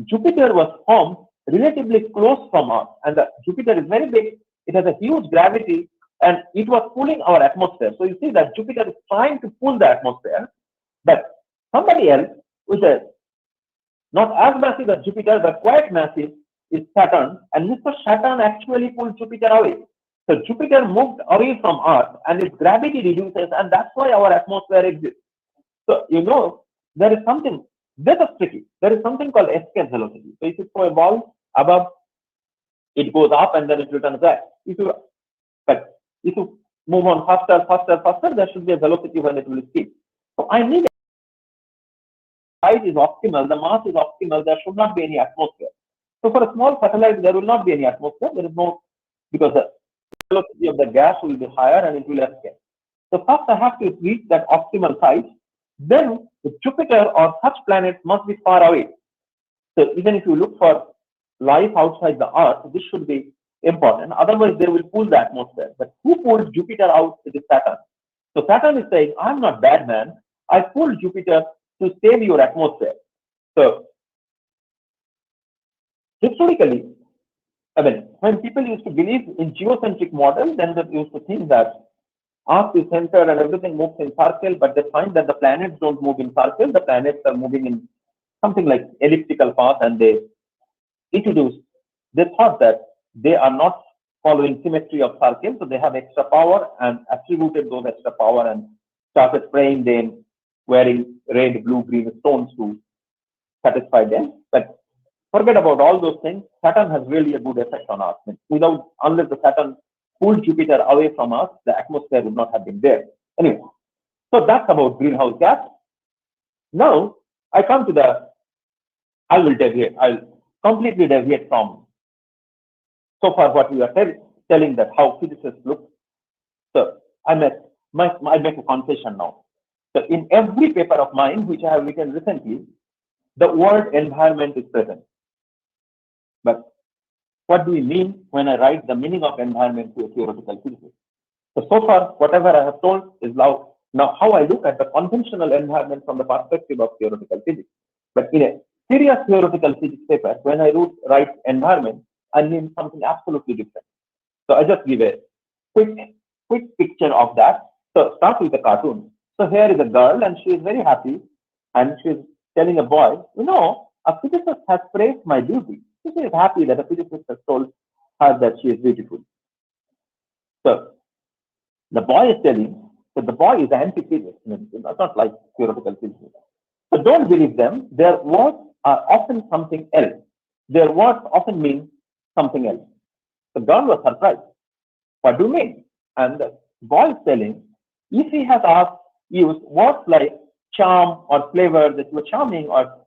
Jupiter was formed relatively close from Earth. And the Jupiter is very big. It has a huge gravity, and it was pulling our atmosphere. So you see that Jupiter is trying to pull the atmosphere, but somebody else with a not as massive as Jupiter, but quite massive, is Saturn, and Mr. Saturn actually pulled Jupiter away. So Jupiter moved away from Earth, and its gravity reduces, and that's why our atmosphere exists. So you know there is something that is tricky. There is something called escape velocity. So if you throw a ball above, it goes up and then it returns back. If you move on faster, there should be a velocity when it will escape. So I need size is optimal, the mass is optimal, there should not be any atmosphere. So for a small satellite, there will not be any atmosphere. There is no, because the velocity of the gas will be higher and it will escape. So first I have to reach that optimal size. Then the Jupiter or such planets must be far away. So even if you look for life outside the Earth, this should be important. Otherwise, they will pull the atmosphere. But who pulled Jupiter out? It is Saturn. So Saturn is saying, I'm not bad man. I pulled Jupiter to save your atmosphere. So historically, I mean, when people used to believe in geocentric model, then they used to think that Earth is centered and everything moves in circle, but they find that the planets don't move in circle. The planets are moving in something like elliptical path, and they thought that they are not following symmetry of circle, so they have extra power and attributed those extra power and started spraying them, wearing red, blue, green stones to satisfy them. But forget about all those things. Saturn has really a good effect on Earth. Unless the Saturn pulled Jupiter away from us, the atmosphere would not have been there. Anyway, so that's about greenhouse gas. Now I come to I'll completely deviate from so far what we are telling that how physicists look. So I make a confession now. So in every paper of mine, which I have written recently, the word environment is present. But what do we mean when I write the meaning of environment to a theoretical physicist? So far, whatever I have told is now how I look at the conventional environment from the perspective of theoretical physics. But in a serious theoretical physics paper, when I write environment, I mean something absolutely different. So I just give a quick picture of that. So start with the cartoon. So here is a girl, and she is very happy, and she is telling a boy, a physicist has praised my beauty. She is happy that a physicist has told her that she is beautiful. So the boy is telling that the boy is anti-physics. It's not like theoretical physics. So don't believe them. Their words are often something else. Their words often mean something else. The girl was surprised. What do you mean? And the boy is telling, if he has used words like charm or flavor, that you are charming, or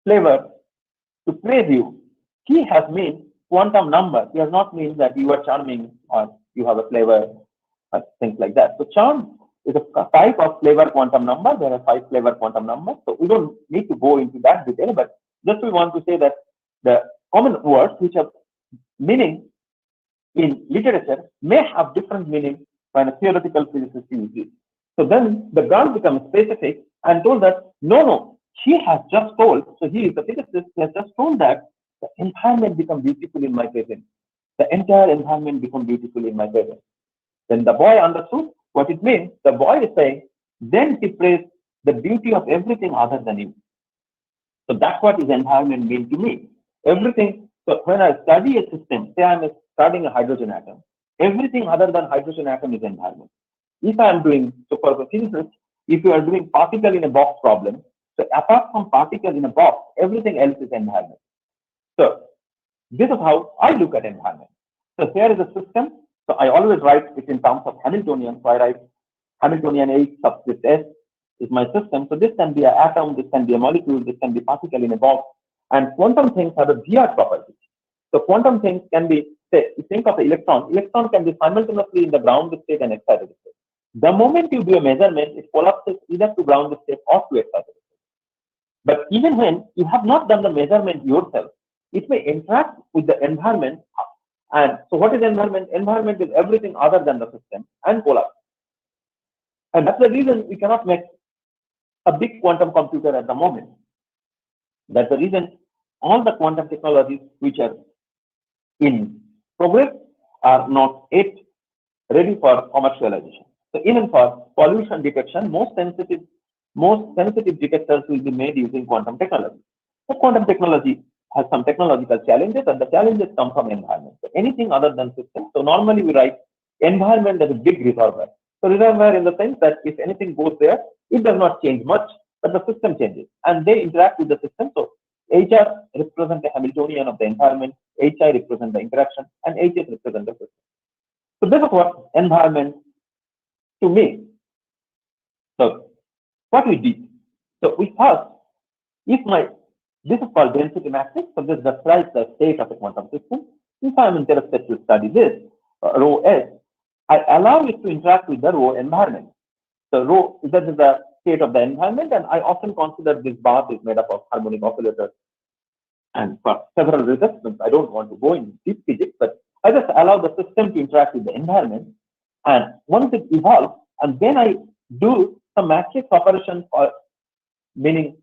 flavor to praise you, he has meant quantum number. He has not mean that you are charming or you have a flavor or things like that. So charm is a type of flavor quantum number. There are 5 flavor quantum numbers. So we don't need to go into that detail, but just we want to say that the common words which have meaning in literature may have different meaning when a theoretical physicist uses it. So then the girl becomes specific and told that, no, she has just told, so he is the physicist, he has just told that the environment becomes beautiful in my presence. The entire environment becomes beautiful in my presence. Then the boy understood what it means. The boy is saying, then he praised the beauty of everything other than you. So that's what his environment means to me. Everything, so when I study a system, say I'm studying a hydrogen atom, everything other than hydrogen atom is environment. If I am doing, so for the physicist, if you are doing particle in a box problem, so apart from particle in a box, everything else is environment. So this is how I look at environment. So here is a system. So I always write it in terms of Hamiltonian. So I write Hamiltonian H subscript S is my system. So this can be an atom, this can be a molecule, this can be particle in a box. And quantum things have a VR property. So quantum things can be, say, you think of an electron. Electron can be simultaneously in the ground state and excited state. The moment you do a measurement, it collapses either to ground state or to excited state. But even when you have not done the measurement yourself, it may interact with the environment. And so what is environment? Environment is everything other than the system and collapse. And that's the reason we cannot make a big quantum computer at the moment. That's the reason all the quantum technologies which are in progress are not yet ready for commercialization. So even for pollution detection, most sensitive detectors will be made using quantum technology. So quantum technology has some technological challenges, and the challenges come from environment. So anything other than system. So normally we write environment as a big reservoir. So reservoir in the sense that if anything goes there, it does not change much, but the system changes and they interact with the system. So HR represents the Hamiltonian of the environment, HI represents the interaction, and HS represents the system. So this is what environment to me. So what we did. So we first, this is called density matrix. So this describes the state of a quantum system. If I am interested to study this, rho S, I allow it to interact with the rho environment. So rho, this is the state of the environment, and I often consider this bath is made up of harmonic oscillators. And for several reasons, I don't want to go in deep physics, but I just allow the system to interact with the environment. And once it evolves, and then I do some matrix operation, or meaning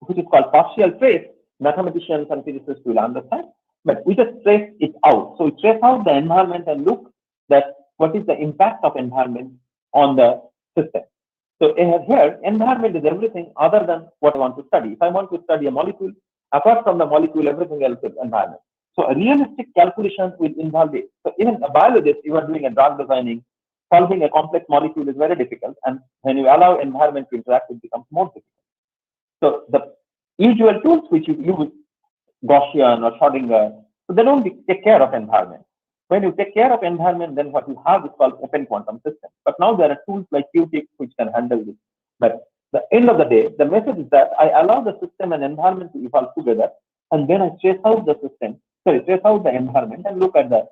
which is called partial trace. Mathematicians and physicists will understand, but we just trace it out. So we trace out the environment and look that what is the impact of environment on the system. So here, environment is everything other than what I want to study. If I want to study a molecule, apart from the molecule, everything else is environment. So a realistic calculation will involve it. So even a biologist, you are doing a drug designing, solving a complex molecule is very difficult. And when you allow environment to interact, it becomes more difficult. So the usual tools which you use, Gaussian or Schrodinger, so they don't take care of environment. When you take care of environment, then what you have is called open quantum system. But now there are tools like QTIC which can handle this. But the end of the day, the message is that I allow the system and environment to evolve together, and then I trace out the system, trace out the environment and look at the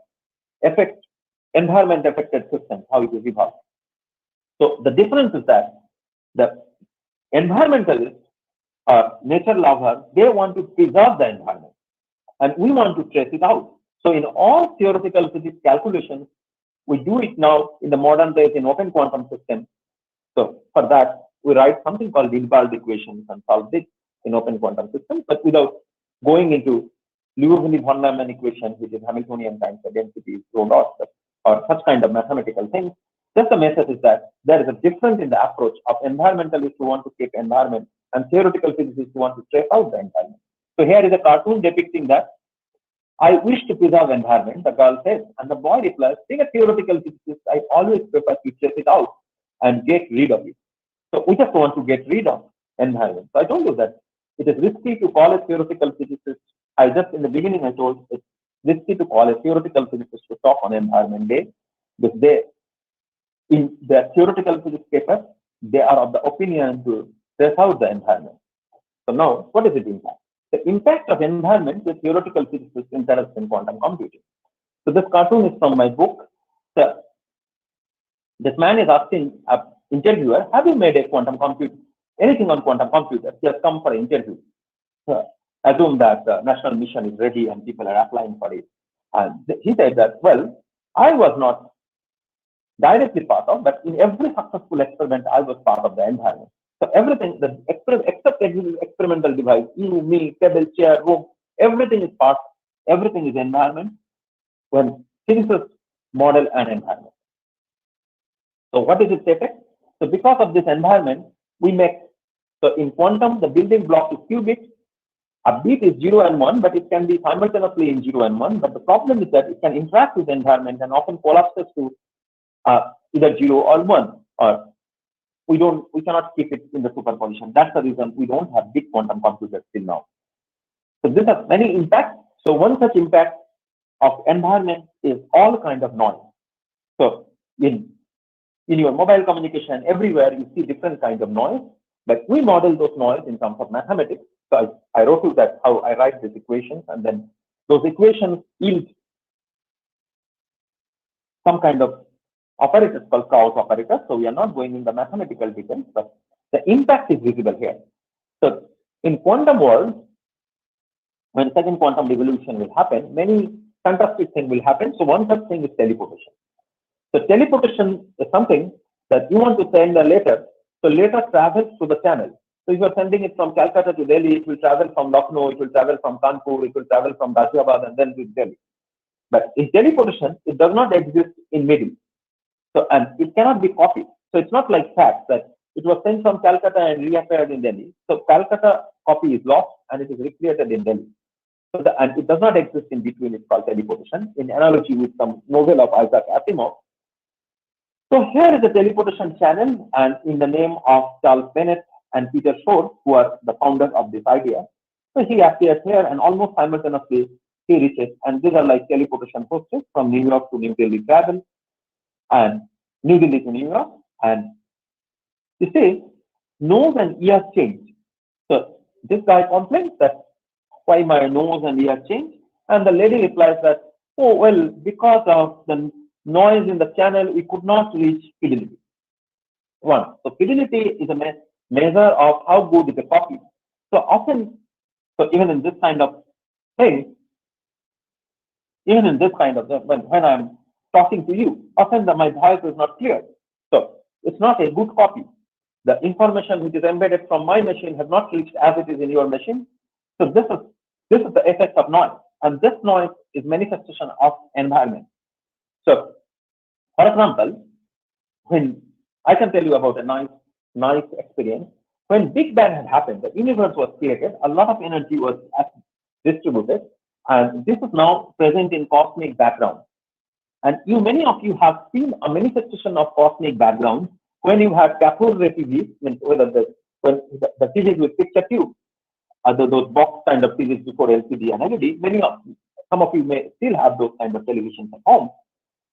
environment affected system, how it will evolve. So the difference is that the environmentalists or nature lovers, they want to preserve the environment, and we want to trace it out. So in all theoretical physics calculations, we do it now in the modern days in open quantum systems. So for that, we write something called Dilbard equations and solve this in open quantum systems, but without going into Liouville-von Neumann equation, which is Hamiltonian times the density, rho dot, or such kind of mathematical things. Just the message is that there is a difference in the approach of environmentalists who want to keep environment and theoretical physicists who want to trace out the environment. So here is a cartoon depicting that I wish to preserve environment, the girl says, and the boy replies, being a theoretical physicist, I always prefer to chase it out and get rid of it. So we just want to get rid of environment. So I told you that it is risky to call a theoretical physicist. I just in the beginning I told it's risky to call a theoretical physicist to talk on environment day, because they in their theoretical physics paper they are of the opinion to trace out the environment. So now what is its impact? The impact of environment with theoretical physicists interest in quantum computing. So this cartoon is from my book. So this man is asking an interviewer, have you made a quantum computer, anything on quantum computers? He has come for an interview. So assume that the national mission is ready and people are applying for it. And he said that, well, I was not directly part of, but in every successful experiment, I was part of the environment. So everything, except the experimental device, you, me, table, chair, room, everything is part, everything is environment when physicists model an environment. So what is its effect? So because of this environment, we make, so in quantum, the building block is qubit. A bit is 0 and 1, but it can be simultaneously in 0 and 1. But the problem is that it can interact with the environment and often collapses to either 0 or 1, or we cannot keep it in the superposition. That's the reason we don't have big quantum computers till now. So this has many impacts. So one such impact of environment is all kind of noise. So in your mobile communication, everywhere you see different kinds of noise, but we model those noise in terms of mathematics. So I wrote you that how I write these equations, and then those equations yield some kind of operators called Kraus operators. So we are not going in the mathematical details, but the impact is visible here. So in quantum world, when second quantum revolution will happen, many fantastic things will happen. So one such thing is teleportation. So teleportation is something that you want to send a letter. So letter travels through the channel. So if you are sending it from Calcutta to Delhi, it will travel from Lucknow, it will travel from Kanpur, it will travel from Ghaziabad and then to Delhi. But in teleportation, it does not exist in middle. So, and it cannot be copied. So it's not like fax that it was sent from Calcutta and reappeared in Delhi. So Calcutta copy is lost and it is recreated in Delhi. So and it does not exist in between. It's called teleportation. In analogy with some novel of Isaac Asimov. So here is a teleportation channel, and in the name of Charles Bennett and Peter Shor, who are the founders of this idea. So he appears here and almost simultaneously he reaches, and these are like teleportation process from New York to New Delhi travel, and New Delhi to New York, and you see, nose and ears change. So this guy complains that why my nose and ears change, and the lady replies that, oh well, because of the noise in the channel, we could not reach fidelity. One, so fidelity is a measure of how good is a copy. So often, so even in this kind of thing, even in this kind of when I'm talking to you, often my voice is not clear. So it's not a good copy. The information which is embedded from my machine has not reached as it is in your machine. So this is the effect of noise, and this noise is manifestation of environment. So, for example, when I can tell you about a nice experience. When Big Bang had happened, the universe was created, a lot of energy was distributed, and this is now present in cosmic background. And many of you have seen a manifestation of cosmic background when you had cathode ray TVs, when the TVs with picture tube, those box kind of TVs before LCD and LED. Some of you may still have those kind of televisions at home,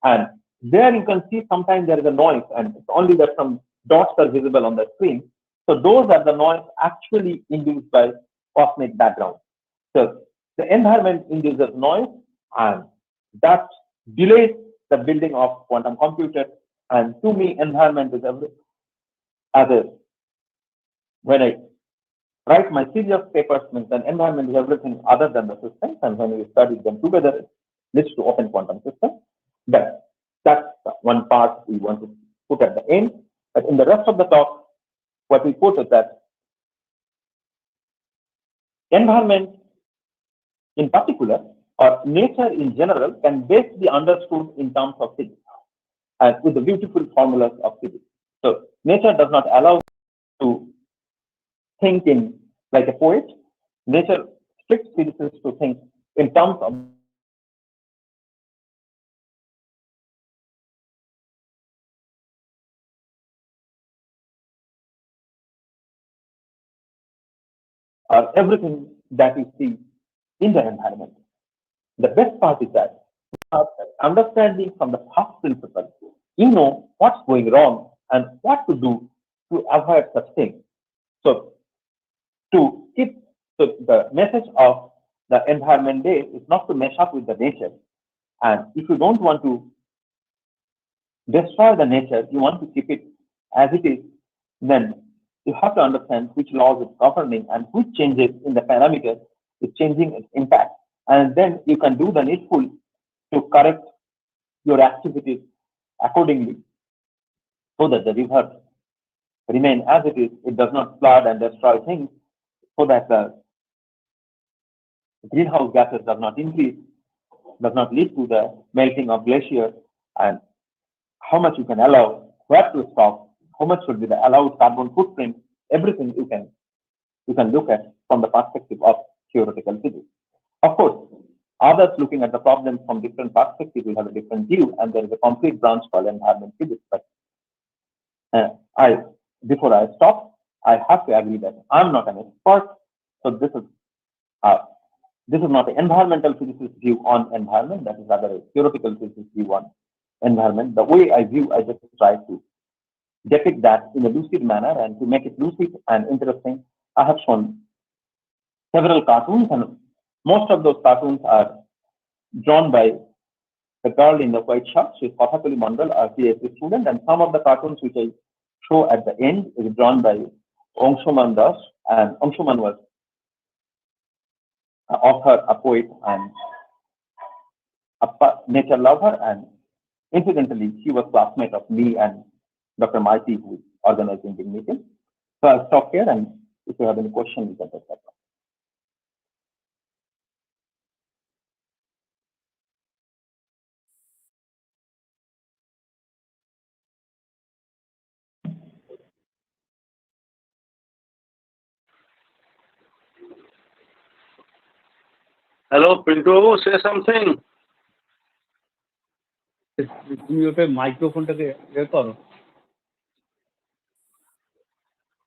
and there you can see sometimes there is a noise, and it's only that some dots are visible on the screen. So those are the noise actually induced by cosmic background. So the environment induces noise, and that delays the building of quantum computers. And to me, environment is when I write my serious papers, means an environment is everything other than the systems, and when we study them together, it leads to open quantum systems. But that's one part we want to put at the end. But in the rest of the talk, what we put is that environment in particular, or nature in general, can best be understood in terms of physics, and with the beautiful formulas of physics. So nature does not allow to think in like a poet. Nature strict physicists to think in terms of or everything that you see in the environment. The best part is that understanding from the past principle, you know what's going wrong and what to do to avoid such things. So so the message of the Environment Day is not to mess up with the nature. And if you don't want to destroy the nature, you want to keep it as it is, then you have to understand which laws it's governing and which changes in the parameters is changing its impact. And then you can do the needful to correct your activities accordingly so that the river remain as it is. It does not flood and destroy things, so that the greenhouse gases does not increase, does not lead to the melting of glaciers, and how much you can allow, where to stop, how much should be the allowed carbon footprint, everything you can look at from the perspective of theoretical physics. Of course, others looking at the problem from different perspectives will have a different view, and there is a complete branch called environment physics. But before I stop, I have to agree that I'm not an expert, so this is not an environmental physicist view on environment. That is rather a theoretical physicist view on environment. The way I just try to depict that in a lucid manner, and to make it lucid and interesting, I have shown several cartoons, and most of those cartoons are drawn by the girl in the white shirt. She is Kathakali Mandal, a PhD student, and some of the cartoons which I show at the end is drawn by Angshuman Das, and Angshuman was an author, a poet, and a nature lover, and incidentally, she was classmate of me and Dr. Maiti, who is organizing the meeting. So I'll stop here, and if you have any questions, you can take that. Hello, Pinto, say something. তুমি ওটা মাইক্রোফোনটাকে ইয়ে করো।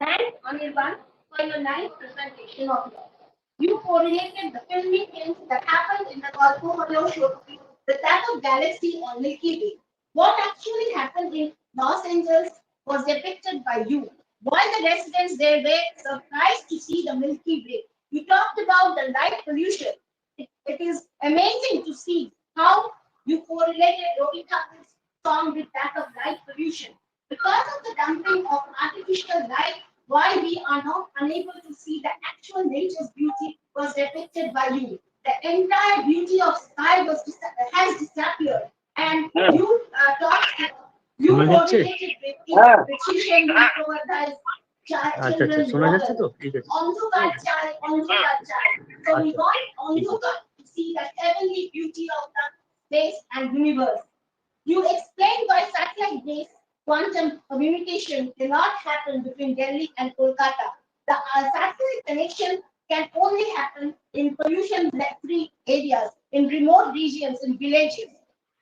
Thanks, Anirban, for your nice presentation of yours. You correlated the filmy things that happened in the Bohr Model show with that of galaxy or Milky Way. What actually happened in Los Angeles was depicted by you. While the residents there were surprised to see the Milky Way, you talked about the light pollution. It is amazing to see how you correlated Robita's song with that of light pollution. Because of the dumping of artificial light, why we are not unable to see the actual nature's beauty was depicted by you. The entire beauty of sky has disappeared, and you correlated with precision Microverti's children's Ondhukar child. So we want Ondhukar to see the heavenly beauty of the space and universe. You explained why satellite-based quantum communication cannot happen between Delhi and Kolkata. The satellite connection can only happen in pollution-free areas, in remote regions, in villages.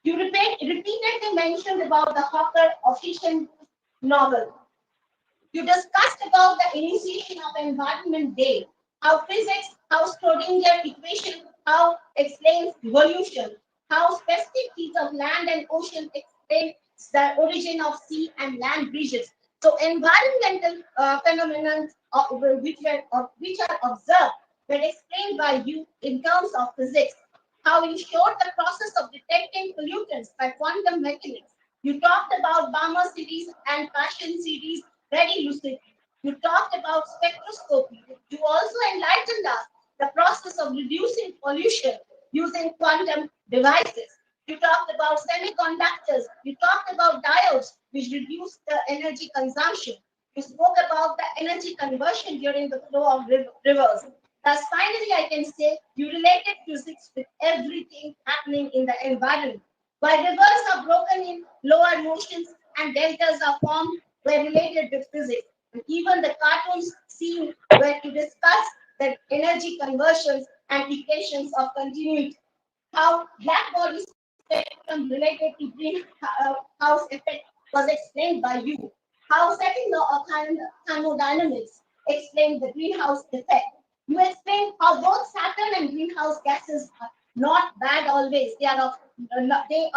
You repeatedly mentioned about the Hawker official novel. You discussed about the initiation of Environment Day, how physics, how Schrodinger equation, how explains evolution, how specific feats of land and ocean explain the origin of sea and land bridges. So environmental phenomena which are observed were explained by you in terms of physics. How you showed the process of detecting pollutants by quantum mechanics. You talked about Balmer series and Paschen series very lucidly. You talked about spectroscopy. You also enlightened us the process of reducing pollution using quantum devices. You talked about semiconductors. You talked about diodes, which reduce the energy consumption. You spoke about the energy conversion during the flow of rivers. Thus, finally, I can say you related physics with everything happening in the environment. While rivers are broken in lower motions and deltas are formed, were related with physics. And even the cartoons seen were to discuss the energy conversions and equations of continuity. How black body spectrum related to greenhouse effect was explained by you. How second law of thermodynamics explained the greenhouse effect. You explained how both Saturn and greenhouse gases are not bad always. They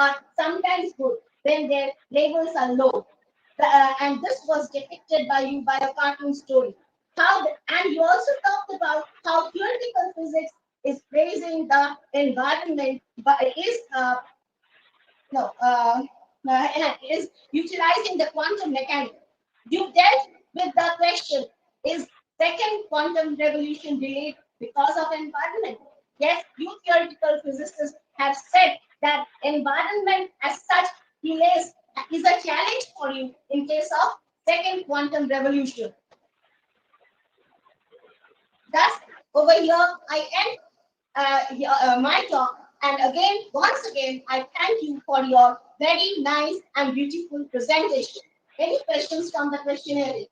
are sometimes good when their levels are low. And this was depicted by you by a cartoon story. And you also talked about how theoretical physics is praising the environment, but is utilizing the quantum mechanics. You dealt with the question: is second quantum revolution delayed because of environment? Yes, you theoretical physicists have said that environment as such delays is a challenge for you in case of second quantum revolution. Thus, over here, I end my talk. And again, once again, I thank you for your very nice and beautiful presentation. Any questions from the questionnaire?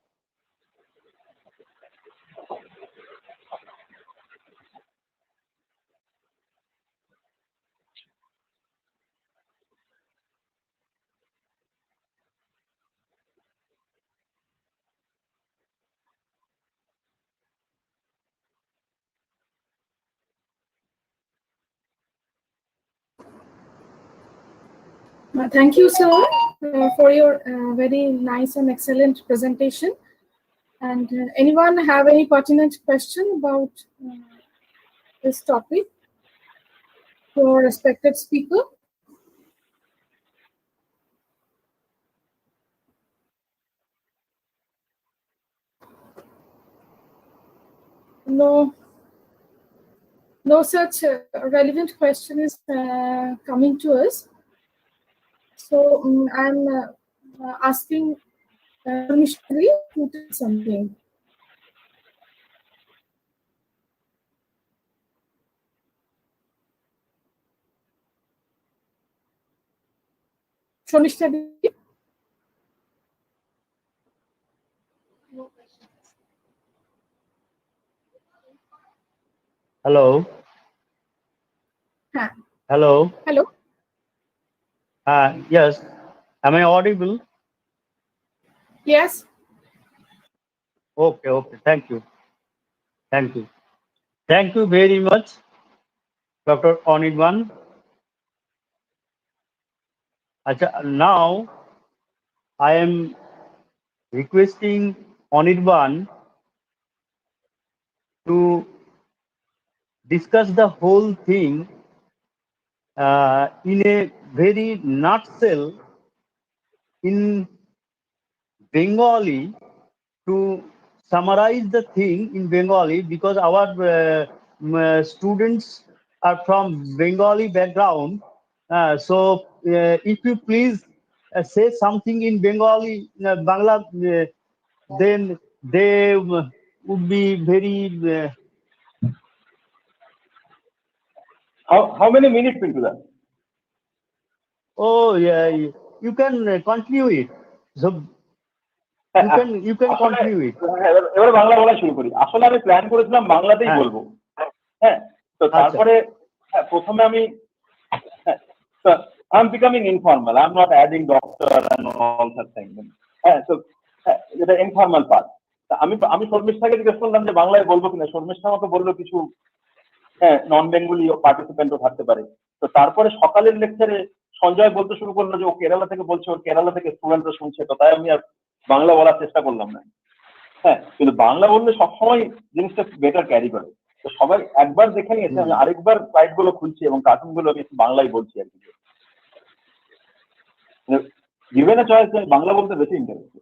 Thank you, sir, for your very nice and excellent presentation. And anyone have any pertinent question about this topic to our respected speaker? No such relevant question is coming to us. So I'm asking Krishnagar to tell something. Krishnagar. Hello. Hello. Hello. Yes. Am I audible? Yes. Okay. Okay. Thank you. Thank you. Thank you very much, Dr. Onidwan. Now, I am requesting Onidwan to discuss the whole thing in a very nutshell in Bengali, to summarize the thing in Bengali, because our students are from Bengali background. So if you please say something in Bengali, Bangla, then they would be very. How many minutes into that? Oh yeah, you can continue it. So you can continue it. এবারে বাংলা বলা শুরু করি। আসলে আমি plan করেছিলাম বাংলাতেই বলবো। হ্যাঁ, তো তারপরে প্রথমে আমি I'm becoming informal. I'm not adding doctor and all such things. হ্যাঁ, তো এটা ইনফর্মাল পার্ট। আমি শর্মিষ্ঠাকে জিজ্ঞেস করলাম যে বাংলায় বলবো কিনা। শর্মিষ্ঠা আমাকে বললো কিছু নন বেঙ্গলি পার্টিসিপেন্টও থাকতে পারে। তো তারপরে সকালের লেকচারে সঞ্জয় বলতে শুরু করলো যে ও কেরালা থেকে বলছে, ওর কেরালা থেকে স্টুডেন্টরা শুনছে, তো তাই আমি আর বাংলা বলার চেষ্টা করলাম না। হ্যাঁ, কিন্তু বাংলা বললে সবসময় জিনিসটা বেটার ক্যারি করে। তো সবাই একবার দেখে নিয়েছে, আমি আরেকবার স্লাইড গুলো খুলছি এবং কার্টুন গুলো আমি বাংলায় বলছি আর কি। গিভেন আ চয়েস, বাংলা বলতে বেশি ইন্টারেস্ট।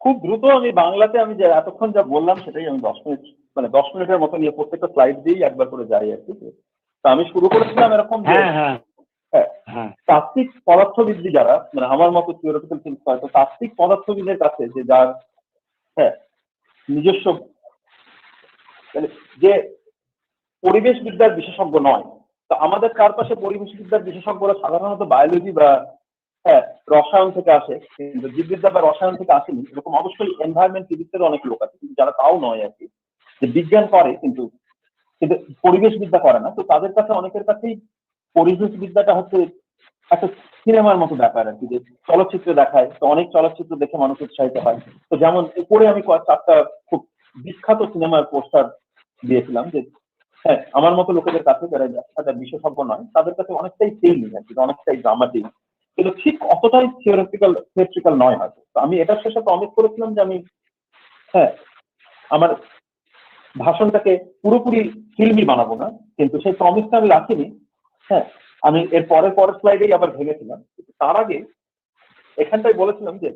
খুব দ্রুত আমি বাংলাতে আমি যে এতক্ষণ যা বললাম সেটাই আমি 10 মিনিট, মানে 10 মিনিটের মতো নিয়ে প্রত্যেকটা স্লাইড দিয়েই একবার করে যাই আর কি। তো আমি শুরু করেছিলাম এরকম যে তাত্ত্বিক পদার্থবিদ্যা যারা, মানে আমার মতো থিওরিটিক্যাল থিংস হয়, তো তাত্ত্বিক পদার্থবিদের কাছে যে যার নিজস্ব যে পরিবেশবিদ্যার বিশেষজ্ঞ নয়। তো আমাদের চারপাশে পরিবেশবিদ্যার বিশেষজ্ঞরা সাধারণত বায়োলজি বা রসায়ন থেকে আসে, কিন্তু জীববিদ্যা বা রসায়ন থেকে আসেনি। এরকম অবশ্যই এনভায়রনমেন্ট ফিজিক্সের অনেক লোক আছে কিন্তু যারা তাও নয় আর কি, যে বিজ্ঞান করে কিন্তু পরিবেশবিদ্যা করে না। তো তাদের কাছে অনেকের কাছেই পরিবেশবিদ্যাটা হচ্ছে একটা সিনেমার মতো ব্যাপার আর কি, যে চলচ্চিত্র দেখায়, তো অনেক চলচ্চিত্র দেখে মানুষ উৎসাহিত হয়। তো যেমন পরে আমি চারটা খুব বিখ্যাত সিনেমার পোস্টার দিয়েছিলাম, যে হ্যাঁ আমার মতো লোকেদের কাছে যারা বিশেষজ্ঞ নয় তাদের কাছে অনেকটাই ফিল্মি আর কি, অনেকটাই ড্রামাটিক, কিন্তু ঠিক অতটাই থিওরিটিক্যাল নয় হয়তো। তো আমি এটার শেষে প্রমিস করেছিলাম যে আমি আমার ভাষণটাকে পুরোপুরি ফিল্মি বানাবো না, কিন্তু সেই প্রমিসটা আমি রাখিনি। আমি এর পরের স্লাইডেই আবার ভেঙেছিলাম। তার আগে এখানটাই বলেছিলাম যে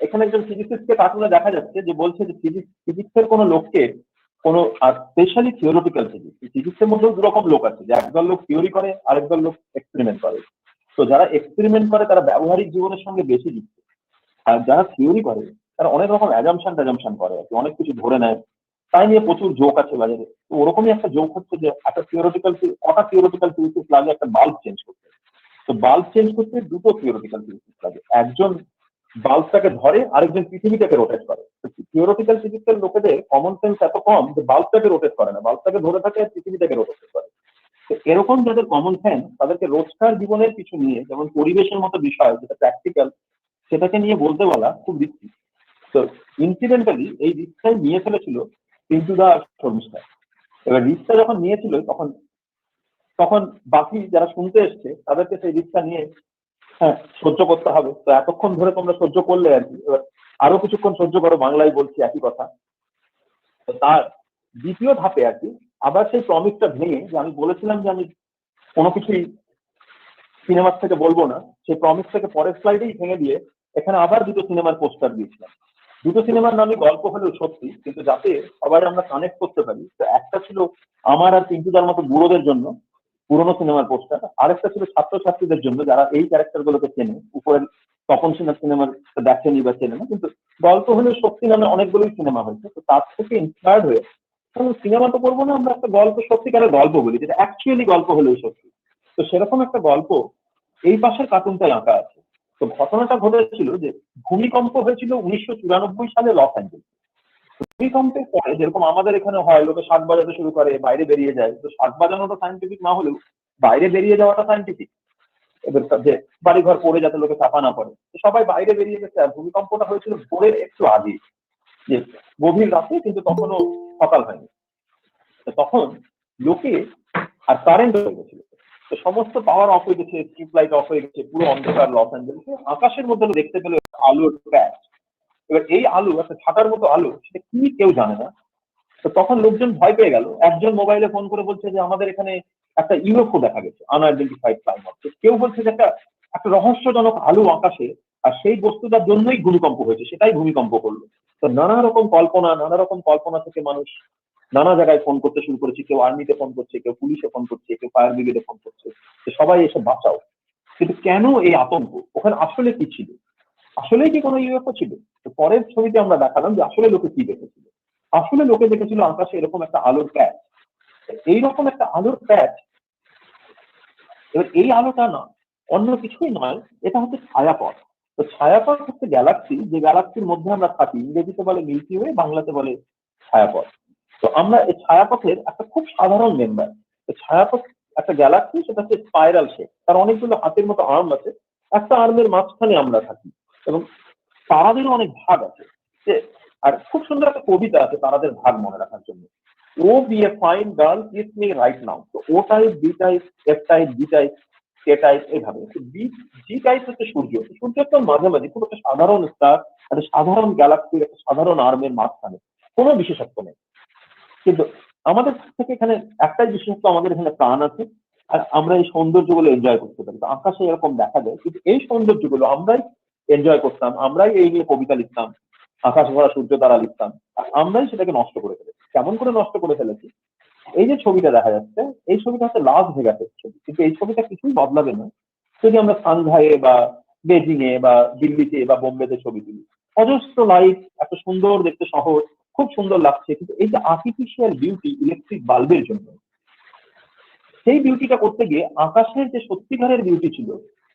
এখানে একজন ফিজিসিস্টকে কার্টুনে দেখা যাচ্ছে যে বলছে যে ফিজিক্সের কোনো লোককে কোনো, আর স্পেশালি থিওরিটিক্যাল ফিজিক্সের মধ্যেও দুরকম লোক আছে, যে একদল লোক থিওরি করে আরেকদল লোক এক্সপেরিমেন্ট করে। তো যারা এক্সপেরিমেন্ট করে তারা ব্যবহারিক জীবনের সঙ্গে বেশি যুক্ত, আর যারা থিওরি করে তারা অনেক রকম অ্যাজাম্পশন করে আর কি, অনেক কিছু ধরে নেয়, তাই নিয়ে প্রচুর জোক আছে বাজারে। তো ওরকমই একটা জোক হচ্ছে যে একটা থিওরিটিক্যাল থিওরিসিস লাগে একটা বাল্ব চেঞ্জ করতে। তো বাল্ব চেঞ্জ করতে দুটো থিওরিটিক্যাল থিওরিসিস লাগে, একজন বাল্বটাকে ধরে আরেকজন পৃথিবীটাকে রোটেট করে। থিওরিটিক্যাল ফিজিক্সের লোকেদের কমন সেন্স এত কম যে বাল্বটাকে রোটেট করে না, বাল্বটাকে ধরে থাকে আর পৃথিবীটাকে রোটেট করে। তো এরকম যাদের কমন সেন্স তাদেরকে রোজকার জীবনের কিছু নিয়ে, যেমন পরিবেশের মতো বিষয় যেটা প্র্যাকটিক্যাল, সেটাকে নিয়ে বলতে বলা খুব রিস্কি। তো ইনসিডেন্টালি এই রিস্কটাই নিয়ে ফেলেছিল পিন্টু দা শর্মিষ্ঠা। এবার রিস্কটা যখন নিয়েছিল তখন বাকি যারা শুনতে এসছে তাদেরকে সেই রিস্কটা নিয়ে সহ্য করতে হবে। তো এতক্ষণ ধরে তোমরা সহ্য করলে আর কি, এবার আরো কিছুক্ষণ সহ্য করো, বাংলায় বলছি একই কথা। তো তার দ্বিতীয় ধাপে আর কি আবার সেই প্রমিসটা ভেঙে, যে আমি বলেছিলাম যে আমি কোনো কিছুই সিনেমার থেকে বলবো না, সেই প্রমিসটাকে পরের স্লাইডেই ভেঙে দিয়ে এখানে আবার দুটো সিনেমার পোস্টার দিয়েছিলাম। দুটো সিনেমার নামই গল্প হলেও সত্যি, কিন্তু যাতে সবাই আমরা কানেক্ট করতে পারি। তো একটা ছিল আমার আর পিন্টুদার মতো বুড়োদের জন্য পুরোনো সিনেমার পোস্টার, আরেকটা ছিল ছাত্রছাত্রীদের জন্য যারা এই ক্যারেক্টার গুলোকে চেনে। উপরের তপন সিনহার সিনেমার দেখেনি বা চেনে না, কিন্তু গল্প হলেও সত্যি নামে অনেকগুলোই সিনেমা হয়েছে। তো তার থেকে ইন্সপায়ার্ড হয়ে সিনেমা তো করবো না, আমরা একটা গল্প, সত্যিকারের গল্প বলি, যেটা অ্যাকচুয়ালি গল্প হলেও সত্যি। তো সেরকম একটা গল্প এই পাশের কার্টুনটাই আঁকা আছে। তো ঘটনাটা ঘটেছিল যে ভূমিকম্প হয়েছিল 1994 সালে লস অ্যাঞ্জেলেস। ভূমিকম্পের পরে যেরকম আমাদের এখানে হয়, লোকে শাক বাজাতে শুরু করে, বাইরে বেরিয়ে যায়। তো শাক বাজানোটা সাইন্টিফিক না হলেও বাইরে বেরিয়ে যাওয়াটা সাইন্টিফিক। এবার যে বাড়িঘর পড়ে যাতে লোকে চাপা না পড়ে, সবাই বাইরে বেরিয়ে গেছে। আর ভূমিকম্পটা হয়েছিল ভোরের একটু আগে, যে গভীর রাতে, কিন্তু তখনও সকাল হয়নি। তো তখন লোকে আর কারেন্ট হয়ে গেছিল, তো সমস্ত পাওয়ার অফ হয়ে গেছে, স্ট্রিট লাইট অফ হয়ে গেছে, পুরো অন্ধকার লস অ্যাঞ্জেলেসে। আকাশের মধ্যে দেখতে পেল আলোর প্যাচ। এবার এই আলো একটা ছাতার মতো আলো, সেটা কি কেউ জানে না। তো তখন লোকজন ভয় পেয়ে গেল। একজন মোবাইলে ফোন করে বলছে যে আমাদের এখানে একটা ইউএফও দেখা গেছে, আনআইডেন্টিফাইড ফ্লাইং অবজেক্ট। কেউ বলছে যে একটা রহস্যজনক আলো আকাশে, আর সেই বস্তুটার জন্যই ভূমিকম্প হয়েছে, সেটাই ভূমিকম্প করলো। তো নানা রকম কল্পনা থেকে মানুষ নানা জায়গায় ফোন করতে শুরু করেছে। কেউ আর্মিতে ফোন করছে, কেউ পুলিশে ফোন করছে, কেউ ফায়ার ব্রিগেডে ফোন করছে, সবাই এসে বাঁচাও। কিন্তু কেন এই আতঙ্ক? ওখানে আসলে কি ছিল? আসলেই কি কোনো ইউএফও ছিল? তো পরের ছবিতে আমরা দেখালাম যে আসলে লোকে কি দেখেছিল। আসলে লোকে দেখেছিল আকাশে এরকম একটা আলোর প্যাচ। এইরকম একটা আলোর প্যাচ, এবার এই আলোটা না অন্য কিছুই নয়, এটা হচ্ছে ছায়াপথ। তো ছায়াপথ হচ্ছে গ্যালাক্সি, যে গ্যালাক্সির মধ্যে আমরা থাকি। ইংরেজিতে বলে মিল্কি ওয়ে, বাংলাতে বলে ছায়াপথ। তো আমরা এই ছায়াপথের একটা খুব সাধারণ মেম্বার। ছায়াপথ একটা গ্যালাক্সি, সেটা হচ্ছে স্পাইরাল শেপ, তার অনেকগুলো হাতের মতো আর্ম আছে। একটা আর্মের মাঝখানে আমরা থাকি, এবং তারাদেরও অনেক ভাগ আছে। আর খুব সুন্দর একটা কবিতা আছে তারাদের ভাগ মনে রাখার জন্য। Oh be a fine girl kiss me right now. তো O type, B type, F type, B type, K type, এইভাবে। জি টাইপ হচ্ছে সূর্য। সূর্যের তো মাঝামাঝি, খুব একটা সাধারণ স্টার, একটা সাধারণ গ্যালাক্সির একটা সাধারণ আর্মের মাঝখানে, কোনো বিশেষত্ব নেই। কিন্তু আমাদের থেকে এখানে একটাই বিশেষত্ব, আমাদের এখানে প্রাণ আছে, আর আমরা এই সৌন্দর্যগুলো এনজয় করতে পারি। তো আকাশে এরকম দেখা যায়, কিন্তু এই সৌন্দর্যগুলো আমরাই এনজয় করতাম, আমরাই এই নিয়ে কবিতা লিখতাম, আকাশ ভরা সূর্য তারা লিখতাম, আর আমরাই সেটাকে নষ্ট করে ফেলেছি। কেমন করে নষ্ট করে ফেলেছি? এই যে ছবিটা দেখা যাচ্ছে, এই ছবিটা হচ্ছে লাস ভেগাসের ছবি, কিন্তু এই ছবিটা কিছুই বদলাবে না যদি আমরা সাংহাইয়ে বা বেজিং এ বা দিল্লিতে বা বোম্বেতে ছবি তুলি। অজস্র লাইট, এত সুন্দর দেখতে শহর, খুব সুন্দর লাগছে, কিন্তু এই যে আর্টিফিশিয়াল বিউটি ইলেকট্রিক বাল্বের জন্য, সেই বিউটিটা করতে গিয়ে আকাশের যে সত্যিকারের বিউটি ছিল,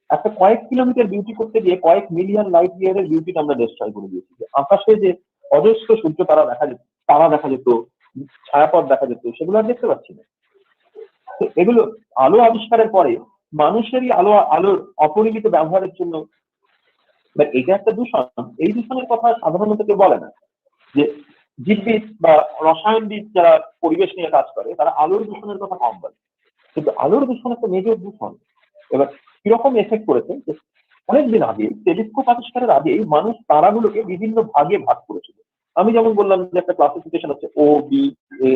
একটা কয়েক কিলোমিটার বিউটি করতে গিয়ে কয়েক মিলিয়ন লাইট ইয়ারের বিউটিটা আমরা ডিস্ট্রয় করে দিয়েছি। আকাশে যে অজস্র সূর্য তারা দেখা যেত, ছায়াপথ দেখা যেত, সেগুলো আর দেখতে পাচ্ছি না। তো এগুলো আলো আবিষ্কারের পরে মানুষেরই আলোর অপরিমিত ব্যবহারের জন্য এটা একটা দূষণ। এই দূষণের কথা সাধারণত কেউ বলে না। যে জীববিদ বা রসায়নবিদ যারা পরিবেশ নিয়ে কাজ করে তারা আলোর দূষণের কথা কম বলে, কিন্তু আলোর দূষণ একটা মেজর দূষণ। এবার কিরকম এফেক্ট করেছে, যে অনেকদিন আগে টেলিস্কোপ আবিষ্কারের আগেই মানুষ তারাগুলোকে বিভিন্ন ভাগে ভাগ করেছিল। আমি যেমন বললাম যে একটা ক্লাসিফিকেশন হচ্ছে ও, বি, এ।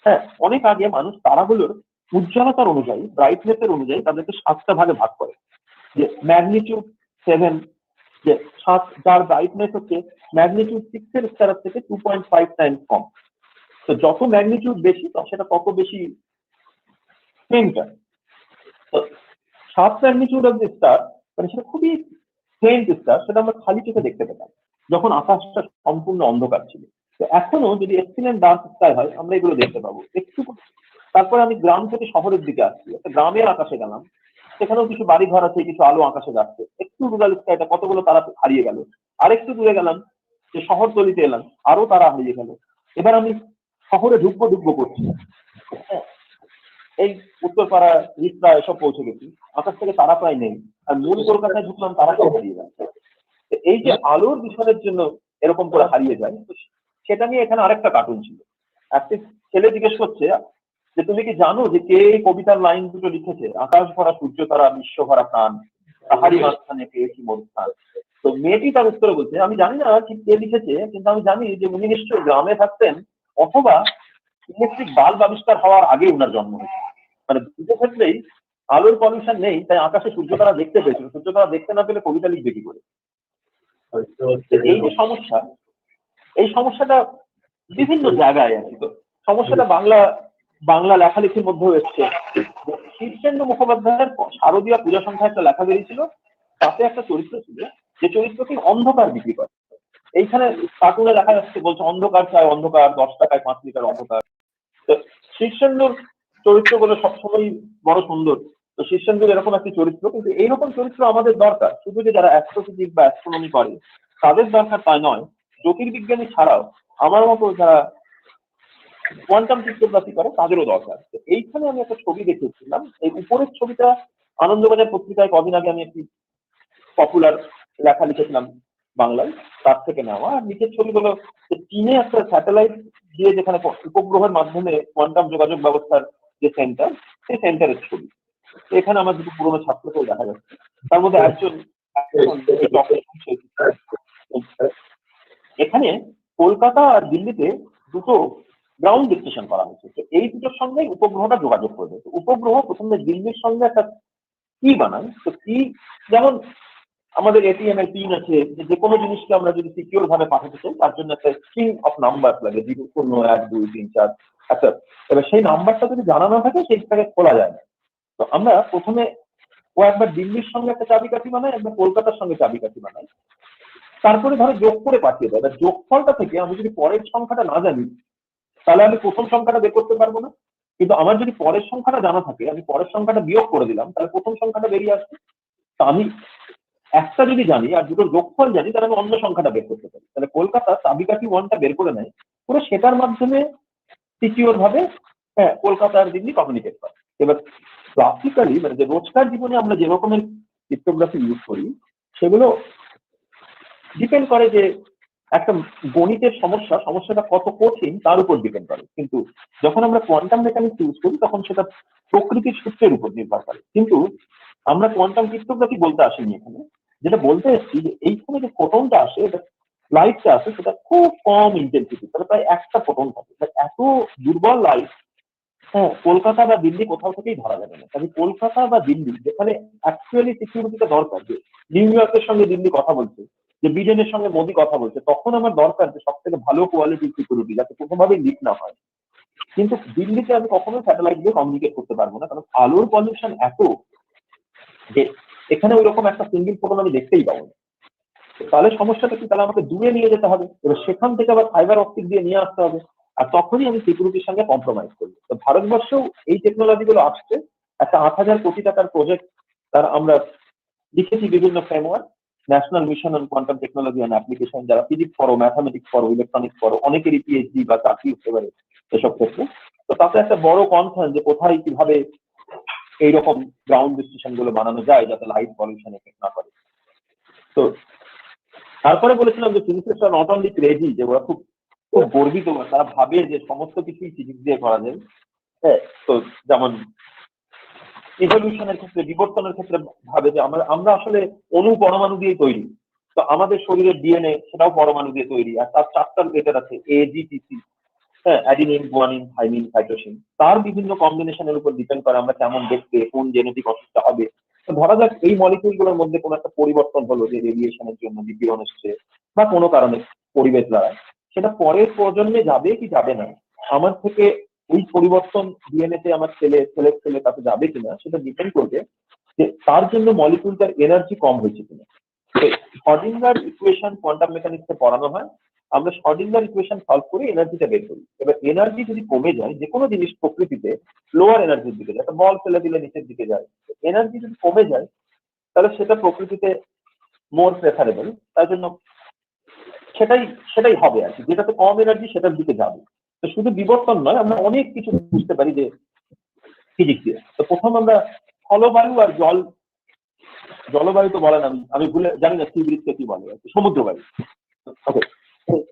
হ্যাঁ, অনেক আগে মানুষ তারাগুলোর উজ্জ্বলতার অনুযায়ী, ব্রাইটনেসের অনুযায়ী তাদেরকে 7টা ভাগে ভাগ করে। যে ম্যাগনিটিউড 7, যে 7, যার ব্রাইটনেস হচ্ছে ম্যাগনিটিউড 6 এর স্টারের থেকে 2.5 টাইমস কম। তো যত ম্যাগনিটিউড বেশি সেটা তত বেশি ফেন্টার। তো 7 ম্যাগনিটিউড অফ দ্য স্টার মানে সেটা খুবই ফেন্ট স্টার, সেটা আমরা খালি চোখে দেখতে পেতাম যখন আকাশটা সম্পূর্ণ অন্ধকার ছিল। তো এখনো যদি এক্সিলেন্ট ডার্ক স্কাই হয় আমরা এগুলো দেখতে পাবো একটু। তারপরে আমি গ্রাম থেকে শহরের দিকে আসছি, একটা গ্রামের আকাশে গেলাম, সেখানেও কিছু বাড়ি ঘর আছে, কিছু আলো আকাশে যাচ্ছে, একটু রুরাল স্কাইটা কতগুলো তারা হারিয়ে গেল। আরেকটু দূরে গেলাম, যে শহর তলিতে এলাম, আরো তারা হারিয়ে গেল। এবার আমি শহরে ঢুকবো করছি, এই উত্তরপাড়া, রিসরা এসব পৌঁছে গেছি, আকাশ থেকে তারা প্রায় নেই। আর মূল কলকাতায় ঢুকলাম, তারা সব হারিয়ে যাচ্ছে। এই যে আলোর দূষণের জন্য এরকম করে হারিয়ে যায়, সেটা নিয়ে এখানে আরেকটা কার্টুন ছিল। একটা ছেলে জিজ্ঞেস করছে যে তুমি কি জানো যে কে কবিতার লাইন দুটো লিখেছে, আকাশ ভরা সূর্য তারা, বিশ্ব ভরা প্রাণ, তাহারি মাঝখানে পেয়েছি মোর স্থান। তো মেয়েটি তার উত্তরে বলছে, আমি জানি না ঠিক কে লিখেছে, কিন্তু আমি জানি যে উনি নিশ্চয়ই গ্রামে থাকতেন, অথবা ইলেকট্রিক বাল্ব আবিষ্কার হওয়ার আগে উনার জন্ম হয়েছে। মানে দুটো ক্ষেত্রেই আলোর পলিউশন নেই, তাই আকাশে সূর্য তারা দেখতে পেয়েছিল। সূর্য তারা দেখতে না পেলে কবিতা লিখবে কি করে? এই যে সমস্যা, এই সমস্যাটা বিভিন্ন জায়গায় আছে। তো সমস্যাটা বাংলা লেখালেখির মধ্যেও এসছে। শীর্ষেন্দু মুখোপাধ্যায়ের শারদীয়া পূজা সংখ্যা একটা লেখা বেরিয়েছিল, তাতে একটা চরিত্র ছিল যে চরিত্রটি অন্ধকার বিক্রি করে। এইখানে কার্টুনে লেখা যাচ্ছে, বলছে অন্ধকার চায় অন্ধকার, 10 টাকায় 5 লিটার অন্ধকার। তো শীর্ষেন্দুর চরিত্রগুলো সবসময় বড় সুন্দর। তো শীর্ষেন্দুর এরকম একটি চরিত্র, কিন্তু এইরকম চরিত্র আমাদের দরকার। শুধু যে যারা অ্যাস্ট্রোফিজিক্স বা অ্যাস্ট্রোনমি করে তাদের দরকার তাই নয়, জ্যোতির্বিজ্ঞানী ছাড়াও আমার মতো যারা কোয়ান্টাম ক্রিপ্টোগ্রাফি করে তাদেরও দরকার। তো এইখানে আমি একটা ছবি দেখেছিলাম, এই উপরের ছবিটা আনন্দবাজার পত্রিকায় কদিন আগে আমি একটি পপুলার লেখা লিখেছিলাম বাংলায়, তার থেকে নেওয়া। আর নিচের ছবিগুলো চীনে একটা স্যাটেলাইট দিয়ে যেখানে উপগ্রহের মাধ্যমে কোয়ান্টাম যোগাযোগ ব্যবস্থার যে সেন্টার, সেই সেন্টারের ছবি। এখানে আমার দুটো পুরোনো ছাত্রকেও দেখা যাচ্ছে, তার মধ্যে একজন এখানে কলকাতা আর দিল্লিতে দুটো গ্রাউন্ড স্টেশন করা হয়েছে। তো এই দুটোর সঙ্গে উপগ্রহটা যোগাযোগ করবে। উপগ্রহ প্রথমে দিল্লির সঙ্গে একটা কি বানায়। তো কি, যেমন আমাদের এটিএম এর পিন আছে, যে কোনো জিনিসকে আমরা যদি সিকিউর ভাবে পাঠাতে চাই তার জন্য একটা স্ট্রিং অফ নাম্বার লাগে, 0, 0, 1, 2, 3, 4। আচ্ছা, এবার সেই নাম্বারটা যদি জানা না থাকে সেইটাকে খোলা যায় না। তো আমরা প্রথমে ও একবার দিল্লির সঙ্গে একটা চাবিকাঠি বানাই, একবার কলকাতার সঙ্গে চাবিকাঠি বানাই, তারপরে ধরো যোগ করে পাঠিয়ে দেয়। যোগফলটা থেকে আমি যদি পরের সংখ্যাটা না জানি তাহলে আমি প্রথম সংখ্যাটা বের করতে পারবো না। কিন্তু আমার যদি পরের সংখ্যাটা জানা থাকে, আমি পরের সংখ্যাটা বিয়োগ করে দিলাম, তাহলে প্রথম সংখ্যাটা বেরিয়ে আসবে। তো আমি একটা যদি জানি আর দুটোর যোগফল জানি, তাহলে আমি অন্য সংখ্যাটা বের করতে পারি। তাহলে কলকাতা চাবিকাঠি 1টা বের করে নেয়, পুরো সেটার মাধ্যমে সিকিউর ভাবে কলকাতার দিল্লি কমিউনিকেট করে। এবার ক্লাসিক্যালি মানে যে রোজকার জীবনে আমরা যে রকমের ক্রিপ্টোগ্রাফি ইউজ করি সেগুলো ডিপেন্ড করে যে একটা গণিতের সমস্যাটা কত কঠিন তার উপর ডিপেন্ড করে। কিন্তু যখন আমরা কোয়ান্টাম মেকানিক্স ইউজ করি তখন সেটা প্রকৃতির সূত্রের উপর নির্ভর করে। কিন্তু আমরা কোয়ান্টাম ক্রিপ্টোগ্রাফি বলতে আসিনি এখানে, যেটা বলতে এসেছি যে এইখানে যে ফোটনটা আসে, এটা লাইটটা আসে, সেটা খুব কম ইন্টেন্সিটি, প্রায় একটা ফোটন থাকে। এত দুর্বল লাইট কলকাতা বা দিল্লি কোথাও থেকেই ধরা যাবে না। তাহলে কলকাতা বা দিল্লি যেখানে অ্যাকচুয়ালি সিকিউরিটিটা দরকার, যে নিউ ইয়র্কের সঙ্গে দিল্লি কথা বলছে, যে বিডেনের সঙ্গে মোদি কথা বলছে, তখন আমার দরকার যে সব থেকে ভালো কোয়ালিটির সিকিউরিটি, যাতে কোনোভাবেই লিক না হয়। কিন্তু দিল্লিতে আমি কখনোই স্যাটেলাইট দিয়ে কমিউনিকেট করতে পারবো না, কারণ আলোর পলিউশন এত যে এখানে ওই রকম একটা সিঙ্গেল ফোটন আমি দেখতেই পাবো না। তাহলে সমস্যাটা কি, তাহলে আমাকে দূরে নিয়ে যেতে হবে, এবার সেখান থেকে আবার ফাইবার অপটিক দিয়ে নিয়ে আসতে হবে, আর তখনই আমি সিকিউরিটির সঙ্গে কম্প্রোমাইজ করবো। তো ভারতবর্ষেও এই টেকনোলজি গুলো আসছে, একটা 8,000 কোটি টাকার প্রজেক্ট তার আমরা লিখেছি বিভিন্ন framework, national mission on quantum technology and application, যারা ফিজিক্স পড়ো, ম্যাথামেটিক্স পড়ো, ইলেকট্রনিক্স পড়ো, অনেকেরই পিএইচডি বা চাকরি হতে পারে এসব ক্ষেত্রে। তো তাতে একটা বড় কনসার্ন যে কোথায় কিভাবে এইরকম গ্রাউন্ড স্টেশন গুলো বানানো যায় যাতে লাইট পলিউশন এফেক্ট না করে। তো তারপরে বলেছিলাম যে ফিজিক্সিস্টরা নট অনলি ক্রেজি, যে ওরা খুব খুব গর্বিত, তারা ভাবে যে সমস্ত কিছুই ফিজিক্স দিয়ে করা যায়। হ্যাঁ, তো যেমন ইভলিউশনের ক্ষেত্রে, বিবর্তনের ক্ষেত্রে ভাবে যে আমরা আসলে অণু পরমাণু দিয়ে তৈরি, তো আমাদের শরীরের ডিএনএ সেটাও পরমাণু দিয়ে তৈরি, আর তার 4টা লেটার আছে AGTC, হ্যাঁ, অ্যাডিনিন, গুয়ানিন, থাইমিন, সাইটোসিন, তার বিভিন্ন কম্বিনেশনের উপর ডিপেন্ড করে আমরা কেমন দেখতে, কোন জেনেটিক অসুখটা হবে। তো ধরা যাক এই মলিকিউলগুলোর মধ্যে কোনো একটা পরিবর্তন হলো, যে রেডিয়েশনের জন্য বিকিরণ হচ্ছে বা কোনো কারণে পরিবেশ দ্বারা, সেটা পরের প্রজন্মে যাবে কি যাবে না, আমার থেকে ওই পরিবর্তন ডিএনএ তে আমার ছেলে তাতে যাবে কিনা, সেটা ডিপেন্ড করবে যে তার জন্য মলিকিউলটার এনার্জি কম হয়েছে কিনা। শর্ডিঙ্গার ইকুয়েশন কোয়ান্টাম মেকানিক্সে পড়ানো হয়, আমরা শর্ডিঙ্গার ইকুয়েশন সলভ করে এনার্জিটা বের করি। এবার এনার্জি যদি কমে যায়, যে কোনো জিনিস প্রকৃতিতে লোয়ার এনার্জির দিকে যায়, একটা বল ফেলে দিলে নিচের দিকে যায়, এনার্জি যদি কমে যায় তাহলে সেটা প্রকৃতিতে মোর প্রেফারেবল, তার জন্য সেটাই হবে আর কি, যেটাতে কম এনার্জি সেটার দিকে যাবে। তো শুধু বিবর্তন নয়, আমরা অনেক কিছু বুঝতে পারি যে ফিজিক্স দিয়ে। তো প্রথম আমরা স্থলবায়ু আর জলবায়ু তো বলেন, আমি ভুলে জানি না সি-ব্রিজকে কি বলে, সমুদ্র বায়ু। ওকে,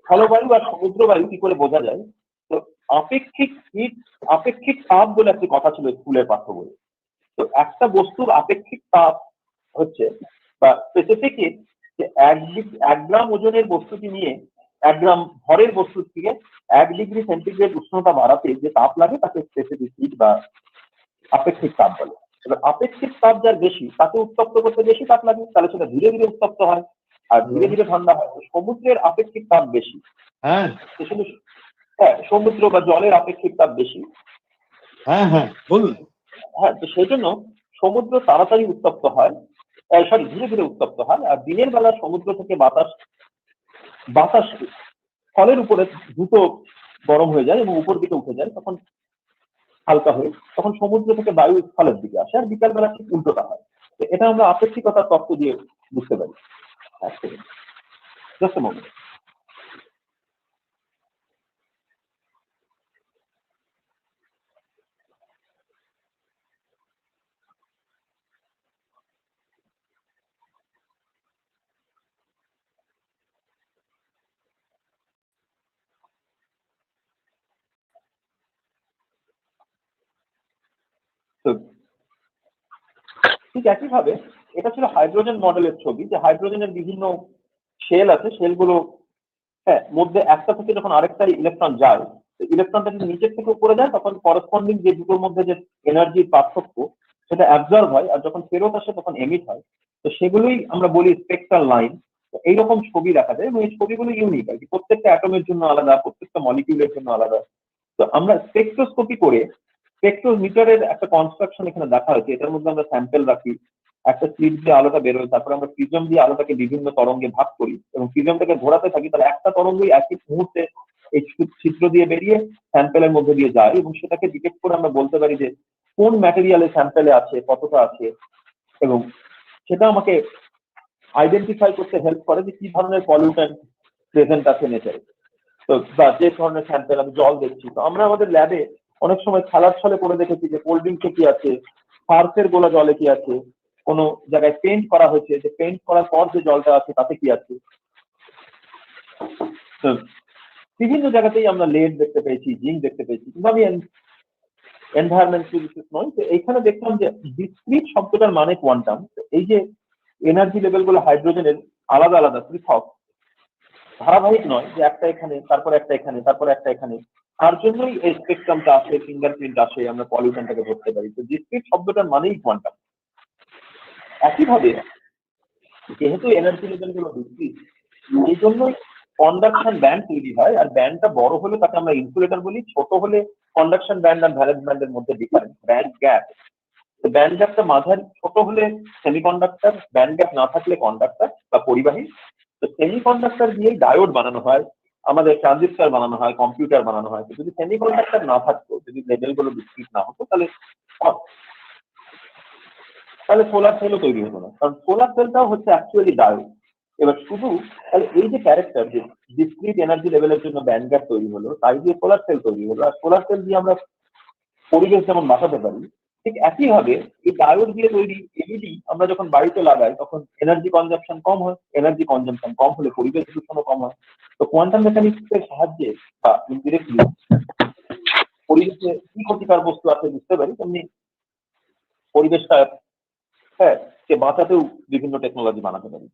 স্থলবায়ু আর সমুদ্র বায়ু কি করে বোঝা যায়? তো আপেক্ষিক তাপ বলে একটি কথা ছিল স্কুলের পাঠ্য বই। তো একটা বস্তুর আপেক্ষিক তাপ হচ্ছে, বা স্পেসিফিক যে 1 গ্রাম ওজনের বস্তুটি নিয়ে 1 গ্রাম ভরের বস্তুর থেকে 1 ডিগ্রি সেন্টিগ্রেড উষ্ণতা বাড়াতে যে তাপ লাগে তাকে স্পেসিফিক হিট বা আপেক্ষিক তাপ বলে। এবার আপেক্ষিক তাপ যার বেশি, তাকে উত্তপ্ত করতে বেশি তাপ লাগে, তাহলে সেটা ধীরে ধীরে উত্তপ্ত হয় আর ধীরে ধীরে ঠান্ডা হয়। সমুদ্রের আপেক্ষিক তাপ বেশি, হ্যাঁ সমুদ্র বা জলের আপেক্ষিক তাপ বেশি। হ্যাঁ বলুন। হ্যাঁ, তো সেই জন্য সমুদ্র তাড়াতাড়ি উত্তপ্ত হয়, ধীরে ধীরে উত্তপ্ত হয়, আর দিনের বেলা সমুদ্র থেকে বাতাস স্থলের উপরে দ্রুত গরম হয়ে যায় এবং উপর দিকে উঠে যায়, তখন হালকা হয়ে, তখন সমুদ্র থেকে বায়ু স্থলের দিকে আসে, আর বিকাল বেলা ঠিক উল্টোটা হয়। এটা আমরা আপেক্ষিকতার তত্ত্ব দিয়ে বুঝতে পারি। Just moment. ঠিক একইভাবে এটা ছিল হাইড্রোজেন মডেলের ছবি, যে হাইড্রোজেনের বিভিন্ন শেল আছে, শেলগুলো হ্যাঁ মধ্যে একটা থেকে যখন আরেকটা ইলেকট্রন যায়, ইলেকট্রনটা যদি নিচের থেকে উপরে যায় তখন করসপন্ডিং যে দুটোর মধ্যে যে এনার্জির পার্থক্য সেটা অ্যাবজর্ব হয়, আর যখন ফেরত আসে তখন এমিট হয়। তো সেগুলোই আমরা বলি স্পেকট্রাল লাইন। এইরকম ছবি দেখা যায় এবং এই ছবিগুলো ইউনিক আর কি, প্রত্যেকটা অ্যাটমের জন্য আলাদা, প্রত্যেকটা মলিকিউলের জন্য আলাদা। তো আমরা স্পেকট্রোস্কোপি করে স্পেকট্রোমিটারের একটা কনস্ট্রাকশন এখানে দেখা হয়েছে, এটার মধ্যে আমরা স্যাম্পেল রাখি, একটা স্লিট দিয়ে আলোটা বেরোয়, তারপরে আমরা প্রিজম দিয়ে আলোটাকে বিভিন্ন তরঙ্গে ভাগ করি এবং প্রিজমটাকে ঘোরাতে থাকি, তাহলে একটা তরঙ্গই একই মুহূর্তে এই ছিদ্র দিয়ে বেরিয়ে স্যাম্পেলের মধ্যে দিয়ে যায় এবং সেটাকে ডিটেক্ট করে আমরা বলতে পারি যে কোন ম্যাটেরিয়ালের স্যাম্পেলে আছে, কতটা আছে, এবং সেটা আমাকে আইডেন্টিফাই করতে হেল্প করে যে কি ধরনের পলিউটেন্ট প্রেজেন্ট আছে নেচারে। তো বা যে ধরনের স্যাম্পেল, আমি জল দেখছি, তো আমরা আমাদের ল্যাবে অনেক সময় খেলার ছলে করে দেখেছি যে কোল্ড ড্রিঙ্কসে কি আছে, সার্ফের গোলা জলে কি আছে, কোনো জায়গায় পেইন্ট করা হয়েছে, যে পেইন্ট করার পর যে জলটা আছে তাতে কি আছে। তো বিভিন্ন জায়গাতেই আমরা লেড দেখতে পেয়েছি, জিঙ্ক দেখতে পেয়েছি, কিন্তু আমি এনভায়রনমেন্ট ফিজিক্স নয়। তো এইখানে দেখলাম যে ডিসক্রিট শব্দটার মানে কোয়ান্টাম। এই যে এনার্জি লেভেলগুলো হাইড্রোজেনের আলাদা আলাদা, পৃথক, ধারাবাহিক নয় যে একটা এখানে, তারপর একটা এখানে, তারপর একটা এখানে, তার জন্যই এই স্পেকট্রামটা আসে, ফিঙ্গারপ্রিন্ট আসে, আমরা পলিউশনটাকে ধরতে পারি। তো ডিসক্রিট শব্দটার মানেই কোয়ান্টাম। একইভাবে যেহেতু এনার্জি লেভেলগুলো ডিসক্রিট, এই জন্যই কন্ডাকশন ব্যান্ড তৈরি হয়, আর ব্যান্ডটা বড় হলে তাকে আমরা ইনসুলেটর বলি, ছোট হলে কন্ডাকশন ব্যান্ড আর ভ্যালেন্স ব্যান্ডের মধ্যে ডিফারেন্স ব্যান্ড গ্যাপ। তো ব্যান্ড গ্যাপটা মাঝারি ছোট হলে সেমিকন্ডাক্টর, ব্যান্ড গ্যাপ না থাকলে কন্ডাক্টর বা পরিবাহী, তো সেমিকন্ডাক্টর দিয়ে ডায়োড বানানো হয়, আমাদের ট্রানজিস্টর বানানো হয়, কম্পিউটার বানানো হয়। যদি সেমিকন্ডাক্টর না থাকতো, যদি লেভেলগুলো ডিসক্রিট না হতো, তাহলে সোলার সেলও তৈরি হতো না, কারণ সোলার সেলটাও হচ্ছে অ্যাকচুয়ালি ডায়োড। এবার শুধু তাহলে এই যে ক্যারেক্টার, যে ডিসক্রিট এনার্জি লেভেলের জন্য ব্যান্ড গ্যাপ তৈরি হলো, তাই দিয়ে সোলার সেল তৈরি হলো। আর সোলার সেল দিয়ে আমরা পরিবেশ যেমন বাঁচাতে পারি, ঠিক একইভাবে এই ডায়োড দিয়ে তৈরি এলইডি আমরা যখন বাড়িতে লাগাই, তখন এনার্জি কনজাম্পশন কম হয়। এনার্জি কনজাম্পশন কম হলে পরিবেশ দূষণও কম হয়। তো কোয়ান্টাম মেকানিক্সের সাহায্যে বা ইনডিরেক্টলি পরিবেশে কি ক্ষতিকর বস্তু আছে বুঝতে পারি, তেমনি পরিবেশটা কে বাঁচাতেও বিভিন্ন টেকনোলজি বানাতে পারি।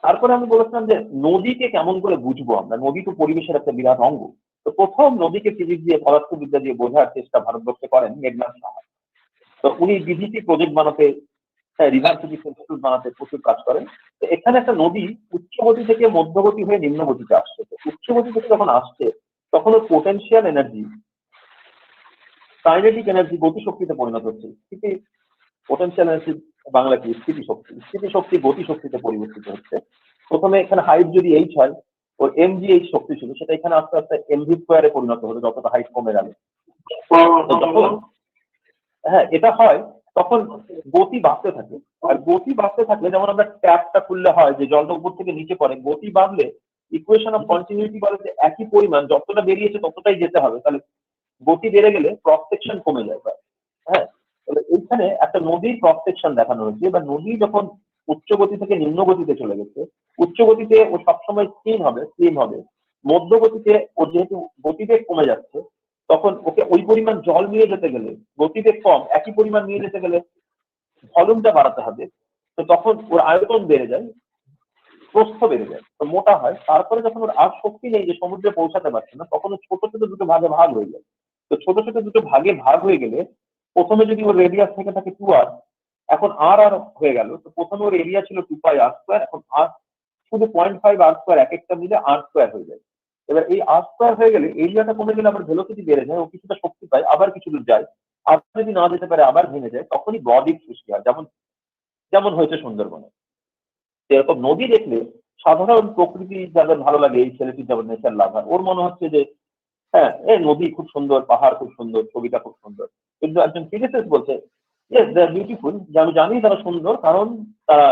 তারপরে আমি বলেছিলাম যে নদীকে কেমন করে বুঝবো আমরা, নদী তো পরিবেশের একটা বিরাট অঙ্গ। তো প্রথম নদীকে ফিজিক্স দিয়ে, পদার্থবিদ্যা দিয়ে বোঝার চেষ্টা ভারতবর্ষে করেন মেঘনাথ সাহা। তো উনি ডিভিসি প্রজেক্ট বানাতে, রিভার ফিজিক্স ইনস্টিটিউট বানাতে প্রচুর কাজ করেন। তো এখানে একটা নদী উচ্চগতি থেকে মধ্যগতি হয়ে নিম্নগতিতে আসছে। উচ্চগতি থেকে যখন আসছে, তখন ওর পোটেনশিয়াল এনার্জি কাইনেটিক এনার্জি গতিশক্তিতে পরিণত হচ্ছে। পোটেনশিয়াল এনার্জি বাংলা কি? স্থিতিশক্তি। স্থিতিশক্তি গতিশক্তিতে পরিবর্তিত হচ্ছে। প্রথমে এখানে হাইট যদি এইচ হয়, ওর mgh শক্তি ছিল, সেটা এখানে আস্তে আস্তে mv স্কোয়ারে পরিণত হলো যতটা হাইট কমে গেল। যখন এটা হয়, তখন গতি বাড়তে থাকে। আর গতি বাড়তে থাকলে, যেমন আমরা ট্যাপটা খুললে হয় যে জলটা উপর থেকে নিচে পড়ে, গতি বাড়লে ইকুয়েশন অফ কন্টিনিউটি বলে যে একই পরিমাণ যতটা বেরিয়েছে ততটাই যেতে হবে। তাহলে গতি বেড়ে গেলে ক্রস সেকশন কমে যায়। এইখানে একটা নদীর ক্রস সেকশন দেখানো হয়েছে। বা নদী যখন উচ্চ গতি থেকে নিম্ন গতিতে চলে গেছে, উচ্চ গতিতে ও সবসময় স্লিম হবে। মধ্য গতিতে ও যেহেতু গতিবেগ কমে যাচ্ছে, তখন ওকে ওই পরিমাণ জল নিয়ে যেতে গেলে, গতিবেগ কম, একই পরিমাণ নিয়ে যেতে গেলে ভলিউমটা বাড়াতে হবে। তো তখন ওর আয়তন বেড়ে যায়, প্রস্থ বেড়ে যায়, তো মোটা হয়। তারপরে যখন ওর আর শক্তি নেই যে সমুদ্রে পৌঁছাতে পারছে না, তখন ছোট ছোট দুটো ভাগে ভাগ হয়ে যায়। তো ছোট ছোট দুটো ভাগে ভাগ হয়ে গেলে, প্রথমে যদি ওর রেডিয়াস থেকে থাকে 2r, এখন আর হয়ে গেল। তো প্রথমে ওর এরিয়া ছিল 2πr², এখন আর শুধু 0.5r², এক একটা মিলে r² হয়ে যায়। এবার এই r² হয়ে গেলে এরিয়াটা কমে গেলে আবার ভেলোসিটি বেড়ে যায়, ও কিছুটা শক্তি পায়, আবার কিছু দূর যায়। আর যদি না যেতে পারে আবার ভেঙে যায়, তখনই ব্রডিক সৃষ্টি হয়, যেমন হয়েছে সুন্দরবনে। এরকম নদী দেখলে সাধারণ প্রকৃতি যাদের ভালো লাগে, এই ছেলেটির যেমন নেচার লাভার, ওর মনে হচ্ছে যে এই নদী খুব সুন্দর, পাহাড় খুব সুন্দর, ছবিটা খুব সুন্দর। কিন্তু একজন ফিজিসিস্ট বলছে ইয়েস দে আর বিউটিফুল, আমি জানি তারা সুন্দর, কারণ তারা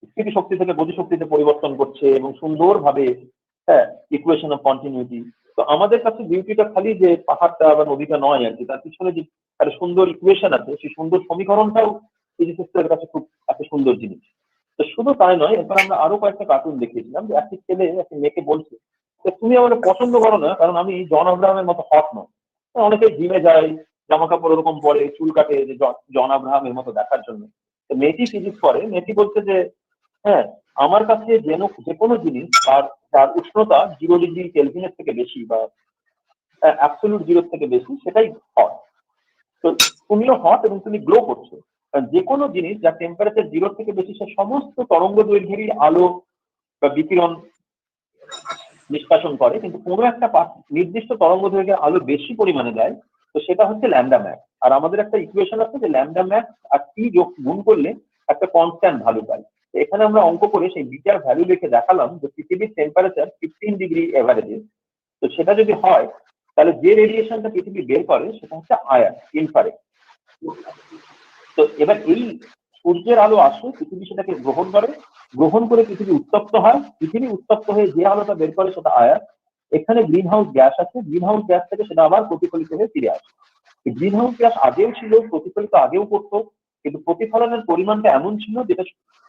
স্থিতিশক্তি থেকে গতিশক্তিতে পরিবর্তন করছে এবং সুন্দরভাবে ইকুয়েশন অফ কন্টিনিউটি। তো আমাদের কাছে বিউটিটা খালি যে পাহাড়টা বা নদীটা নয় আর কি, তার পিছনে যে একটা সুন্দর ইকুয়েশন আছে, সেই সুন্দর সমীকরণটাও ফিজিসিস্টের কাছে খুব একটা সুন্দর জিনিস। তো শুধু তাই নয়, এরপর আমরা আরো কয়েকটা কার্টুন দেখিয়েছিলাম যে একটি ছেলে একটি মেয়েকে বলছে তুমি আমার পছন্দ করো না, কারণ আমি জন আব্রাহামের মতো হট নয়। অনেকে জিমে যায়, জামা কাপড় ওরকম পরে, চুল কাটে যে জন আব্রাহামের মতো দেখার জন্য। তো মেয়েটি ফিজিক্স করে, মেয়েটি বলছে যে আমার কাছে যে কোনো জিনিস তার উষ্ণতা 0 ডিগ্রি কেলভিনের থেকে বেশি বা অ্যাবসলিউট 0 থেকে বেশি, সেটাই হট। তো তুমিও হট এবং তুমি গ্লো করছো। যে কোনো জিনিস যার টেম্পারেচার 0 থেকে বেশি, সে সমস্ত তরঙ্গ দৈর্ঘ্যেরই আলো বা বিকিরণ নিষ্কাশন করে, কিন্তু কোনো একটা নির্দিষ্ট তরঙ্গ দৈর্ঘ্যের আলো বেশি পরিমাণে দেয়, তো সেটা হচ্ছে ল্যামডা ম্যাক্স। আর আমাদের একটা ইকুয়েশন আছে যে ল্যামডা ম্যাক্স আর টি গুণ করলে একটা কনস্ট্যান্ট ভ্যালু পাই। এখানে আমরা অঙ্ক করে সেই বিটার ভ্যালু লিখে দেখালাম যে পৃথিবীর টেম্পারেচার 15 ডিগ্রি এভারেজে। তো সেটা যদি হয়, তাহলে যে রেডিয়েশনটা পৃথিবী বের করে সেটা হচ্ছে আয়ার, ইনফ্রারেড। তো এবার এই সূর্যের আলো আসে, পৃথিবী সেটাকে গ্রহণ করে পৃথিবী উত্তপ্ত হয়। পৃথিবী উত্তপ্ত হয়ে যে আলোটা বের করে সেটা আয়ার। এখানে গ্রিন হাউস গ্যাস আছে, গ্রিন হাউস গ্যাস থেকে সেটা আবার প্রতিফলিত হয়ে ফিরে আসে। গ্রিন হাউস গ্যাস আগেও ছিল, প্রতিফলিত আগেও করতো, কিন্তু প্রতিফলনের পরিমাণটা এমন ছিল যেটা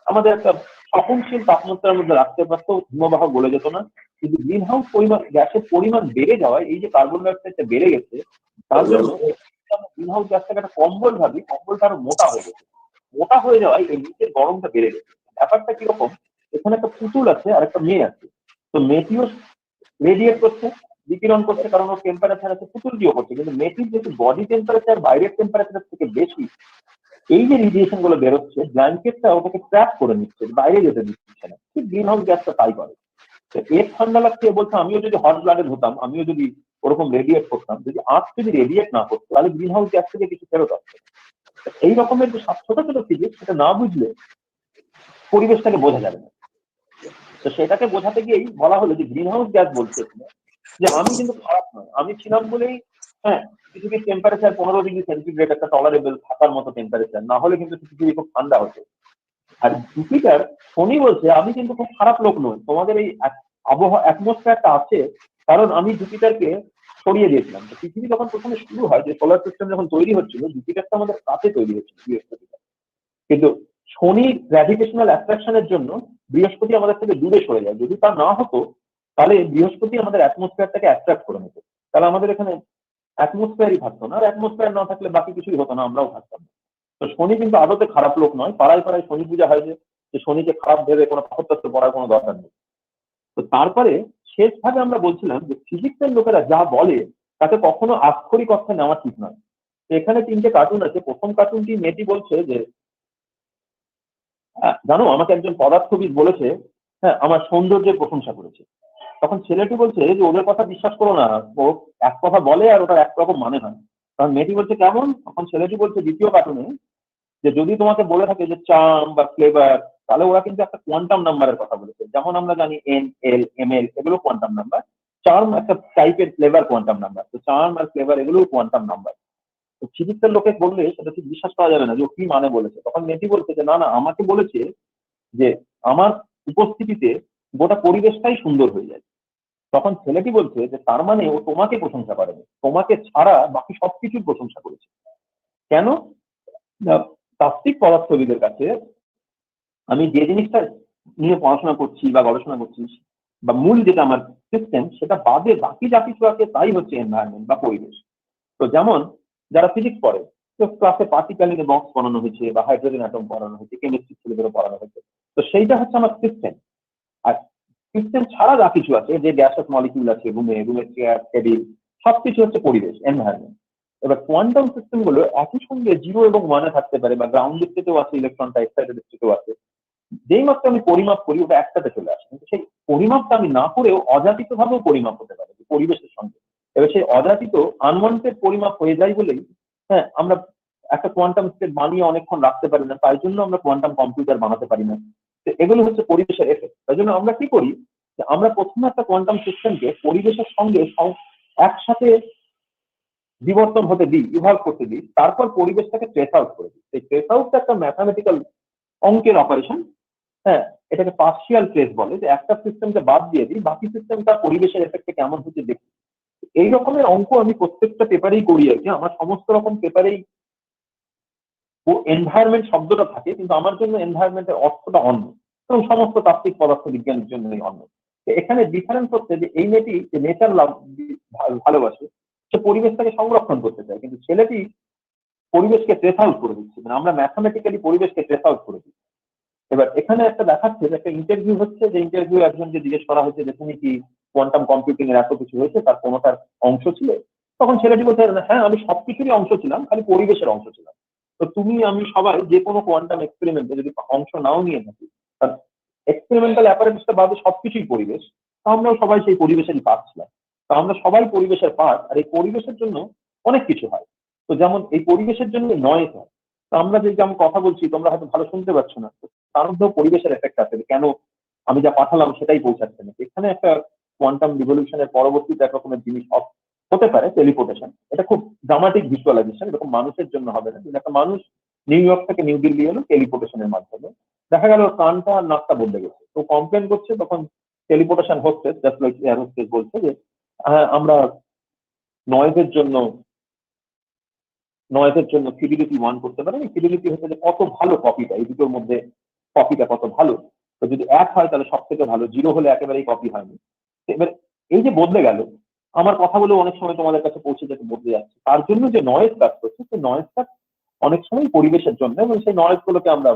আমাদের একটা সহনশীল তাপমাত্রার মধ্যে রাখতে পারতো, হিমবাহ গলে যেত না। কিন্তু গ্রিন হাউস গ্যাসের পরিমাণ বেড়ে যাওয়ায়, এই যে কার্বন ডাইঅক্সাইডটা বেড়ে গেছে, তার জন্য গ্রিন হাউস গ্যাসটাকে একটা কম্বল ভাবি, কম্বলটা আরো মোটা হয়ে গেছে। মোটা হয়ে যাওয়ায় এই নিচের গরমটা বেড়ে গেছে। ব্যাপারটা কিরকম, এখানে একটা পুতুল আছে আর একটা মেয়ে আছে। তো মেয়েটিও রেডিয়েট করছে, বিকিরণ করছে, কারণ ওর টেম্পারেচার আছে, পুতুলটিও করছে। কিন্তু মেয়েটির যেহেতু বডি টেম্পারেচার বাইরের টেম্পারেচার থেকে বেশি, এই যে রেডিয়েশন গুলো বেরোচ্ছে, ব্ল্যাঙ্কেটটা ওটাকে ট্র্যাপ করে নিচ্ছে, বাইরে যেতে দিচ্ছে না। ঠিক গ্রিন হাউস গ্যাসটা তাই করে। এর ঠান্ডা লাগছে, বলছে আমিও যদি হট ব্লাডেড হতাম, আমিও যদি ওরকম রেডিয়েট করতাম, যদি আর্থ যদি রেডিয়েট না করতো, তাহলে গ্রিন হাউস গ্যাস থেকে কিছু ফেরত আসছে। এই রকমের যে ছোট ছোট ফিজিক্স, সেটা না বুঝলে পরিবেশটাকে বোঝা যাবে না। তো সেটাকে বোঝাতে গিয়েই বলা হলো যে গ্রিন হাউস গ্যাস বলছে যে আমি কিন্তু খারাপ নয়, আমি ছিলাম বলেই হ্যাঁ পৃথিবীর টেম্পারেচার 15°C একটা টলারেবল থাকার মতো টেম্পারেচার, না হলে কিন্তু পৃথিবী খুব ঠান্ডা হতো। আর জুপিটার শনি বলছে আমি কিন্তু খুব খারাপ লোক নই, তোমাদের এই আবহাওয়া অ্যাটমসফিয়ারটা আছে কারণ আমি জুপিটারকে সরিয়ে দিয়েছিলাম। তো পৃথিবী যখন প্রথমে শুরু হয়, যে সোলার সিস্টেম যখন তৈরি হচ্ছিল, জুপিটারটা আমাদের কাছে তৈরি হচ্ছিল বৃহস্পতিটা, কিন্তু শনির গ্র্যাভিটেশনাল অ্যাট্রাকশনের জন্য বৃহস্পতি আমাদের থেকে দূরে সরে যায়। যদি তা না হতো তাহলে বৃহস্পতি আমাদের অ্যাটমসফিয়ারটাকে অ্যাট্রাক্ট করে নিত, তাহলে আমাদের এখানে অ্যাটমসফিয়ারই থাকতো না, আর অ্যাটমসফিয়ার না থাকলে বাকি কিছুই হতো না, আমরাও থাকতাম না। তো শনি কিন্তু আদতে খারাপ লোক নয়, পাড়ায় পাড়ায় শনি পূজা হয়, যে শনিকে খারাপ ভেবে কোনো পাথর পড়ার কোনো দরকার নেই। তো তারপরে শেষভাবে আমরা বলছিলাম যে ফিজিক্সের লোকেরা যা বলে তাকে কখনো আক্ষরিক অর্থে নেওয়া ঠিক নয়। তো এখানে 3টে কার্টুন আছে। প্রথম কার্টুনটি মেয়েটি বলছে যে জানো আমাকে একজন পদার্থবিদ বলেছে, হ্যাঁ আমার সৌন্দর্যের প্রশংসা করেছে। তখন ছেলেটি বলছে যে ওদের কথা বিশ্বাস করো না, ও এক কথা বলে আর ওটার একরকম মানে হয়। তখন মেয়েটি বলছে কেমন? তখন ছেলেটি বলছে দ্বিতীয় কার্টুনে যে যদি তোমাকে বলে থাকে যে চার্ম বা ফ্লেভার, তাহলে ওরা কিন্তু একটা কোয়ান্টাম নাম্বারের কথা বলেছে। যেমন আমরা জানি NL ML এগুলো কোয়ান্টাম নাম্বার, চার্ম একটা টাইপের ফ্লেভার কোয়ান্টাম নাম্বার, তো চার্ম আর ফ্লেভার এগুলো কোয়ান্টাম নাম্বার। তো ফিজিক্সের লোকে বললে সেটা ঠিক বিশ্বাস করা যাবে না যে ও কি মানে বলেছে। তখন মেয়েটি বলছে যে না না, আমাকে বলেছে যে আমার উপস্থিতিতে গোটা পরিবেশটাই সুন্দর হয়ে যায়। তখন ছেলেটি বলছে যে তার মানে ও তোমাকে প্রশংসা করেনি, তোমাকে ছাড়া বাকি সবকিছুর প্রশংসা করেছে। কেন? তাত্ত্বিক পদার্থবিদের কাছে আমি যে জিনিসটা নিয়ে পড়াশোনা করছি বা গবেষণা করছি বা মূল যেটা আমার সিস্টেম, সেটা বাদে বাকি যা কিছু আছে তাই হচ্ছে এনভায়রনমেন্ট বা পরিবেশ। তো যেমন যারা ফিজিক্স পড়ে, তো ক্লাসে পার্টিকেল ইন বক্স পড়ানো হয়েছে বা হাইড্রোজেন অ্যাটম পড়ানো হয়েছে, কেমিস্ট্রি ছেলেদেরও পড়ানো হয়েছে। তো সেইটা হচ্ছে আমার সিস্টেম। আর সিস্টেম ছাড়া যা কিছু আছে, যে গ্যাসেস মলিকিউল আছে রুমের চেয়ার টেবিল, সবকিছু হচ্ছে পরিবেশ, এনভায়রনমেন্ট। এবার কোয়ান্টাম সিস্টেম গুলো একই সঙ্গে 0 এবং 1 থাকতে পারে, বা গ্রাউন্ড স্টেটেও আছে, ইলেকট্রনটা এক্সাইটেড স্টেটেও আছে। যেই মাত্র আমি পরিমাপ করি ওটা একসাথে চলে আসে, কিন্তু সেই পরিমাপটা আমি না করেও অযাচিত ভাবেও পরিমাপ হতে পারে পরিবেশের সঙ্গে। এবার সেই অযাচিত আনওয়ান্টেড পরিমাপ হয়ে যায় বলেই হ্যাঁ আমরা একটা কোয়ান্টাম স্টেট বানিয়ে অনেকক্ষণ রাখতে পারি না, তাই জন্য আমরা কোয়ান্টাম কম্পিউটার বানাতে পারি না। তো এগুলো হচ্ছে পরিবেশের এফেক্ট। তাই জন্য আমরা কি করি, যে আমরা প্রথমে একটা কোয়ান্টাম সিস্টেমকে পরিবেশের সঙ্গে একসাথে বিবর্তন হতে দিই, ইভলভ করতে দিই, তারপর পরিবেশটাকে ট্রেস আউট করে দিই। এই ট্রেস আউটটা একটা ম্যাথামেটিক্যাল অঙ্কের অপারেশন। হ্যাঁ, এটাকে পার্শিয়াল ট্রেস বলে, যে একটা সিস্টেমকে বাদ দিয়ে দিই, বাকি সিস্টেমটা পরিবেশের এফেক্টে কেমন হচ্ছে দেখি। এই রকমের অঙ্ক আমি প্রত্যেকটা পেপারেই করি আর কি। আমার সমস্ত রকম পেপারেই এনভায়রনমেন্ট শব্দটা থাকে, কিন্তু আমার জন্য এনভায়রনমেন্টের অর্থটা অন্য, এবং সমস্ত তাত্ত্বিক পদার্থ বিজ্ঞানের জন্য অন্য। এখানে ডিফারেন্স হচ্ছে যে এই মেয়েটি যে নেচার ভালোবাসে, সে পরিবেশটাকে সংরক্ষণ করতে চায়, কিন্তু ছেলেটি পরিবেশকে ট্রেস আউট করে দিচ্ছে। মানে আমরা ম্যাথামেটিক্যালি পরিবেশকে ট্রেস আউট করে দিচ্ছি। এবার এখানে একটা দেখাচ্ছে যে একটা ইন্টারভিউ হচ্ছে, যে ইন্টারভিউ একজনকে জিজ্ঞেস করা হচ্ছে যে তুমি কি কোয়ান্টাম কম্পিউটিং এর এত কিছু হয়েছে তার কোনোটার অংশ ছিল? তখন ছেলেটি বলছে হ্যাঁ আমি সবকিছুরই অংশ ছিলাম, খালি পরিবেশের অংশ ছিলাম। তো তুমি আমি সবাই যে কোনো কোয়ান্টাম এক্সপেরিমেন্টে যদি অংশ নাও নিয়ে থাকি, তার এক্সপেরিমেন্টাল অ্যাপারেটসটা বাদে সবকিছুই পরিবেশ, তো আমরাও সবাই সেই পরিবেশেরই পার্ট ছিলাম। তো আমরা সবাই পরিবেশের পার্ট, আর এই পরিবেশের জন্য অনেক কিছু হয়। তো যেমন এই পরিবেশের জন্য নয়েজ হয়। তো আমরা যে যেমন কথা বলছি তোমরা হয়তো ভালো শুনতে পাচ্ছ না, তার মধ্যেও পরিবেশের এফেক্ট আছে। কেন আমি যা পাঠালাম সেটাই পৌঁছাচ্ছে না। এখানে একটা কোয়ান্টাম রিভলিউশনের পরবর্তীতে এক রকমের জিনিস হতে পারে, টেলিপোর্টেশন। এটা খুব ড্রামাটিক ভিজুয়ালাইজেশন, এরকম মানুষের জন্য হবে না। কিন্তু একটা মানুষ নিউ ইয়র্ক থেকে নিউ দিল্লি এলো টেলিপোর্টেশনের মাধ্যমে, দেখা গেল কানটা আর নাকটা বদলে গেছে, তো কমপ্লেন করছে। তখন টেলিপোর্টেশন হচ্ছে জাস্ট লাইক এয়ার হোস্টেস বলছে যে হ্যাঁ আমরা নয়েজের জন্য ফিডিলিটি 1 করতে পারে। ফিডিলিটি হচ্ছে যে কত ভালো কপিটা, এই দুটোর মধ্যে কপিটা কত ভালো। তো যদি 1 হয় তাহলে সব থেকে ভালো, 0 হলে একেবারেই কপি হয়নি। এবার এই যে বদলে গেল, আমার কথা বলে অনেক সময় তোমাদের কাছে পৌঁছে যেতে বদলে যাচ্ছে, তার জন্য যে নয়েজ কাজ করছে, সেই নয়েজটা অনেক সময় পরিবেশের জন্য, এবং সেই নয়েজ গুলোকে আমরা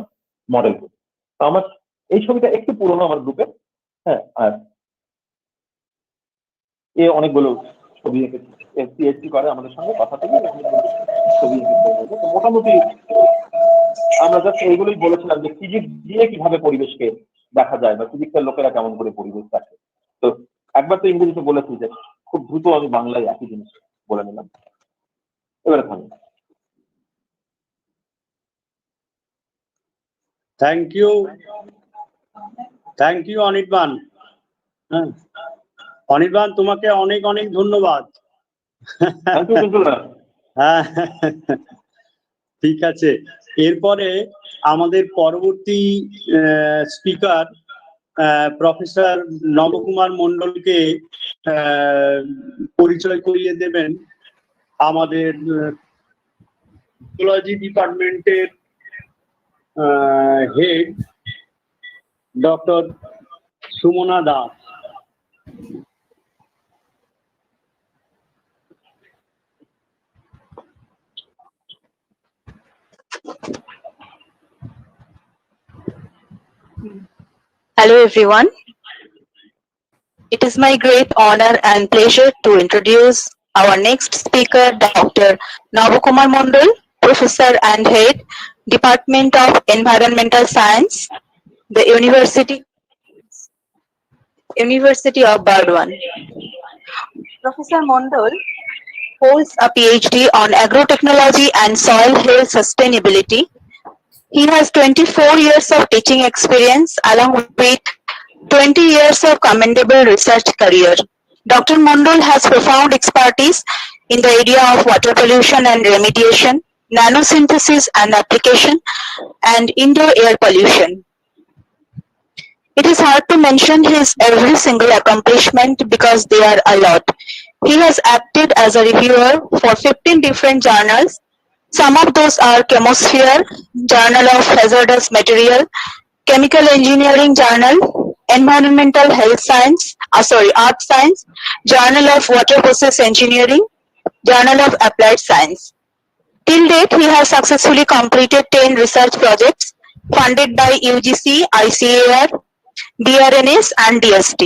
মডেল করি। তো আমার এই ছবিটা একটু পুরোনো আমার গ্রুপে, হ্যাঁ, আর এ অনেকগুলো ছবি এঁকে পিএইচডি করে আমাদের সঙ্গে কথা থেকে ছবি এঁকে। তো মোটামুটি আমরা জাস্ট এইগুলোই বলেছিলাম যে ফিজিক্স দিয়ে কিভাবে পরিবেশকে দেখা যায়, বা ফিজিক্সের লোকেরা কেমন করে পরিবেশ দেখে। তো একবার তো ইংরেজিতে বলেছি, যে খুব দ্রুত আমি বাংলায় একই জিনিস বলে নিলাম। এবারে থামি। Thank you thank you Anirban. হ্যাঁ, অনির্বাণ তোমাকে অনেক অনেক ধন্যবাদ। Thank you, Kunjul. হ্যাঁ, ঠিক আছে। এরপরে আমাদের পরবর্তী স্পিকার প্রফেসর নবকুমার মন্ডলকে পরিচয় করিয়ে দেবেন আমাদের ইকোলজি ডিপার্টমেন্টের head doctor Sumana Das. Hello everyone. It is my great honor and pleasure to introduce our next speaker, Dr. Navakumar Mondal, Professor and Head, Department of Environmental Science, the University of Burdwan. Professor Mondal holds a PhD on agrotechnology and soil health sustainability. He has 24 years of teaching experience along with 20 years of commendable research career. Dr. Mondal has profound expertise in the area of water pollution and remediation, nanosynthesis and application, and indoor air pollution. It is hard to mention his every single accomplishment because they are a lot. He has acted as a reviewer for 15 different journals. Some of those are Chemosphere, Journal of Hazardous Material, Chemical Engineering Journal, Environmental Health Science, Earth Science, Journal of Water Process Engineering, Journal of Applied Science. Till date, he has successfully completed 10 research projects funded by UGC, ICAR, DRNS and DST,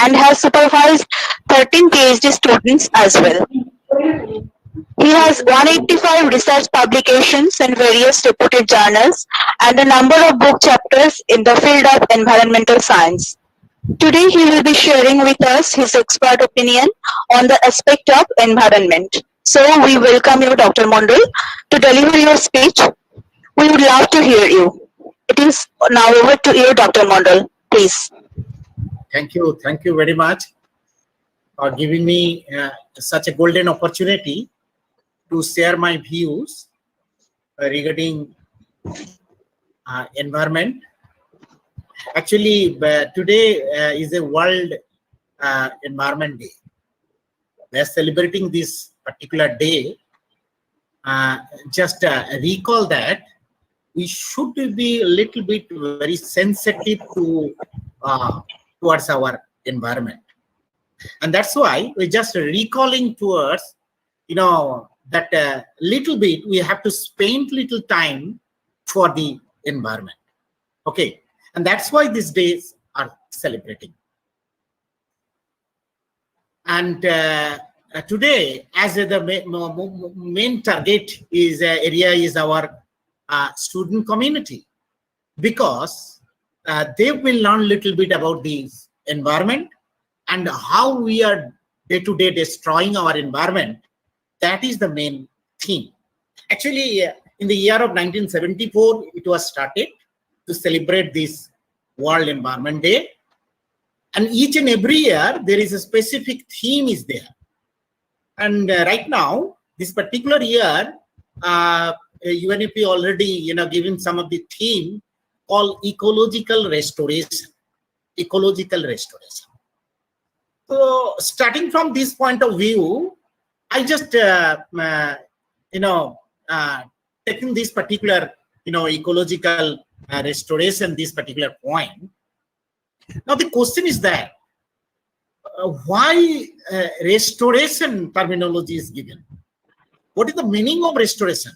and has supervised 13 PhD students as well. He has 185 research publications in various reputed journals and a number of book chapters in the field of environmental science. Today, he will be sharing with us his expert opinion on the aspect of environment. So, we welcome you, Dr. Mondal, to deliver your speech. We would love to hear you. It is now over to you, Dr. Mondal. Please. Thank you very much for giving me such a golden opportunity to share my views regarding environment. Actually, today is a World Environment Day. We are celebrating this particular day. Just recall that we should be a little bit very sensitive to towards our environment, and that's why we're just recalling towards, that little bit we have to spend little time for the environment. Okay, and that's why these days are celebrating. And today, as the main target is area is our student community, because they will learn little bit about the environment and how we are day to day destroying our environment. That is the main theme. Actually, in the year of 1974, it was started to celebrate this World Environment Day. And each and every year, there is a specific theme is there. And right now, this particular year, UNEP already, given some of the theme called Ecological Restoration. Ecological Restoration. So, starting from this point of view, I just, taking this particular, ecological restoration, this particular point. Now, the question is that why restoration terminology is given? What is the meaning of restoration?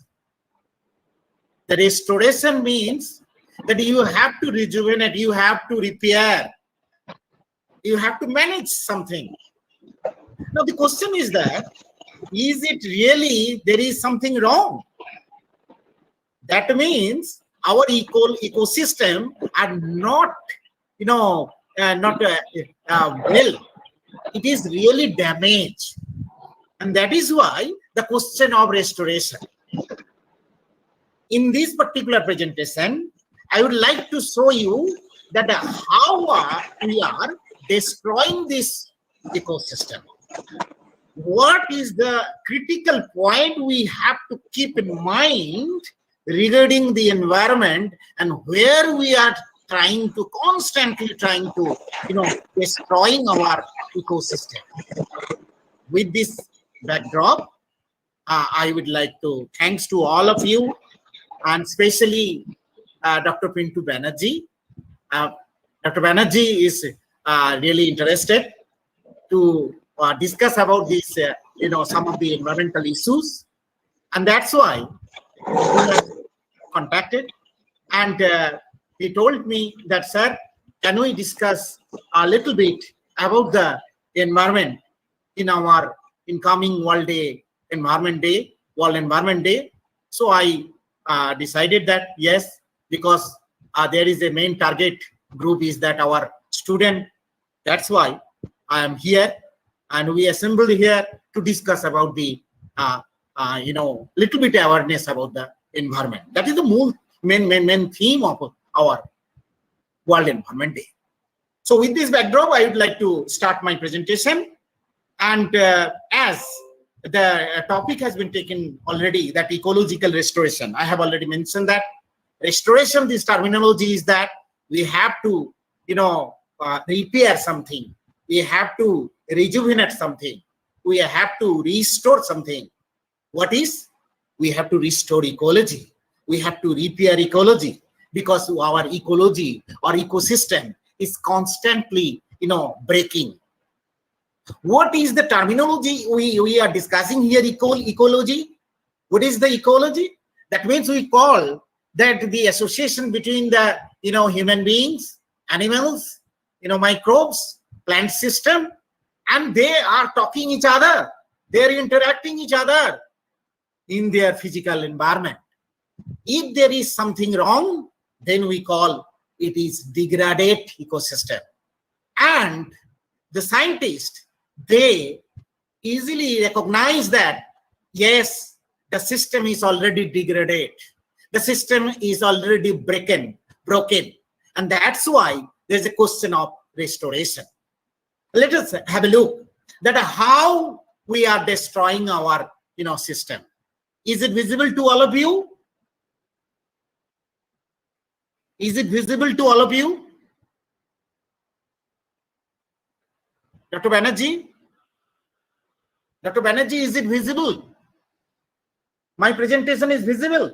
The restoration means that you have to rejuvenate, you have to repair, you have to manage something. Now, the question is that, is it really there is something wrong? That means our ecosystem are not, well. It is really damaged. And that is why the question of restoration. In this particular presentation, I would like to show you that how we are destroying this ecosystem. What is the critical point we have to keep in mind regarding the environment, and where we are constantly trying to, destroying our ecosystem. With this backdrop, I would like to thanks to all of you, and especially Dr. Pintu Banerjee. Dr. Banerjee is really interested to discuss about this, some of the environmental issues, and that's why we were contacted, and he told me that, sir, can we discuss a little bit about the environment in our incoming World Environment Day. So I decided that yes, because there is a main target group is that our student. That's why I am here, and we assembled here to discuss about the little bit awareness about the environment. That is the main theme of our World Environment Day. So with this backdrop, I would like to start my presentation. And as the topic has been taken already, that ecological restoration, I have already mentioned that restoration, this terminology is that we have to, repair something. We have to rejuvenate something. We have to restore something. What is? We have to restore ecology. We have to repair ecology, because our ecology or ecosystem is constantly, breaking. What is the terminology we are discussing here? Ecology. What is the ecology? That means we call that the association between the human beings, animals, microbes, plant system, and they are talking each other. They are interacting each other in their physical environment. If there is something wrong, then we call it is degraded ecosystem. And the scientists, they easily recognize that, yes, the system is already degraded. The system is already broken. And that's why there's a question of restoration. Let us have a look at how we are destroying our system. Is it visible to all of you? Is it visible to all of you? Dr. Banerjee? Dr. Banerjee, is it visible? My presentation is visible.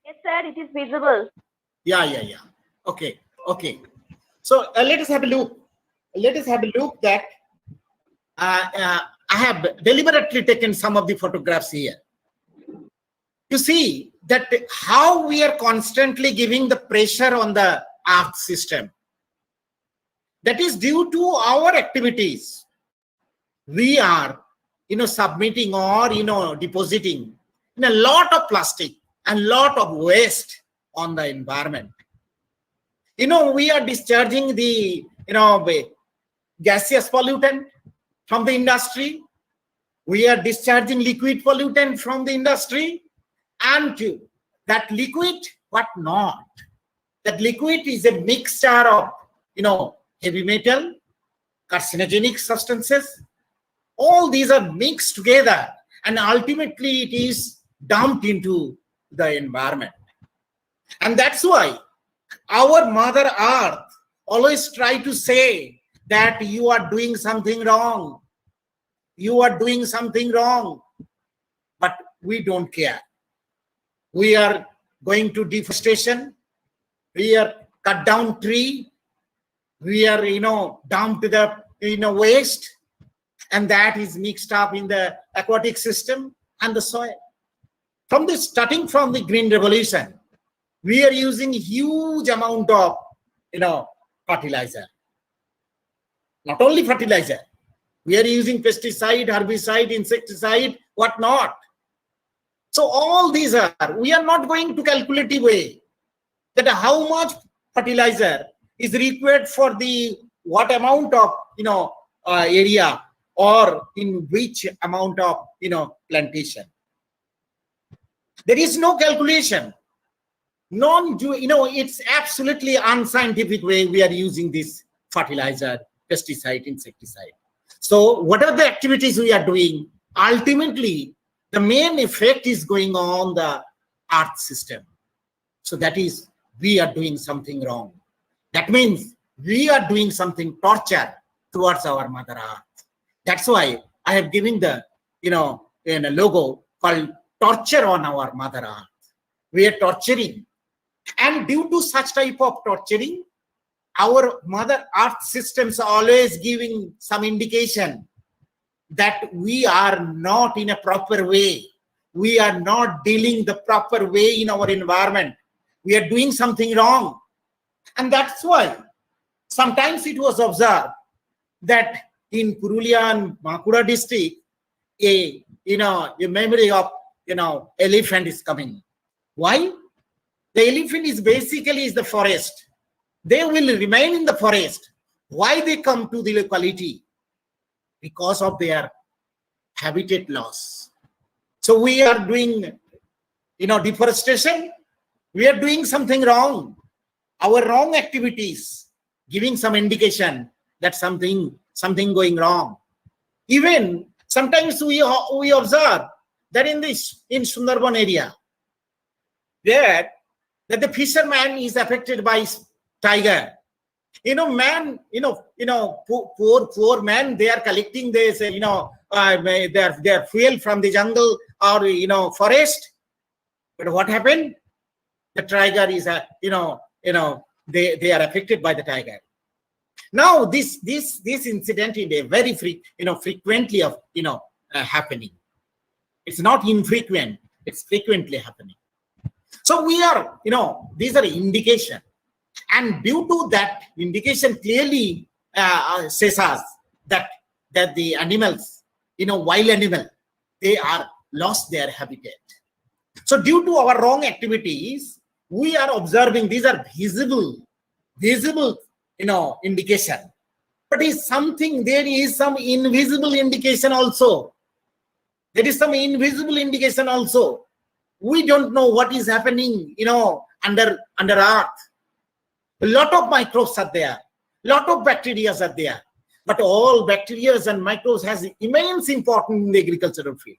Yes, sir, it is visible. Yeah. Okay. So let us have a look. Let us have a look that I have deliberately taken some of the photographs here to see that how we are constantly giving the pressure on the earth system. That is due to our activities. We are, submitting or, depositing a lot of plastic and lot of waste on the environment. We are discharging the, gaseous pollutant from the industry. We are discharging liquid pollutant from the industry. And that liquid, what not? That liquid is a mixture of, heavy metal, carcinogenic substances. All these are mixed together, and ultimately it is dumped into the environment. And that's why our Mother Earth always try to say that you are doing something wrong. You are doing something wrong. But we don't care. We are going to deforestation. We are cut down tree. We are, dumped the, waste. And that is mixed up in the aquatic system and the soil. Starting from the Green Revolution, we are using huge amount of, fertilizer. Not only fertilizer, we are using pesticide, herbicide, insecticide, whatnot. So all these we are not going to calculative way that how much fertilizer is required for the what amount of area or in which amount of plantation. There is no calculation. It's absolutely unscientific way we are using this fertilizer, pesticide, insecticide. So whatever the activities we are doing, ultimately the main effect is going on the earth system. So that is, we are doing something wrong. That means we are doing something torture towards our Mother Earth. That's why I have given the, in a logo called torture on our Mother Earth. We are torturing. And due to such type of torturing, our Mother Earth systems are always giving some indication that we are not in a proper way. We are not dealing the proper way in our environment. We are doing something wrong. And that's why sometimes it was observed that in Purulia and Bankura district, a memory of, elephant is coming. Why? The elephant is basically the forest. They will remain in the forest. Why they come to the locality? Because of their habitat loss. So we are doing, deforestation. We are doing something wrong. Our wrong activities giving some indication that something going wrong. Even sometimes we observe that in Sundarban area, that the fisherman is affected by tiger. Poor man, they are collecting this, their fuel from the jungle or, forest. But what happened? The tiger is, they are affected by the tiger. Now, this incident is a very frequently of, happening. It's not infrequent, it's frequently happening. So we are, these are indication. And due to that indication clearly says us that the animals, wild animal, they are lost their habitat. So due to our wrong activities, we are observing these are visible, indication. But there is some invisible indication also. There is some invisible indication also. We don't know what is happening, under earth. A lot of microbes are there. A lot of bacteria are there. But all bacteria and microbes has immense importance in the agricultural field.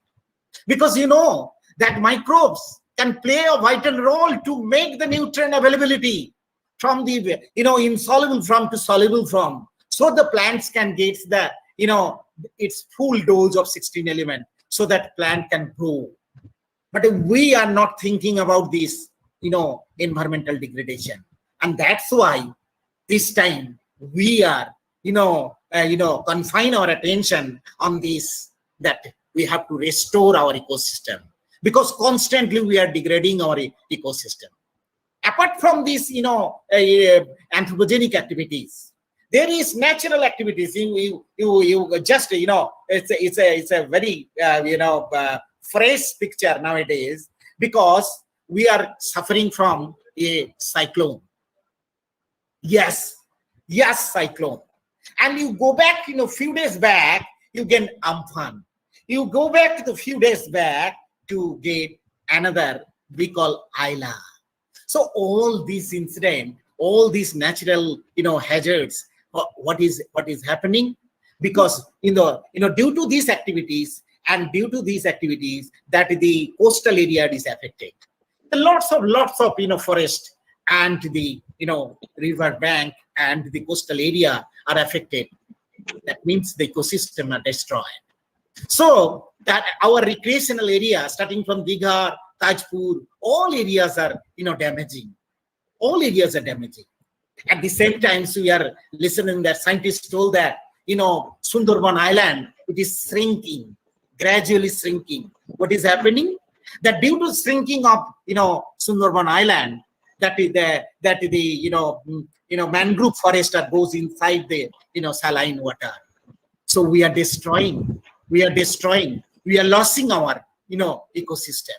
Because that microbes can play a vital role to make the nutrient availability from the, insoluble form to soluble form. So the plants can get the, its full dose of 16 element so that plant can grow. But we are not thinking about this, environmental degradation. And that's why this time we are, confine our attention on this, that we have to restore our ecosystem, because constantly we are degrading our ecosystem. Apart from these, anthropogenic activities, there is natural activities. You just, it's a very, fresh picture nowadays, because we are suffering from a cyclone. Yes, cyclone. And you go back, few days back, you get Amphan. You go back to a few days back to get another we call Ayla. So all these incidents, all these natural, hazards, what is happening? Because, due to these activities that the coastal area is affected. Lots of, forest and the, river bank and the coastal area are affected. That means the ecosystem are destroyed. So that our recreational area, starting from Digha, Tajpur, all areas are, damaging. All areas are damaging. At the same time, so we are listening that scientists told that, Sundarban Island, it is shrinking, gradually shrinking. What is happening? That due to shrinking of, Sundarban Island, that the mangrove forest that goes inside the, saline water. So we are destroying, we are losing our, ecosystem.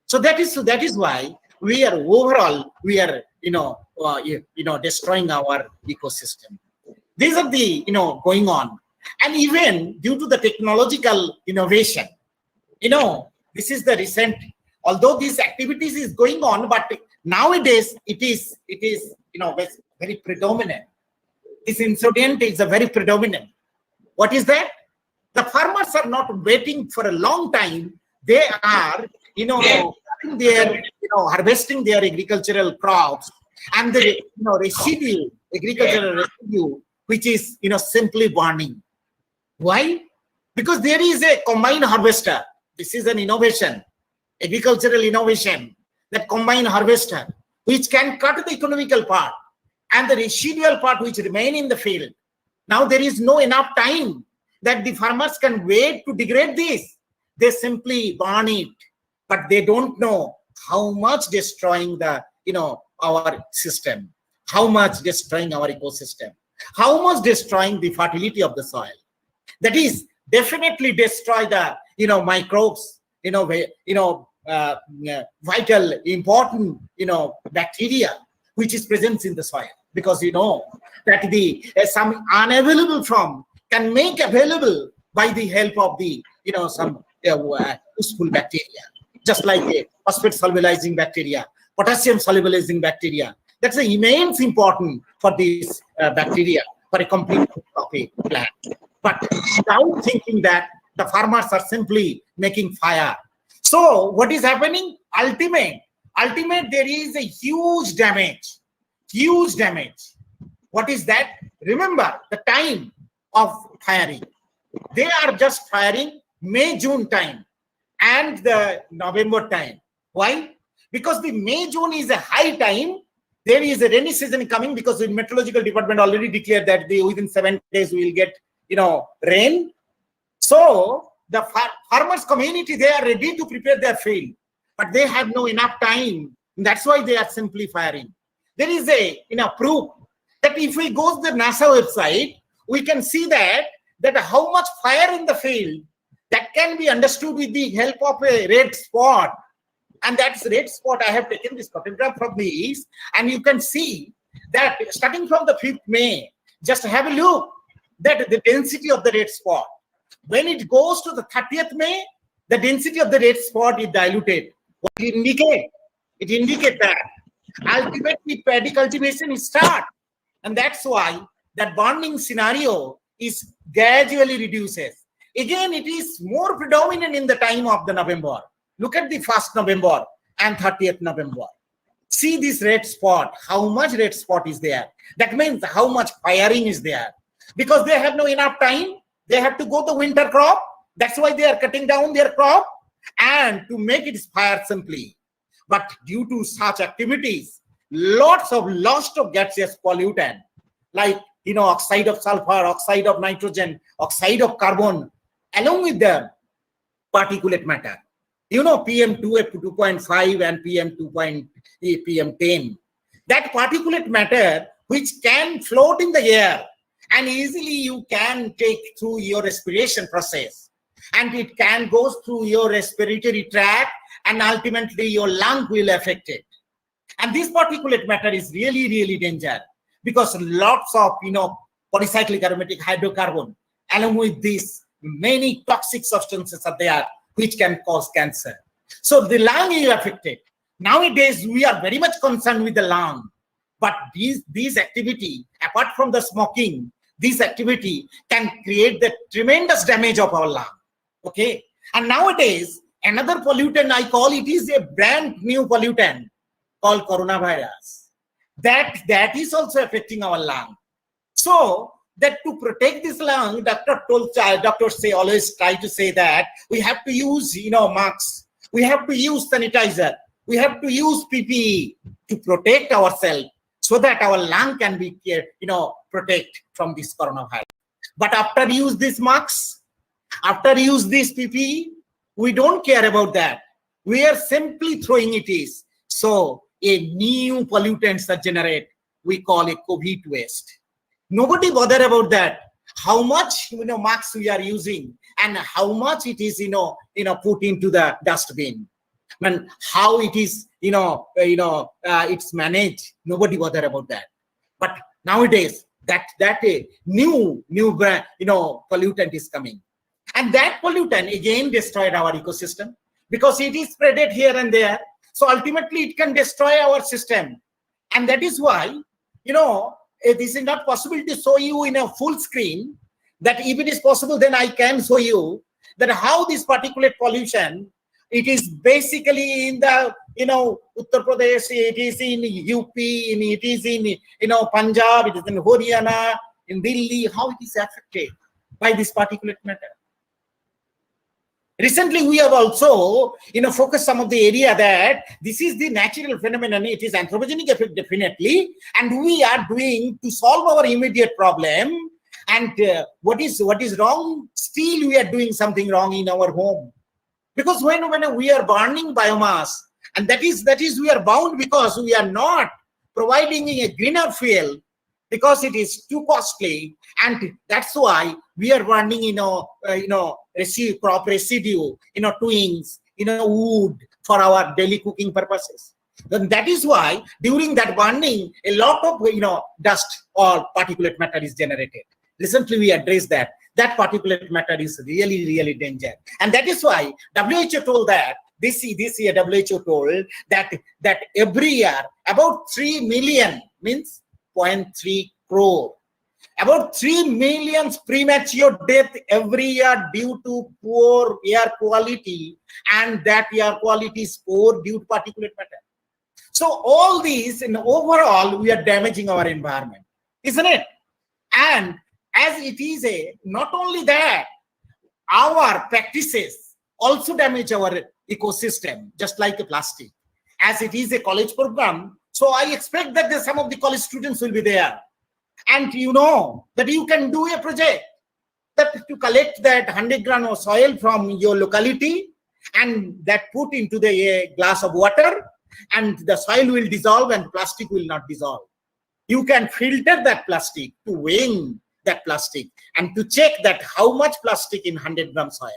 So that is why we are overall, destroying our ecosystem. These are the, going on. And even due to the technological innovation, this is the recent although these activities is going on, but nowadays it is very predominant. This incident is a very predominant. What is that? The farmers are not waiting for a long time. They are, harvesting their agricultural crops and the agricultural residue, which is simply burning. Why? Because there is a combined harvester. This is an innovation, agricultural innovation, that combined harvester, which can cut the economical part and the residual part which remain in the field. Now there is no enough time that the farmers can wait to degrade this. They simply burn it, but they don't know how much destroying the our system, how much destroying our ecosystem, how much destroying the fertility of the soil. That is definitely destroy the microbes, vital important bacteria which is present in the soil, because that the some unavailable form can make available by the help of the some useful bacteria, just like a phosphate solubilizing bacteria, potassium solubilizing bacteria. That's immense important for this bacteria for a complete of a plant. But without thinking that, the farmers are simply making fire. So what is happening? Ultimate, there is a huge damage. What is that? Remember the time of firing. They are just firing May, June time and the November time. Why? Because the May, June is a high time. There is a rainy season coming, because the meteorological department already declared that within 7 days we will get rain. So the farmers community, they are ready to prepare their field, but they have no enough time. That's why they are simply firing. There is a proof that if we go to the NASA website, we can see that how much fire in the field that can be understood with the help of a red spot. And that's red spot. I have taken this photograph from the east, and you can see that starting from the 5th May, just have a look that the density of the red spot. When it goes to the 30th May, the density of the red spot is diluted. What it indicate? It indicates that ultimately paddy cultivation is start, and that's why that burning scenario is gradually reduces. Again, it is more predominant in the time of the November. Look at the 1st November and 30th November. See this red spot, how much red spot is there. That means how much firing is there. Because they have no enough time, they have to go to winter crop. That's why they are cutting down their crop and to make it fire simply. But due to such activities, lots of gaseous pollutant, like oxide of sulfur, oxide of nitrogen, oxide of carbon, along with the particulate matter. PM2.5 and PM10. That particulate matter which can float in the air and easily you can take through your respiration process, and it can go through your respiratory tract, and ultimately your lung will affect it. And this particulate matter is really, really dangerous, because lots of polycyclic aromatic hydrocarbon, along with these many toxic substances are there which can cause cancer. So the lung is affected. Nowadays we are very much concerned with the lung, but these activity, apart from the smoking, this activity can create the tremendous damage of our lung. Okay, and nowadays another pollutant, I call it is a brand new pollutant called coronavirus. That is also affecting our lung. So that to protect this lung, doctors say, always try to say that we have to use masks, we have to use sanitizer, we have to use PPE to protect ourselves, so that our lung can be protect from this coronavirus. But after use these masks, after use this PPE, we don't care about that. We are simply throwing it is. So a new pollutants that generate, we call it COVID waste. Nobody bother about that. How much masks we are using and how much it is put into the dustbin, and how it is it's managed. Nobody bother about that. But nowadays that a new pollutant is coming, and that pollutant again destroyed our ecosystem, because it is spreaded here and there. So ultimately it can destroy our system. And that is why, this is not possible to show you in a full screen. That if it is possible, then I can show you that how this particulate pollution, it is basically in the, Uttar Pradesh, it is in UP, it is in, Punjab, it is in Haryana, in Delhi, how it is affected by this particulate matter. Recently, we have also, focused some of the area that this is the natural phenomenon. It is anthropogenic effect, definitely, and we are doing to solve our immediate problem. And what is wrong? Still, we are doing something wrong in our home, because when we are burning biomass, and that is we are bound because we are not providing a greener fuel, because it is too costly, and that's why we are burning crop residue, twins, wood for our daily cooking purposes. Then that is why during that burning, a lot of dust or particulate matter is generated. Recently, we addressed that particulate matter is really, really dangerous, and that is why WHO told that this year WHO told that every year about 3 million, means 0.3 crore. About 3 million premature death every year due to poor air quality, and that air quality is poor due to particulate matter. So all these, in overall, we are damaging our environment, isn't it? And as it is not only that, our practices also damage our ecosystem, just like a plastic. As it is a college program, so I expect that some of the college students will be there. And that you can do a project that to collect that 100 grams of soil from your locality and that put into the glass of water, and the soil will dissolve and plastic will not dissolve. You can filter that plastic to weighing that plastic and to check that how much plastic in 100 grams soil.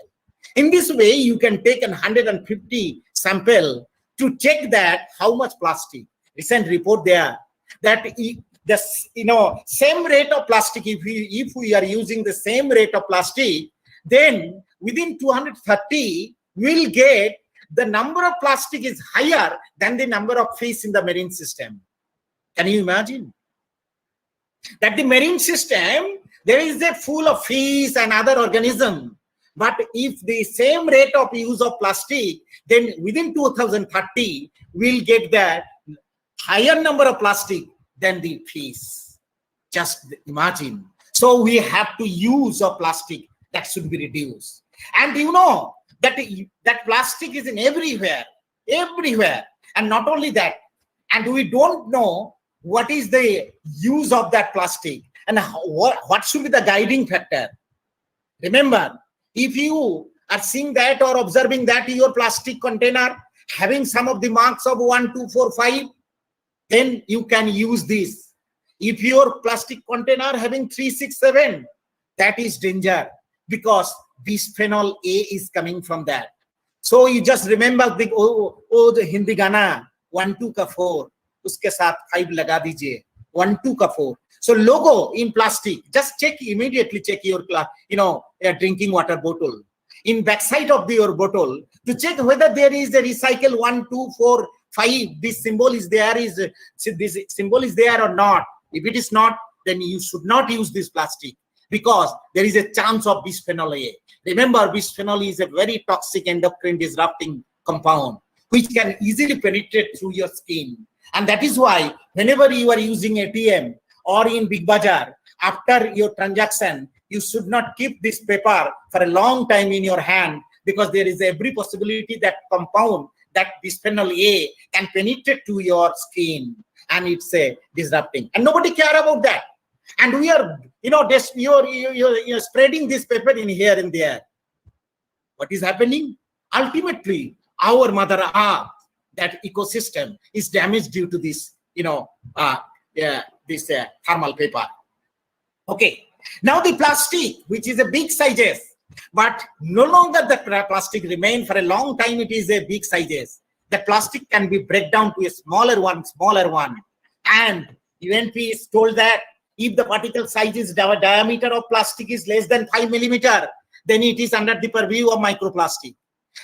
In this way, you can take 150 sample to check that how much plastic. Recent report there that the same rate of plastic, if we are using the same rate of plastic, then within 230 we'll get the number of plastic is higher than the number of fish in the marine system. Can you imagine? That the marine system, there is a full of fish and other organisms. But if the same rate of use of plastic, then within 2030, we'll get the higher number of plastic than the fish. Just imagine. So we have to use of plastic that should be reduced. And that plastic is in everywhere. And not only that, and we don't know what is the use of that plastic and what should be the guiding factor. Remember, if you are seeing that or observing that your plastic container having some of the marks of 1, 2, 4, 5, then you can use this. If your plastic container having 3, 6, 7, that is danger, because bisphenol A is coming from that. So you just remember the Hindi Gana 1, 2 ka 4, uske saath 5 laga dijiye, 1, 2 ka 4. So logo in plastic, just immediately check your drinking water bottle. In backside of your bottle to check whether there is a recycle 1, 2, 4, 5. This symbol is there or not. If it is not, then you should not use this plastic, because there is a chance of bisphenol A. Remember, bisphenol is a very toxic endocrine disrupting compound which can easily penetrate through your skin. And that is why whenever you are using ATM or in Big Bazaar, after your transaction, you should not keep this paper for a long time in your hand, because there is every possibility that compound, that bisphenol A, can penetrate to your skin, and it's disrupting. And nobody care about that. And we are, you're spreading this paper in here and there. What is happening? Ultimately, our Mother Earth, that ecosystem, is damaged due to this, this thermal paper. Okay. Now the plastic, which is a big sizes, but no longer the plastic remain for a long time. It is a big sizes. The plastic can be break down to a smaller one. And UNP is told that if the particle size is diameter of plastic is less than 5 millimeter, then it is under the purview of microplastic.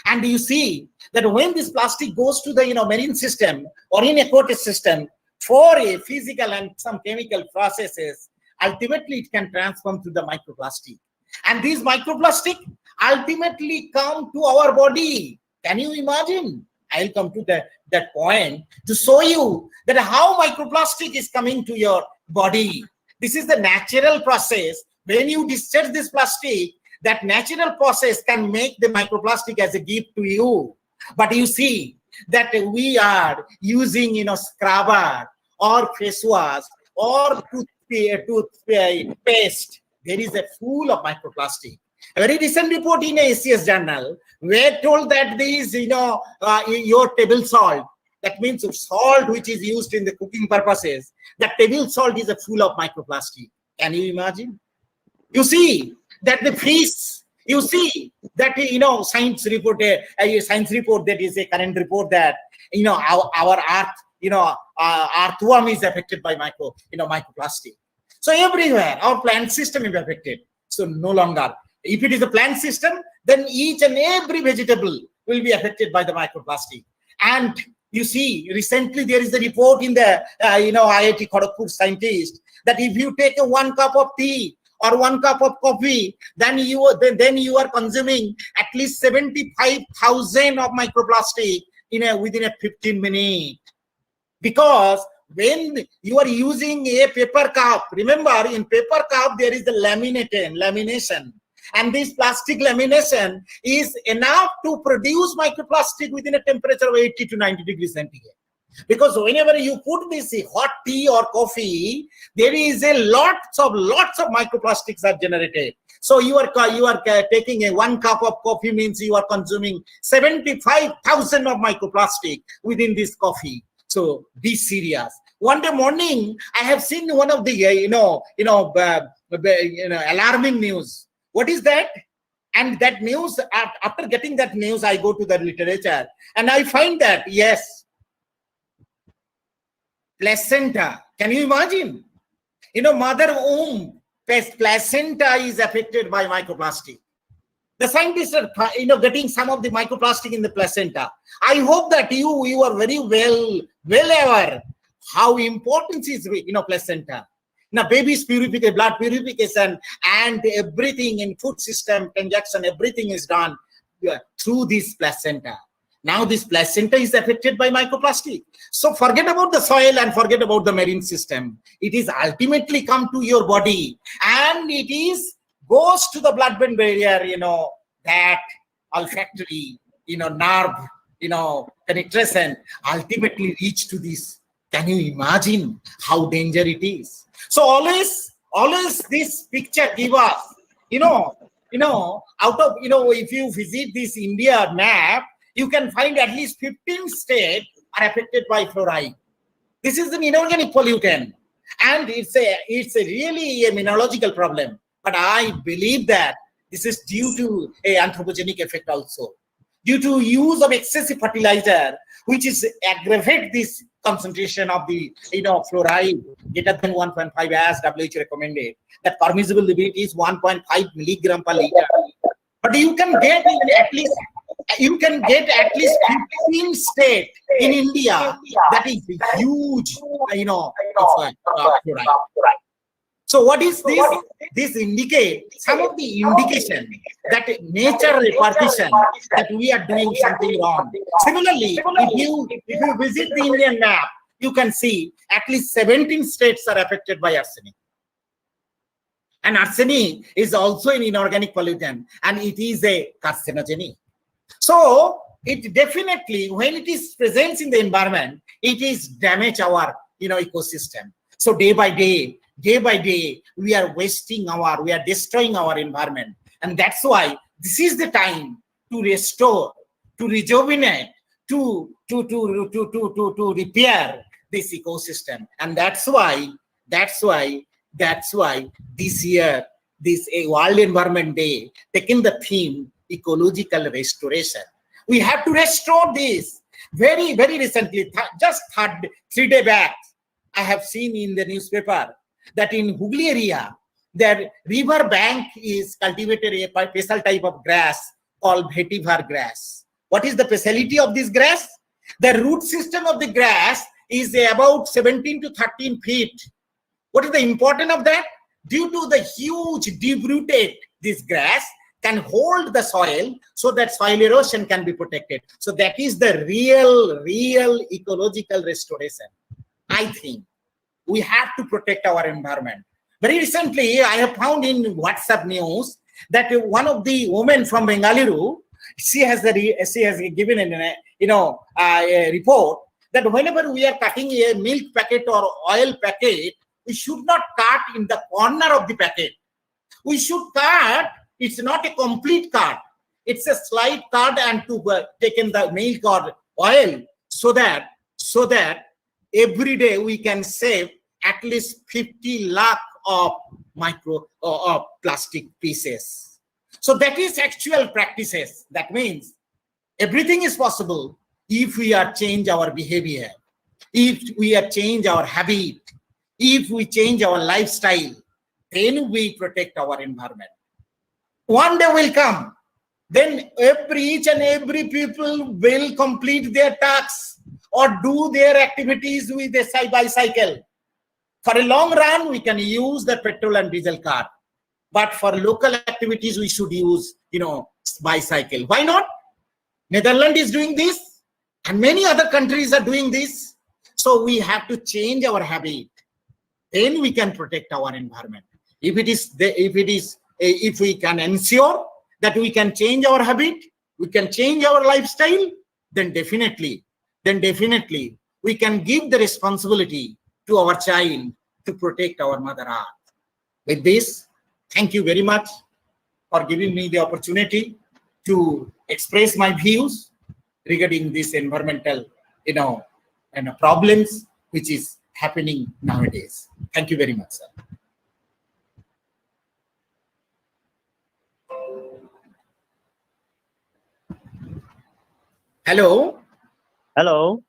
And you see that when this plastic goes to the marine system or in aquatic system for a physical and some chemical processes, ultimately it can transform to the microplastic. And these microplastic ultimately come to our body. Can you imagine? I'll come to that point to show you that how microplastic is coming to your body. This is the natural process. When you discharge this plastic, that natural process can make the microplastic as a gift to you. But you see that we are using, scrubber or face wash or toothpaste. There is a full of microplastic. A very recent report in a ACS journal, we're told that these, your table salt, that means salt which is used in the cooking purposes, that table salt is a full of microplastic. Can you imagine? You see that the fish, you see that, science report that is a current report that, our earth, earthworm is affected by microplastic. So everywhere, our plant system is affected. So no longer, if it is a plant system, then each and every vegetable will be affected by the microplastic. And you see, recently there is a report in the, IIT Kharagpur scientists that if you take 1 cup of tea or 1 cup of coffee, then you are consuming at least 75,000 of microplastic within a 15 minutes. Because when you are using a paper cup, remember in paper cup there is the lamination, and this plastic lamination is enough to produce microplastic within a temperature of 80 to 90 degrees centigrade. Because whenever you put this hot tea or coffee, there is lots of microplastics are generated. So you are taking a 1 cup of coffee means you are consuming 75,000 of microplastic within this coffee. So be serious. One day morning, I have seen one of the alarming news. What is that? And that news, after getting that news, I go to the literature and I find that yes, placenta. Can you imagine? Mother womb placenta is affected by microplastic. The scientists are, getting some of the microplastic in the placenta. I hope that you are very well aware how important is, placenta. Now, baby's purification, blood purification, and everything in food system, injection, everything is done through this placenta. Now, this placenta is affected by microplastic. So forget about the soil and forget about the marine system. It is ultimately come to your body, and it is goes to the blood-brain barrier, that olfactory, nerve, penetration, ultimately reach to this. Can you imagine how dangerous it is? So always this picture give us, out of, if you visit this India map, you can find at least 15 states are affected by fluoride. This is an inorganic pollutant, and it's a really a mineralogical problem. But I believe that this is due to a anthropogenic effect also, due to use of excessive fertilizer, which is aggravate this concentration of the fluoride greater than 1.5 as WHO recommended. That permissible limit is 1.5 milligram per liter. But you can get at least 15 states in India that is huge, fluoride. So what is this? This indicates some of the indication that nature repartition, that we are doing something wrong. Similarly, if you visit the Indian map, you can see at least 17 states are affected by arsenic. And arsenic is also an inorganic pollutant, and it is a carcinogenic. So it definitely, when it is present in the environment, it is damage our ecosystem. So day by day, we are we are destroying our environment. And that's why this is the time to restore, to rejuvenate, to repair this ecosystem. And that's why this year, this World Environment Day, taking the theme ecological restoration. We have to restore this. Very, very recently, just 3 days back, I have seen in the newspaper that in Hooghly area, their river bank is cultivated a special type of grass called vetiver grass. What is the speciality of this grass? The root system of the grass is about 17 to 13 feet. What is the importance of that? Due to the huge deep rooted, this grass can hold the soil so that soil erosion can be protected. So that is the real ecological restoration. I think we have to protect our environment. Very recently, I have found in WhatsApp news that one of the women from Bengaluru, she has given a report that whenever we are cutting a milk packet or oil packet, we should not cut in the corner of the packet. We should cut. It's not a complete cut. It's a slight cut and to take in the milk or oil so that every day we can save at least 50 lakh of plastic pieces. So that is actual practices. That means everything is possible if we are change our behavior, if we are change our habit, if we change our lifestyle, then we protect our environment. One day will come, then each and every people will complete their tasks or do their activities with a bicycle. For a long run, we can use the petrol and diesel car. But for local activities, we should use, bicycle. Why not? Netherlands is doing this, and many other countries are doing this. So we have to change our habit. Then we can protect our environment. If we can ensure that we can change our habit, we can change our lifestyle, then definitely we can give the responsibility to our child to protect our Mother Earth. With this, thank you very much for giving me the opportunity to express my views regarding this environmental, problems which is happening nowadays. Thank you very much, sir. Hello. Hello.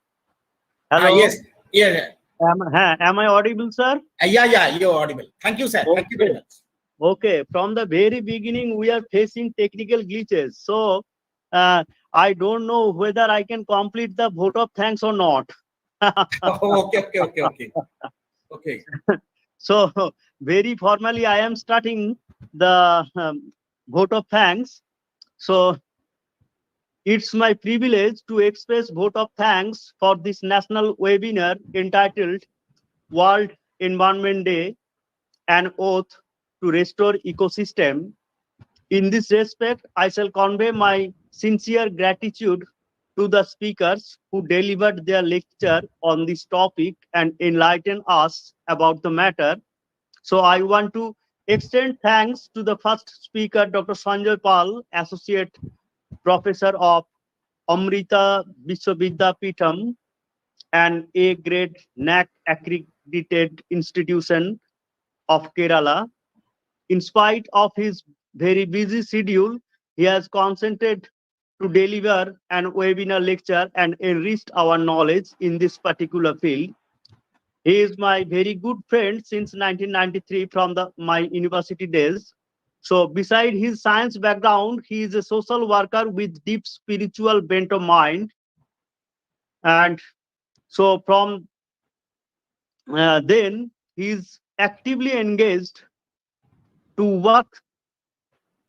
Yes. Yeah. Am I audible, sir? Yeah, you're audible. Thank you, sir. Okay. Thank you very much. Okay. From the very beginning, we are facing technical glitches. So I don't know whether I can complete the vote of thanks or not. Okay. So very formally, I am starting the vote of thanks. So it's my privilege to express vote of thanks for this national webinar entitled World Environment Day, an oath to restore ecosystem. In this respect, I shall convey my sincere gratitude to the speakers who delivered their lecture on this topic and enlightened us about the matter. So I want to extend thanks to the first speaker, Dr. Sanjay Pal, Associate Professor of Amrita Vishwavidyapeetham, an A-grade NAC accredited institution of Kerala. In spite of his very busy schedule, he has consented to deliver an webinar lecture and enriched our knowledge in this particular field. He is my very good friend since 1993 from my university days. So beside his science background, he is a social worker with deep spiritual bent of mind. And so from then, he is actively engaged to work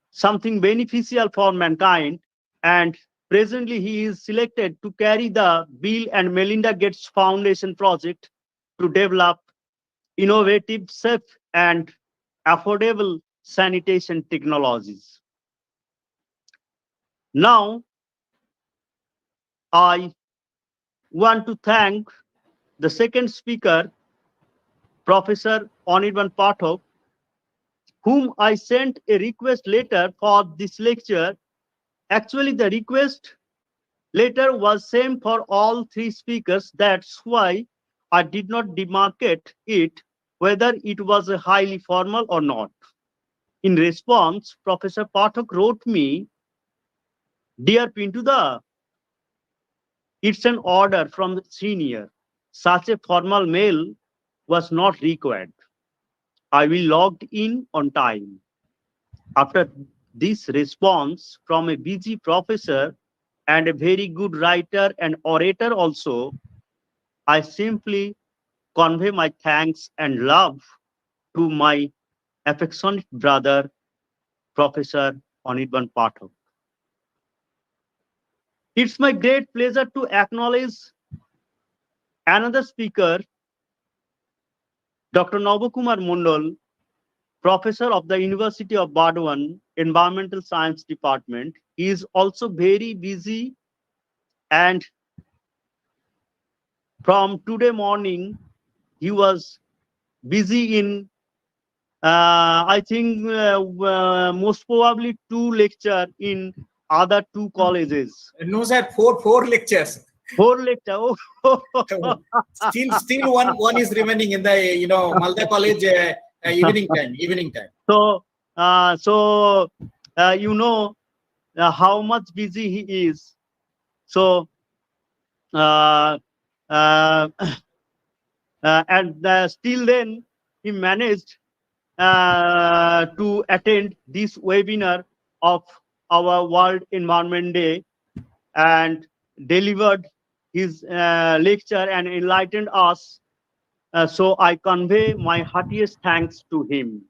something beneficial for mankind. And presently, he is selected to carry the Bill and Melinda Gates Foundation project to develop innovative, safe, and affordable sanitation technologies. Now, I want to thank the second speaker, Professor Anirban Pathak, whom I sent a request letter for this lecture. Actually, the request letter was same for all three speakers. That's why I did not demarcate it, whether it was a highly formal or not. In response, Professor Pathak wrote me, "Dear Pintuda, it's an order from the senior. Such a formal mail was not required. I will log in on time." After this response from a busy professor, and a very good writer and orator also, I simply convey my thanks and love to my affectionate brother, Professor Anirban Pathak. It's my great pleasure to acknowledge another speaker, Dr. Navakumar Mondal, Professor of the University of Burdwan, Environmental Science Department. He is also very busy, and from today morning, he was busy in, I think, most probably 2 lectures in other 2 colleges. No, sir, four lectures. 4 lectures. Oh. Still one is remaining in the Malda College evening time. So you know how much busy he is. So and still then he managed to attend this webinar of our World Environment Day and delivered his lecture and enlightened us. So I convey my heartiest thanks to him.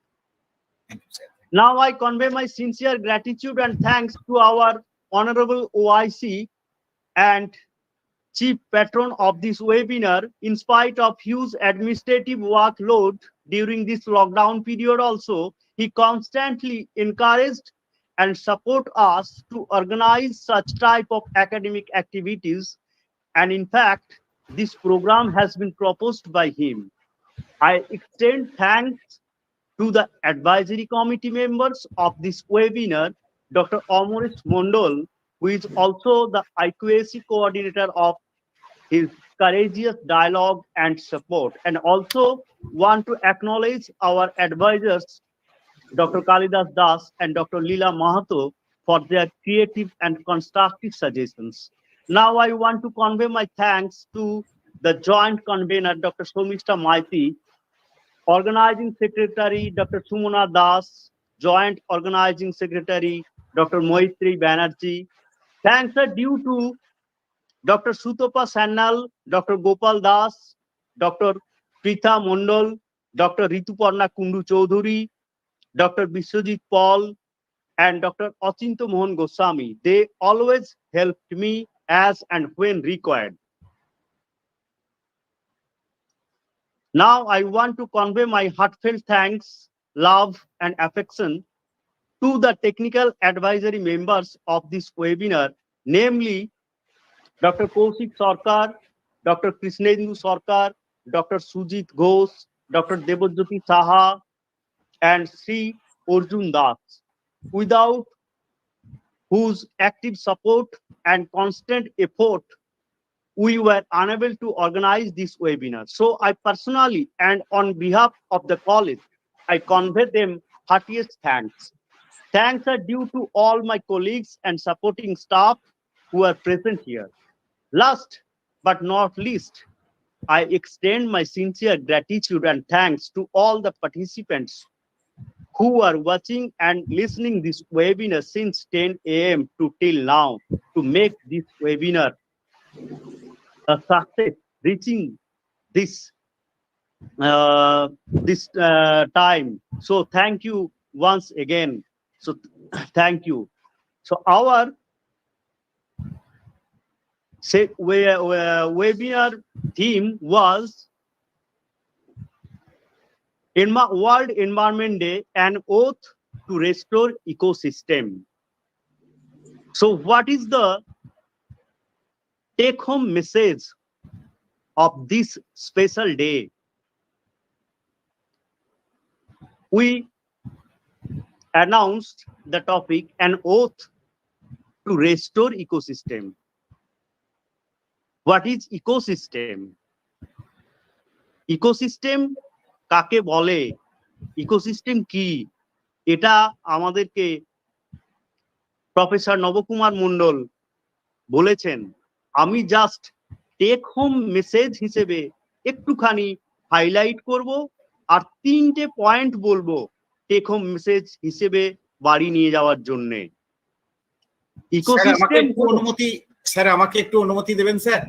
Now I convey my sincere gratitude and thanks to our Honorable OIC and Chief Patron of this webinar. In spite of huge administrative workload during this lockdown period also, he constantly encouraged and support us to organize such type of academic activities. And in fact, this program has been proposed by him. I extend thanks to the advisory committee members of this webinar, Dr. Amorish Mondal, who is also the IQAC coordinator of his courageous dialogue and support. And also want to acknowledge our advisors, Dr. Kalidas Das and Dr. Leela Mahato, for their creative and constructive suggestions. Now I want to convey my thanks to the joint convener, Dr. Somishta Maiti, Organizing Secretary, Dr. Sumona Das, Joint Organizing Secretary, Dr. Moitri Banerjee. Thanks are due to Dr. Sutopa Sannal, Dr. Gopal Das, Dr. Pritha Mondal, Dr. Rituparna Kundu Chaudhuri, Dr. Biswajit Paul, and Dr. Achinto Mohan Goswami. They always helped me as and when required. Now I want to convey my heartfelt thanks, love, and affection to the technical advisory members of this webinar, namely Dr. Kaushik Sarkar, Dr. Krishnendu Sarkar, Dr. Sujit Ghosh, Dr. Debojyoti Saha, and Sri Arjun Das, without whose active support and constant effort we were unable to organize this webinar. So I personally and on behalf of the college, I convey them heartiest thanks. Thanks are due to all my colleagues and supporting staff who are present here. Last but not least, I extend my sincere gratitude and thanks to all the participants who are watching and listening this webinar since 10 a.m. to till now to make this webinar a success, reaching this time. So thank you once again. So thank you. So our webinar theme was World Environment Day, an oath to restore ecosystem. So what is the take-home message of this special day? We announced the topic, an oath to restore ecosystem. What is ecosystem? Ecosystem কাকে বলে, ecosystem কি, এটা আমাদেরকে professor Nabakumar Mondal বলেছেন। আমি just take home message হিসেবে একটুখানি highlight করব আর 3টে পয়েন্ট বলবো টেক হোম মেসেজ হিসেবে বাড়ি নিয়ে যাওয়ার জন্য। ইকোসিস্টেম স্যার আমাকে একটু অনুমতি দেবেন স্যার,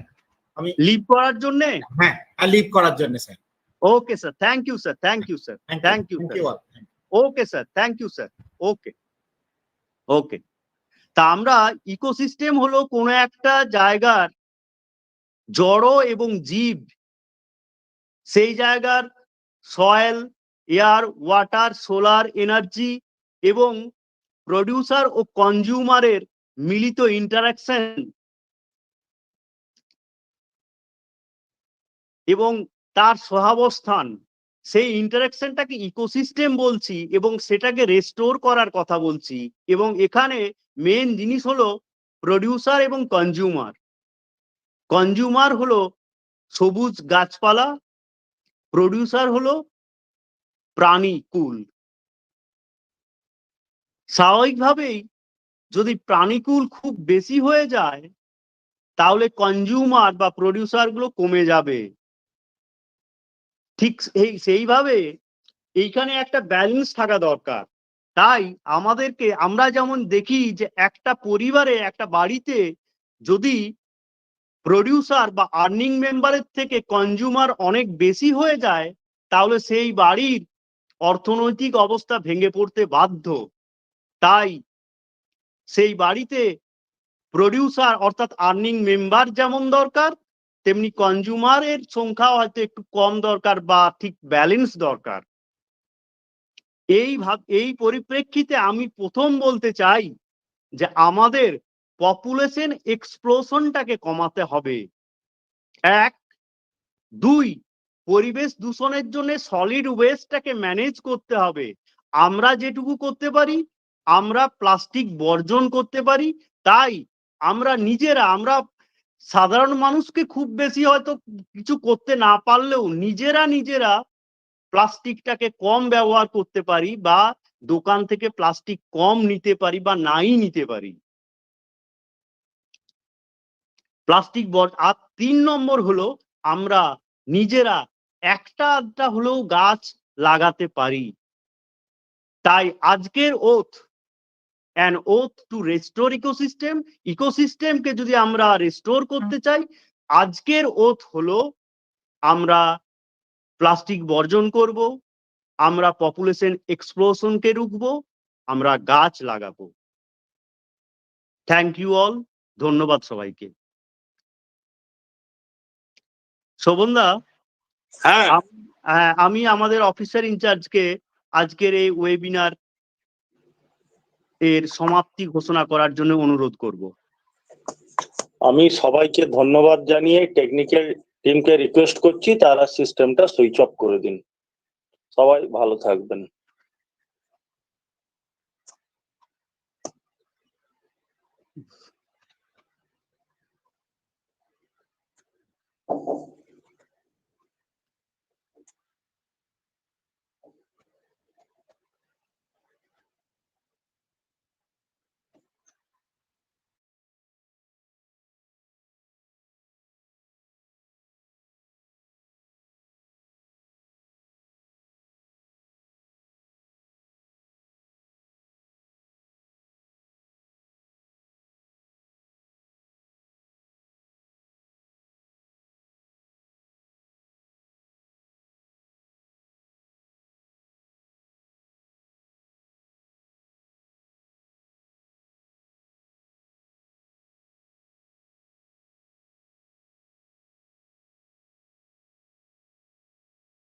আমি লিভ করার জন্য? হ্যাঁ, লিভ করার জন্য sir. Okay sir, thank you sir, thank you sir, thank you sir. Okay sir, thank you sir. Okay okay, তা আমরা ইকোসিস্টেম হলো কোনো একটা জায়গার জড় এবং জীব, সেই জায়গার soil, air, water, solar energy এবং প্রডিউসার ও কনজিউমারের মিলিত ইন্টারাকশন এবং তার সহাবস্থান, সেই ইন্টারাকশনটাকে ইকোসিস্টেম বলছি এবং সেটাকে রেস্টোর করার কথা বলছি। এবং এখানে মেন জিনিস হলো প্রডিউসার এবং কনজিউমার। কনজিউমার হলো সবুজ গাছপালা, প্রডিউসার হলো প্রাণীকুল। স্বাভাবিকভাবেই যদি প্রাণীকুল খুব বেশি হয়ে যায় তাহলে কনজিউমার বা প্রডিউসার গুলো কমে যাবে। ঠিক সেইভাবে এইখানে একটা ব্যালেন্স থাকা দরকার। তাই আমরা যেমন দেখি যে একটা পরিবারে, একটা বাড়িতে যদি প্রডিউসার বা আর্নিং মেম্বারের থেকে কনজিউমার অনেক বেশি হয়ে যায় তাহলে সেই বাড়ির অর্থনৈতিক অবস্থা ভেঙে পড়তে বাধ্য। তাই সেই বাড়িতে প্রডিউসার অর্থাৎ আর্নিং মেম্বার যেমন দরকার, তেমনি কনজিউমারের সংখ্যা হয়তো একটু কম দরকার বা ঠিক ব্যালেন্স দরকার। এই পরিপ্রেক্ষিতে আমি প্রথম বলতে চাই যে আমাদের পপুলেশন এক্সপ্লোশনটাকে কমাতে হবে। 1, 2, পরিবেশ দূষণের জন্য সলিড ওয়েস্টটাকে ম্যানেজ করতে হবে। আমরা যেটুকু করতে পারি, আমরা প্লাস্টিক বর্জন করতে পারি। তাই আমরা সাধারণ মানুষকে খুব বেশি হয়তো কিছু করতে না পারলেও নিজেরা প্লাস্টিকটাকে কম ব্যবহার করতে পারি বা দোকান থেকে প্লাস্টিক কম নিতে পারি বা নাই নিতে পারি। প্লাস্টিক আর 3 নম্বর হলো আমরা নিজেরা একটা আধটা হলেও গাছ লাগাতে পারি। তাই আজকের an oath to restore ecosystem, ইকোসিস্টেমকে যদি আমরা রেস্টোর করতে চাই, আজকের ওথ হলো আমরা প্লাস্টিক বর্জন করব, আমরা পপুলেশন এক্সপ্লোশনকে রুখবো, আমরা গাছ লাগাবো। থ্যাংক ইউ অল, ধন্যবাদ সবাইকে। শোভনদা, আমি আমাদের অফিসার ইনচার্জকে আজকের এই ওয়েবিনার এর সমাপ্তি ঘোষণা করার জন্য অনুরোধ করব। আমি সবাইকে ধন্যবাদ জানিয়ে টেকনিক্যাল টিমকে রিকোয়েস্ট করছি তারা সিস্টেমটা সুইচ অফ করে দিন। সবাই ভালো থাকবেন।